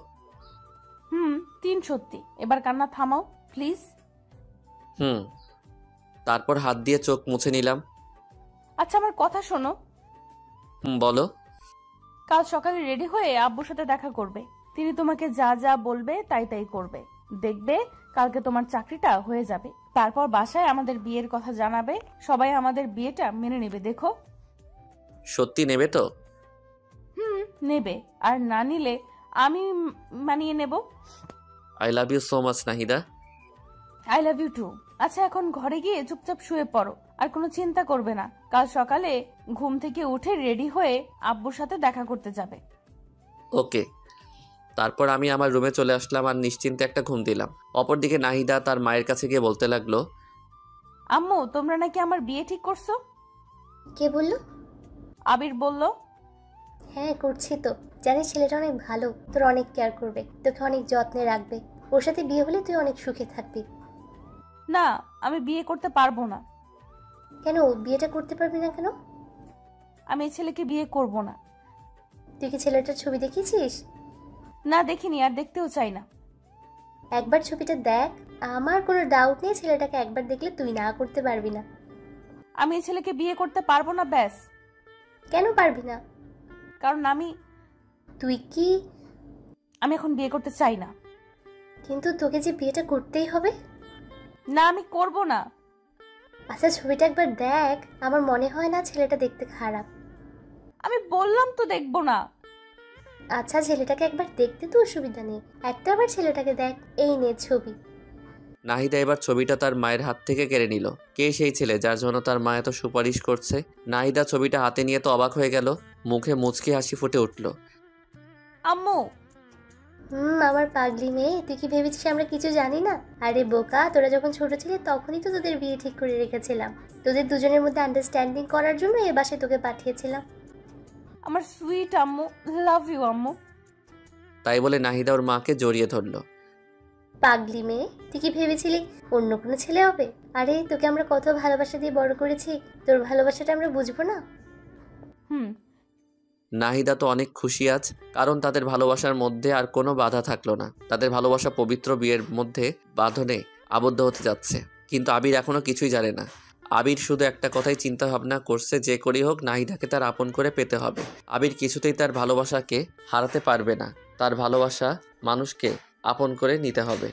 3 সত্যি। এবার কান্না থামাও প্লিজ। তারপর হাত দিয়ে চোখ মুছে নিলাম। আচ্ছা, আমার কথা শোনো। বলো। কাল সকালে রেডি হয়ে আব্বুর সাথে দেখা করবে। তিনি তোমাকে যা যা বলবে তাই তাই করবে। দেখবে কালকে তোমার চাকরিটা হয়ে যাবে। তারপর বাসায় আমাদের বিয়ের কথা জানাবে। সবাই আমাদের বিয়েটা মেনে নেবে। দেখো। সত্যি নেবে তো? নেবে। আর না নিলে আমি মানিয়ে নেব। I love you so much Nahida. I love you too. আচ্ছা, এখন ঘরে গিয়ে চুপচাপ শুয়ে পড়ো, আর কোনো চিন্তা করবে না। কাল সকালে ঘুম থেকে উঠে রেডি হয়ে আব্বুর সাথে দেখা করতে যাবে। ওকে। তারপর আমি আমার রুমে চলে আসলাম আর নিশ্চিন্তে একটা ঘুম দিলাম। অপরদিকে নাহিদা তার মায়ের কাছে গিয়ে বলতে লাগলো, আম্মু, তোমরা নাকি আমার বিয়ে ঠিক করছো? কে বললো? আবির বলল। হ্যাঁ, করছি তো। জানিস ছেলেটা অনেক ভালো, তোর অনেক কেয়ার করবে, তোকে অনেক যত্নে রাখবে। ওর সাথে বিয়ে হলে তুই অনেক সুখে থাকবি। না, আমি বিয়ে করতে পারবো না। কেন বিয়েটা করতে পারবি না কেন? আমি এই ছেলেকে বিয়ে করব না। তুই কি ছেলেটার ছবি দেখেছিস? না, দেখিনি, আর দেখতেও চাই না। একবার ছবিটা দেখ। আমার কোনো ডাউট নেই ছেলেটাকে একবার দেখলে তুই না করতে পারবি না। আমি এই ছেলেকে বিয়ে করতে পারবো না, ব্যাস। কেন পারবি না? কারণ তুই কি? আমি এখন বিয়ে করতে চাই না। কিন্তু তোকে যে বিয়েটা করতেই হবে। না, আমি করব না। আচ্ছা, ছবিটা একবার দেখ। আমার মনে হয় না ছেলেটা দেখতে খারাপ। আমি বললাম তো দেখবো না। আচ্ছা, ছেলেটাকে একবার দেখতে তো অসুবিধা নেই, একটা বার ছেলেটাকে দেখ। এই নে ছবি। নাহিদা এবার ছবিটা তার মায়ের হাত থেকে কেড়ে নিল। কে সেই ছেলে যার জন্য তার মা এত সুপারিশ করছে? নাহিদা ছবিটা হাতে নিয়ে তো অবাক হয়ে গেল। মুখে মুচকি হাসি ফুটে উঠল। আম্মু। আমার পাগলি মেয়ে, তুই কি ভেবেছিস আমরা কিছু জানি না? আরে বোকা, তোরা যখন ছোট ছিলি তখনই তো তোদের বিয়ে ঠিক করে রেখেছিলাম। তোদের দুজনের মধ্যে আন্ডারস্ট্যান্ডিং করার জন্য এ বাসায় তোকে পাঠিয়েছিলাম। আমার সুইট আম্মু, লাভ ইউ আম্মু। তাই বলে নাহিদা ওর মাকে জড়িয়ে ধরল। পাগলি মেয়ে, তুই কি ভেবেছিলি অন্য কোনো ছেলে হবে? আরে তোকে আমরা কত ভালোবাসা দিয়ে বড় করেছি, তোর ভালোবাসাটা আমরা বুঝবো না? নাহিদা তো অনেক খুশি আজ, কারণ তাদের ভালোবাসার মধ্যে আর কোনো বাধা থাকলো না। তাদের ভালোবাসা পবিত্র বিয়ের মধ্যে বাঁধনে আবদ্ধ হতে যাচ্ছে। কিন্তু আবির এখনো কিছুই জানে না। আবির শুধু একটা কথাই চিন্তা ভাবনা করছে, যে করেই হোক নাহিদাকে তার আপন করে পেতে হবে। আবির কিছুতেই তার ভালোবাসাকে হারাতে পারবে না। তার ভালোবাসা মানুষকে আপন করে নিতে হবে।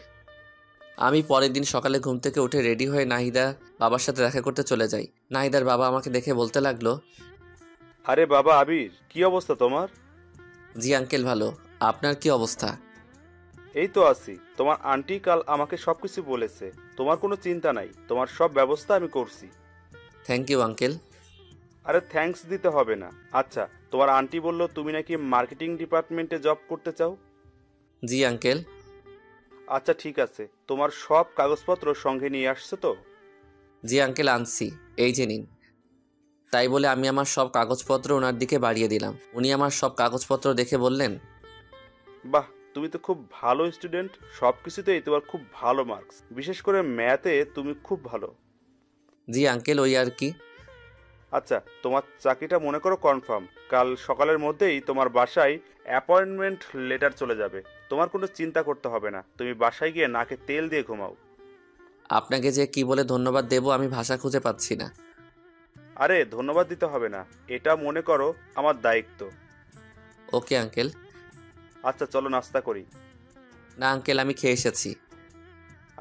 আমি পরের দিন সকালে ঘুম থেকে উঠে রেডি হয়ে নাহিদা বাবার সাথে দেখা করতে চলে যাই। নাহিদার বাবা আমাকে দেখে বলতে লাগলো, আরে বাবা আবির, কি অবস্থা তোমার? জি আঙ্কেল ভালো, আপনার কি অবস্থা? এই তো আছি। তোমার আন্টি কাল আমাকে সবকিছু বলেছে। তোমার কোনো চিন্তা নাই, তোমার সব ব্যবস্থা আমি করছি। Thank you uncle. আরে থ্যাঙ্কস দিতে হবে না। আচ্ছা, তোমার আন্টি বলল তুমি নাকি মার্কেটিং ডিপার্টমেন্টে জব করতে চাও? জি আঙ্কেল। আচ্ছা ঠিক আছে, তোমার সব কাগজপত্র সঙ্গে নিয়ে আসছো তো? জি আঙ্কেল আনছি, এই যে নিন। তাই বলে আমি আমার সব কাগজপত্র ওনার দিকে বাড়িয়ে দিলাম। উনি আমার সব কাগজপত্র দেখে বললেন, বাহ, তুমি তো খুব ভালো স্টুডেন্ট। সব কিছুতেই তোমার খুব ভালো মার্কস, বিশেষ করে ম্যাথে তুমি খুব ভালো। জি আঙ্কেল ওই আর কি। আচ্ছা, তোমার চাকরিটা মনে করো কনফার্ম। কাল সকালের মধ্যেই তোমার বাসায় অ্যাপয়েন্টমেন্ট লেটার চলে যাবে। তোমার কোনো চিন্তা করতে হবে না, তুমি বাসায় গিয়ে নাকে তেল দিয়ে ঘুমাও। আপনাকে যে কি বলে ধন্যবাদ দেব আমি ভাষা খুঁজে পাচ্ছি না। আরে ধন্যবাদ দিতে হবে না, এটা মনে করো আমার দায়িত্ব। Okay uncle. আচ্ছা চলো নাস্তা করি। না আঙ্কেল আমি খেয়ে এসেছি।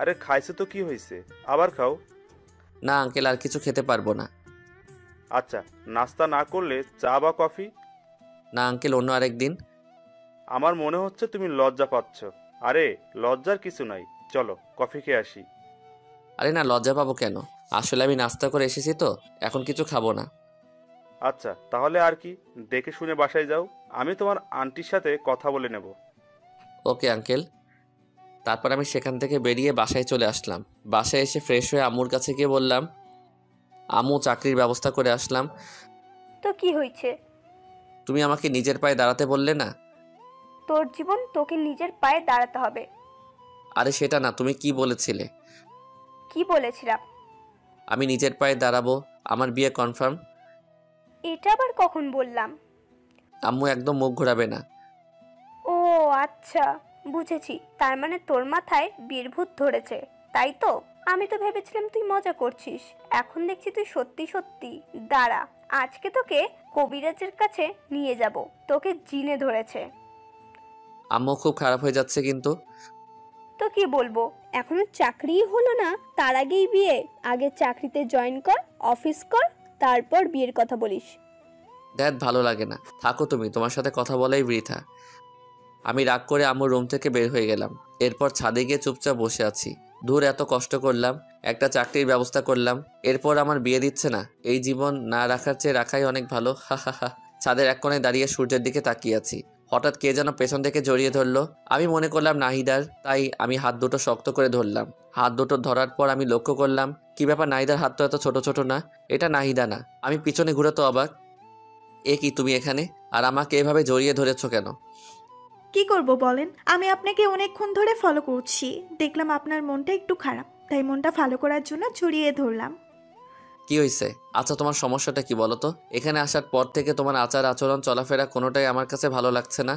আরে খাইছে তো কি হয়েছে, আবার খাও। না আঙ্কেল আর কিছু খেতে পারবো না। আচ্ছা, নাস্তা না করলে চা বা কফি? না আঙ্কেল অন্য আরেকদিন। আমার মনে হচ্ছে তুমি লজ্জা পাচ্ছ। আরে লজ্জার কিছু নাই, চলো কফি খেয়ে আসি। আরে না লজ্জা পাবো কেন, আসলে আমি নাস্তা করে এসেছি তো, এখন কিছু খাবো না। আচ্ছা তাহলে আর কি, দেখে শুনে বাসায় যাও। আমি তোমার আন্টির সাথে কথা বলে নেব। Okay uncle. তারপর আমি সেখান থেকে বেরিয়ে বাসায় চলে আসলাম। বাসায় এসে ফ্রেশ হয়ে আম্মুর কাছে গিয়ে বললাম, আম্মু চাকরির ব্যবস্থা করে আসলাম। তো কি হয়েছে? তুমি আমাকে নিজের পায়ে দাঁড়াতে বললে না? তোর জীবন তোকে নিজের পায়ে দাঁড়াতে হবে। আরে সেটা না, তুমি কি বলেছিলে? কি বলেছিলাম? আমি নিজের পায়ে দাঁড়াবো, আমার বিয়ে কনফার্ম। এটা আবার কখন বললাম? আম্মু একদম মুখ ঘোরাবে না। ও আচ্ছা, বুঝেছি। তার মানে তোর মাথায় বিয়ের ভূত ধরেছে, তাই তো? আমি তো ভেবেছিলাম তুই মজা করছিস, এখন দেখছি তুই সত্যি সত্যি। দাঁড়া, আজকে তোকে কবিরাজের কাছে নিয়ে যাব, তোকে জিনে ধরেছে। আম্মু খুব খারাপ হয়ে যাচ্ছে কিন্তু। তো কি বলবো, এখনো চাকরিই হলো না, তার আগেই বিয়ে? আগে চাকরিতে জয়েন কর, অফিস কর, তারপর বিয়ের কথা বলিস। দ্যাট ভালো লাগে না, থাকো তুমি, তোমার সাথে কথা বলাই বৃথা। আমি রাগ করে আম্মুর রুম থেকে বের হয়ে গেলাম। এরপর ছাদে গিয়ে চুপচাপ বসে আছি। দূর এত কষ্ট করলাম, একটা চাকরির ব্যবস্থা করলাম, এরপর আমার বিয়ে দিচ্ছে না। এই জীবন না রাখার চেয়ে রাখাই অনেক ভালো। হা হা হা। ছাদের এক কোণে দাঁড়িয়ে সূর্যের দিকে তাকিয়ে আছি। হঠাৎ কে যেন পেছন থেকে জড়িয়ে ধরলো। আমি মনে করলাম নাহিদার, তাই আমি হাত দুটো শক্ত করে ধরলাম। হাত দুটো ধরার পর আমি লক্ষ্য করলাম, কি ব্যাপার, নাহিদার হাত তো এত ছোট ছোট না, এটা নাহিদা না। আমি পিছনে ঘুরে তো অবাক, এ কি তুমি এখানে, আর আমাকে এভাবে জড়িয়ে ধরেছো কেন? কি করব বলেন, আমি আপনাকে অনেকক্ষণ ধরে ফলো করছি, দেখলাম আপনার মনটা একটু খারাপ, তাই মনটা ভালো করার জন্য জড়িয়ে ধরলাম। কি হয়েছে? আচ্ছা তোমার সমস্যাটা কি বলো তো? এখানে আসার পর থেকে তোমার আচার আচরণ চলাফেরা কোনোটাই আমার কাছে ভালো লাগছে না।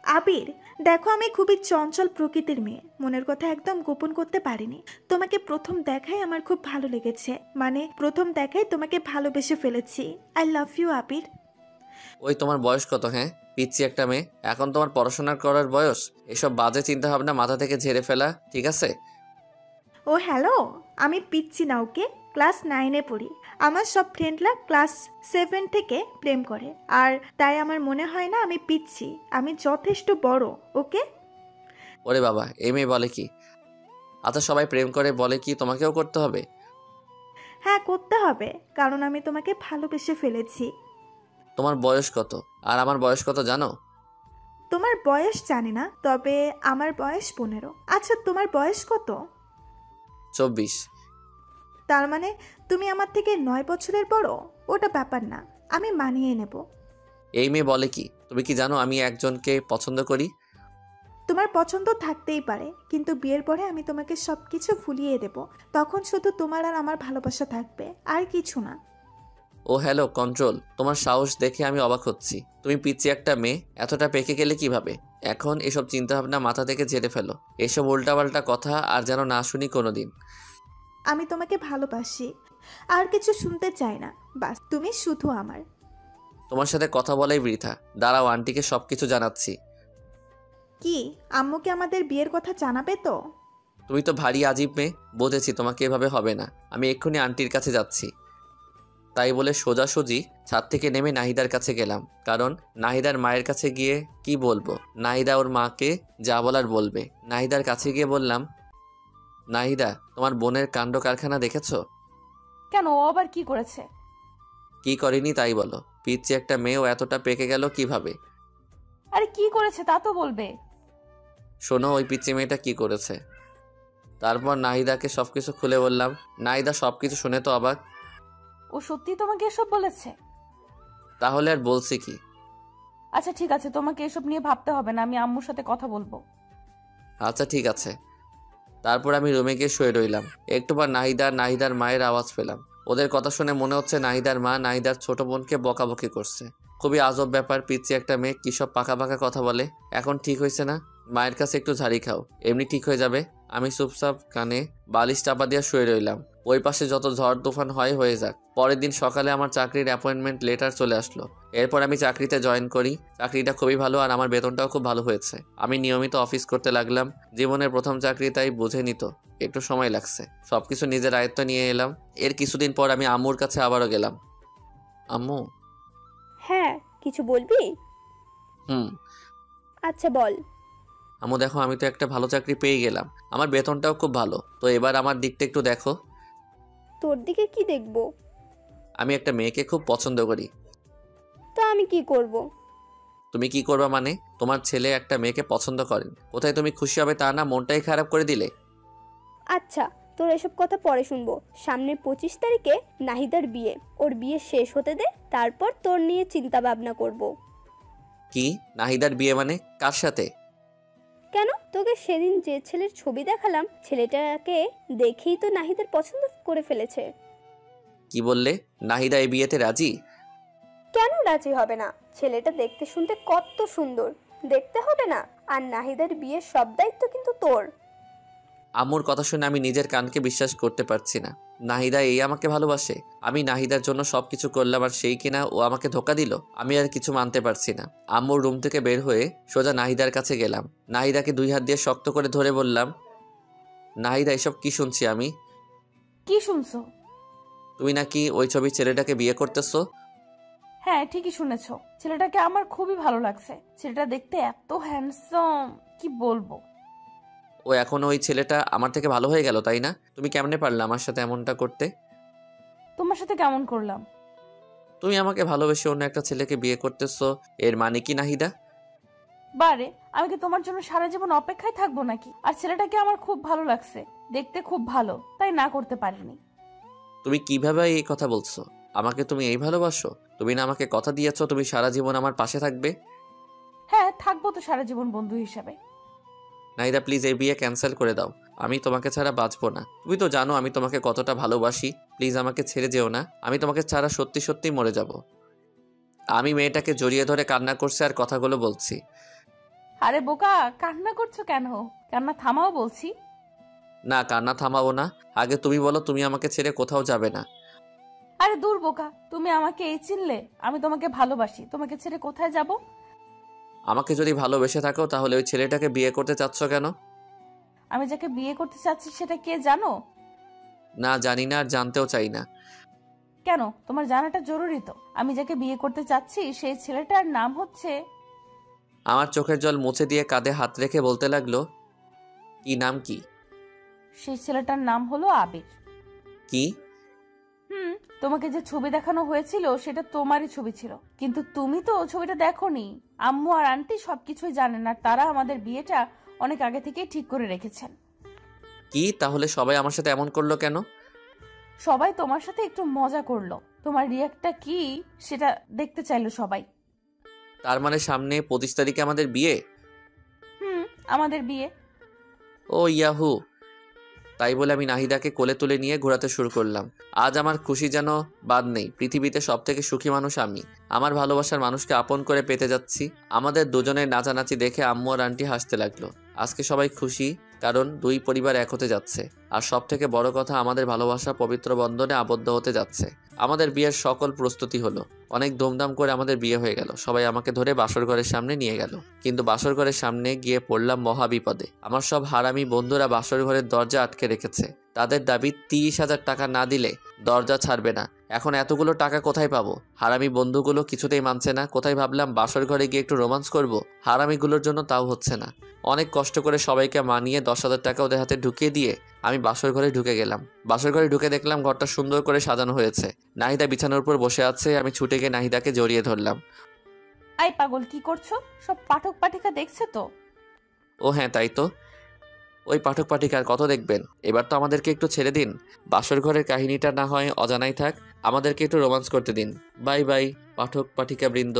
আবির, দেখো আমি খুবই চঞ্চল প্রকৃতির মেয়ে, মনের কথা একদম গোপন করতে পারিনি। তোমাকে প্রথম দেখায় আমার খুব ভালো লেগেছে, মানে প্রথম দেখায় তোমাকে ভালোবেসে ফেলেছি। আই লাভ ইউ আবির। ওই তোমার বয়স কত? হ্যাঁ পিচ্ছি একটা মেয়ে, এখন তোমার পড়াশোনা করার বয়স। এসব বাজে চিন্তা ভাবনা মাথা থেকে ঝেড়ে ফেলা, ঠিক আছে? ও হ্যালো, আমি পিচ্ছি না, ওকে? ক্লাস 9-এ পড়ি। আমার সব ফ্রেন্ডরা ক্লাস 7 থেকে প্রেম করে, আর তাই আমার মনে হয় না আমি পিচ্ছি, আমি যথেষ্ট বড়, ওকে? ওরে বাবা, এই মেয়ে বলে কি? আচ্ছা সবাই প্রেম করে বলে কি তোমাকেও করতে হবে? হ্যাঁ করতে হবে, কারণ আমি তোমাকে ভালোবেসে ফেলেছি। তোমার বয়স কত আর আমার বয়স কত জানো? তোমার বয়স জানি না, তবে আমার বয়স 15। আচ্ছা তোমার বয়স কত? 24। তার মানে তুমি আমার থেকে 9 বছরের বড়। ওটা ব্যাপার না, আমি মানিয়ে নেব। এই মেয়ে বলে কি? তুমি কি জানো আমি একজনকে পছন্দ করি? তোমার পছন্দ থাকতেই পারে, কিন্তু বিয়ের পরে আমি তোমাকে সবকিছু ভুলিয়ে দেব, তখন শুধু তোমার আর আমার ভালোবাসা থাকবে, আর কিছু না। ও হ্যালো কন্ট্রোল, তোমার সাহস দেখে আমি অবাক হচ্ছি। তুমি পিচ্ছি একটা মেয়ে, এতটা পেকে গেলে কিভাবে? এখন এসব চিন্তাভাবনা মাথা থেকে ঝেড়ে ফেলো, এসব উল্টাপাল্টা কথা আর যেন না শুনি কোনোদিন। আমি তোমাকে ভালোবাসি, আর কিছু শুনতে চাই না, বাস তুমি শুধু আমার। তোমার সাথে কথা বলাই বৃথা, দাঁড়াও আন্টিকে সব কিছু জানাচ্ছি। কি, আম্মুকে আমাদের বিয়ের কথা জানাবে তো? তুমি তো ভারী আজীব মেয়ে, বুঝেছি তোমাকে এভাবে হবে না। আমি এক্ষুনি আন্টির কাছে যাচ্ছি। তাই বলে সোজাসুজি ছাদ থেকে নেমে নাহিদার কাছে গেলাম, কারণ নাহিদার মায়ের কাছে গিয়ে কি বলবো, নাহিদা ওর মাকে যা বলার বলবে। নাহিদার কাছে গিয়ে বললাম, নাহিদা, তোমার বোনের কাণ্ড কারখানা দেখেছো? কেন, ও আবার কি করেছে? কি করেনি তাই বলো? পিচ্ছি একটা মেয়েও এতটা পেকে গেল কিভাবে? আরে কি করেছে তা তো বলবে। শোনো ওই পিচ্ছি মেয়েটা কি করেছে। তারপর নাহিদাকে সবকিছু খুলে বললাম। নাহিদা সবকিছু শুনে তো অবাক। ও সত্যি তোমাকে এসব বলেছে? তাহলে আর বলছি কি? আচ্ছা ঠিক আছে, তোমাকে এসব নিয়ে ভাবতে হবে না, আমি আম্মুর সাথে কথা বলবো। আচ্ছা ঠিক আছে। তারপর আমি রুমে গিয়ে শুয়ে রইলাম। একটু পর নাহিদার মায়ের আওয়াজ পেলাম। ওদের কথা শুনে মনে হচ্ছে নাহিদার মা নাহিদার ছোট বোনকে বকাবকি করছে। খুবই আজব ব্যাপার, পিচ্ছি একটা মেয়ে কী সব পাকা পাকা কথা বলে। এখন ঠিক হয়েছে না? মায়ের কাছে একটু ঝাড়ি খাও, এমনি ঠিক হয়ে যাবে। আমি চুপচাপ কানে বালিশ চাপা দিয়ে শুয়ে রইলাম। ওই পাশে যত ঝড় তুফান হয় হয়ে যাক। পরের দিন সকালে আমার চাকরির অ্যাপয়েন্টমেন্ট লেটার চলে আসলো। এরপর আমি চাকরিতে জয়েন করি। চাকরিটা খুবই ভালো আর আমার বেতনটাও খুব ভালো হয়েছে। আমি নিয়মিত অফিস করতে লাগলাম। জীবনের প্রথম চাকরি, তাই বুঝে নিত একটু সময় লাগছে। সবকিছু নিজের আয়ত্ত নিয়ে এলাম। এর কিছুদিন পর আমি আম্মুর কাছে আবারও গেলাম। আম্মু। হ্যাঁ, কিছু বলবি? আচ্ছা বল। আম্মু দেখো, আমি তো একটা ভালো চাকরি পেয়ে গেলাম। আমার বেতনটাও খুব ভালো। তো এবার আমার দিকটা একটু দেখো। তোর দিকে কি দেখবো? আমি একটা মেয়েকে খুব পছন্দ করি। তো আমি কি করব? তুমি কি করবা মানে? তোমার ছেলে একটা মেয়েকে পছন্দ করেন, কোথায় তুমি খুশি হবে তা না মনটাই খারাপ করে দিলে। আচ্ছা, তোর এসব কথা পরে শুনবো। সামনের 25 তারিখে নাহিদার বিয়ে। ওর বিয়ে শেষ হতে দে, তারপর তোর নিয়ে চিন্তা ভাবনা করব। কি? নাহিদার বিয়ে মানে? কার সাথে? কেন, তোকে সেদিন যে ছেলের ছবি দেখালাম, ছেলেটাকে দেখেই তো নাহিদার পছন্দ করে ফেলেছে। কি বললে? নাহিদা এই বিয়েতে রাজি? কেন রাজি হবে না? ছেলেটা দেখতে শুনতে কত সুন্দর, দেখতে হবে না? আর নাহিদার বিয়ের সব দায়িত্ব কিন্তু তোর। আম্মুর কথা শুনে আমি নিজের কানকে বিশ্বাস করতে পারছি না। নাহিদা এই আমাকে ভালোবাসে? আমি নাহিদার জন্য সবকিছু করলাম আর সেই কিনা ও আমাকে ধোকা দিল। আমি আর কিছু মানতে পারছি না। আম্মুর রুম থেকে বের হয়ে সোজা নাহিদার কাছে গেলাম। নাহিদাকে 2 হাত দিয়ে শক্ত করে ধরে বললাম, নাহিদা, এসব কি শুনছি আমি? কি শুনছো? তুমি নাকি ওই ছবির ছেলেটাকে বিয়ে করতেছো? হ্যাঁ ঠিকই শুনেছো, ছেলেটাকে আমার খুবই ভালো লাগছে। ছেলেটা দেখতে এত হ্যান্ডসাম, কি বলবো। ও এখন ওই ছেলেটা আমার থেকে ভালো হয়ে গেল, তাই না? তুমি কেমনে পারলে আমার সাথে এমনটা করতে? তোমার সাথে কেমন করলাম? তুমি আমাকে ভালোবেসে অন্য একটা ছেলেকে বিয়ে করতেছো, এর মানে কি নাহিদা? বারে, আমি কি তোমার জন্য সারা জীবন অপেক্ষায় থাকবো নাকি? আর ছেলেটাকে আমার খুব ভালো লাগছে, দেখতে খুব ভালো, তাই না করতে পারিনি। তুমি কিভাবে এই কথা বলছো? আমাকে তুমি এই ভালোবাসো? তুমি না আমাকে কথা দিয়েছো তুমি সারা জীবন আমার পাশে থাকবে? হ্যাঁ থাকবো তো সারা জীবন বন্ধু হিসাবে। নাহিদা প্লিজ এই বিয়ে ক্যান্সেল করে দাও। আমি তোমাকে ছাড়া বাঁচবো না। তুমি তো জানো আমি তোমাকে কতটা ভালোবাসি। প্লিজ আমাকে ছেড়ে যেও না। আমি তোমাকে ছাড়া সত্যি সত্যি মরে যাব। আমি মেয়েটাকে জড়িয়ে ধরে কান্না করছি আর কথাগুলো বলছি। আরে বোকা, কান্না করছো কেন? কান্না থামাও বলছি। না, কান্না থামাবো না। আগে তুমি বলো, তুমি আমাকে ছেড়ে কোথাও যাবে না। আরে দূর বোকা, তুমি আমাকে এই চিনলে? আমি তোমাকে ভালোবাসি, তোমাকে ছেড়ে কোথায় যাব? আমাকে যদি ভালোবেসে থাকো তাহলে ওই ছেলেটাকে বিয়ে করতে চাচ্ছ কেন? আমি যাকে বিয়ে করতে চাচ্ছি সেটা কে জানো? না, জানি না আর জানতেও চাই না। কেন, তোমার জানাটা জরুরি তো। আমি যাকে বিয়ে করতে চাচ্ছি সেই ছেলেটার নাম হচ্ছে... আমার চোখের জল মুছে দিয়ে কাঁধে হাত রেখে বলতে লাগলো, কি নাম কি? সেই ছেলেটার নাম হলো আবির। কি? তোমাকে যে ছবি দেখানো হয়েছিল সেটা তোমারই ছবি ছিল, কিন্তু তুমি তো ছবিটা দেখোনি। আম্মু আর আন্টি সবকিছুই জানেন আর তারা আমাদের বিয়েটা অনেক আগে থেকেই ঠিক করে রেখেছেন। কি? তাহলে সবাই আমার সাথে এমন করলো কেন? সবাই তোমার সাথে একটু মজা করলো, তোমার রিয়াক্টটা কি সেটা দেখতে চাইলো সবাই। তার মানে সামনে 25 তারিখে আমাদের বিয়ে? আমাদের বিয়ে। ও ইয়াহু! তাই বলে আমি নাহিদাকে কোলে তুলে নিয়ে ঘোরাতে শুরু করলাম। আজ আমার খুশি যেন বাদ নেই। পৃথিবীতে সব থেকে সুখী মানুষ আমি। আমার ভালোবাসার মানুষকে আপন করে পেতে যাচ্ছি। আমাদের দুজনের নাচানাচি দেখে আম্মু আর আন্টি হাসতে লাগলো। আজকে সবাই খুশি, কারণ দুই পরিবার এক হতে যাচ্ছে। আর সব থেকে বড় কথা, আমাদের ভালোবাসা পবিত্র বন্ধনে আবদ্ধ হতে যাচ্ছে। আমাদের বিয়ের সকল প্রস্তুতি হলো, অনেক ধুমধাম করে আমাদের বিয়ে হয়ে গেল। সবাই আমাকে ধরে বাসর ঘরের সামনে নিয়ে গেল, কিন্তু বাসর ঘরের সামনে গিয়ে পড়লাম মহা বিপদে। আমার সব হারামি বন্ধুরা বাসর ঘরের দরজা আটকে রেখেছে। তাদের দাবি 30,000 টাকা না দিলে দরজা ছাড়বে না। এখন এতগুলো টাকা কোথায় পাবো? হারামি বন্ধুগুলো কিছুতেই মানছে না। কোথায় ভাবলাম বাসর ঘরে গিয়ে একটু রোমান্স করব, হারামিগুলোর জন্য তাও হচ্ছে না। অনেক কষ্ট করে সবাইকে মানিয়ে 10,000 টাকা ওদের হাতে ঢুকিয়ে দিয়ে আমি বাসর ঘরে ঢুকে গেলাম। বাসর ঘরে ঢুকে দেখলাম ঘরটা সুন্দর করে সাজানো হয়েছে। নাহিদা বিছানার উপর বসে আছে। আমি ছুটে গিয়ে নাহিদাকে জড়িয়ে ধরলাম। আই পাগল, কি করছো? সব পাঠক পাঠিকা দেখছে তো? ও হ্যাঁ, তাই তো। ওই পাঠক পাঠিকার কত দেখবেন? এবার তো আমাদেরকে একটু ছেড়ে দিন। বাসর ঘরের কাহিনীটা না হয় অজানাই থাক, আমাদেরকে একটু রোমান্স করতে দিন। বাই বাই পাঠক পাঠিকা বৃন্দ।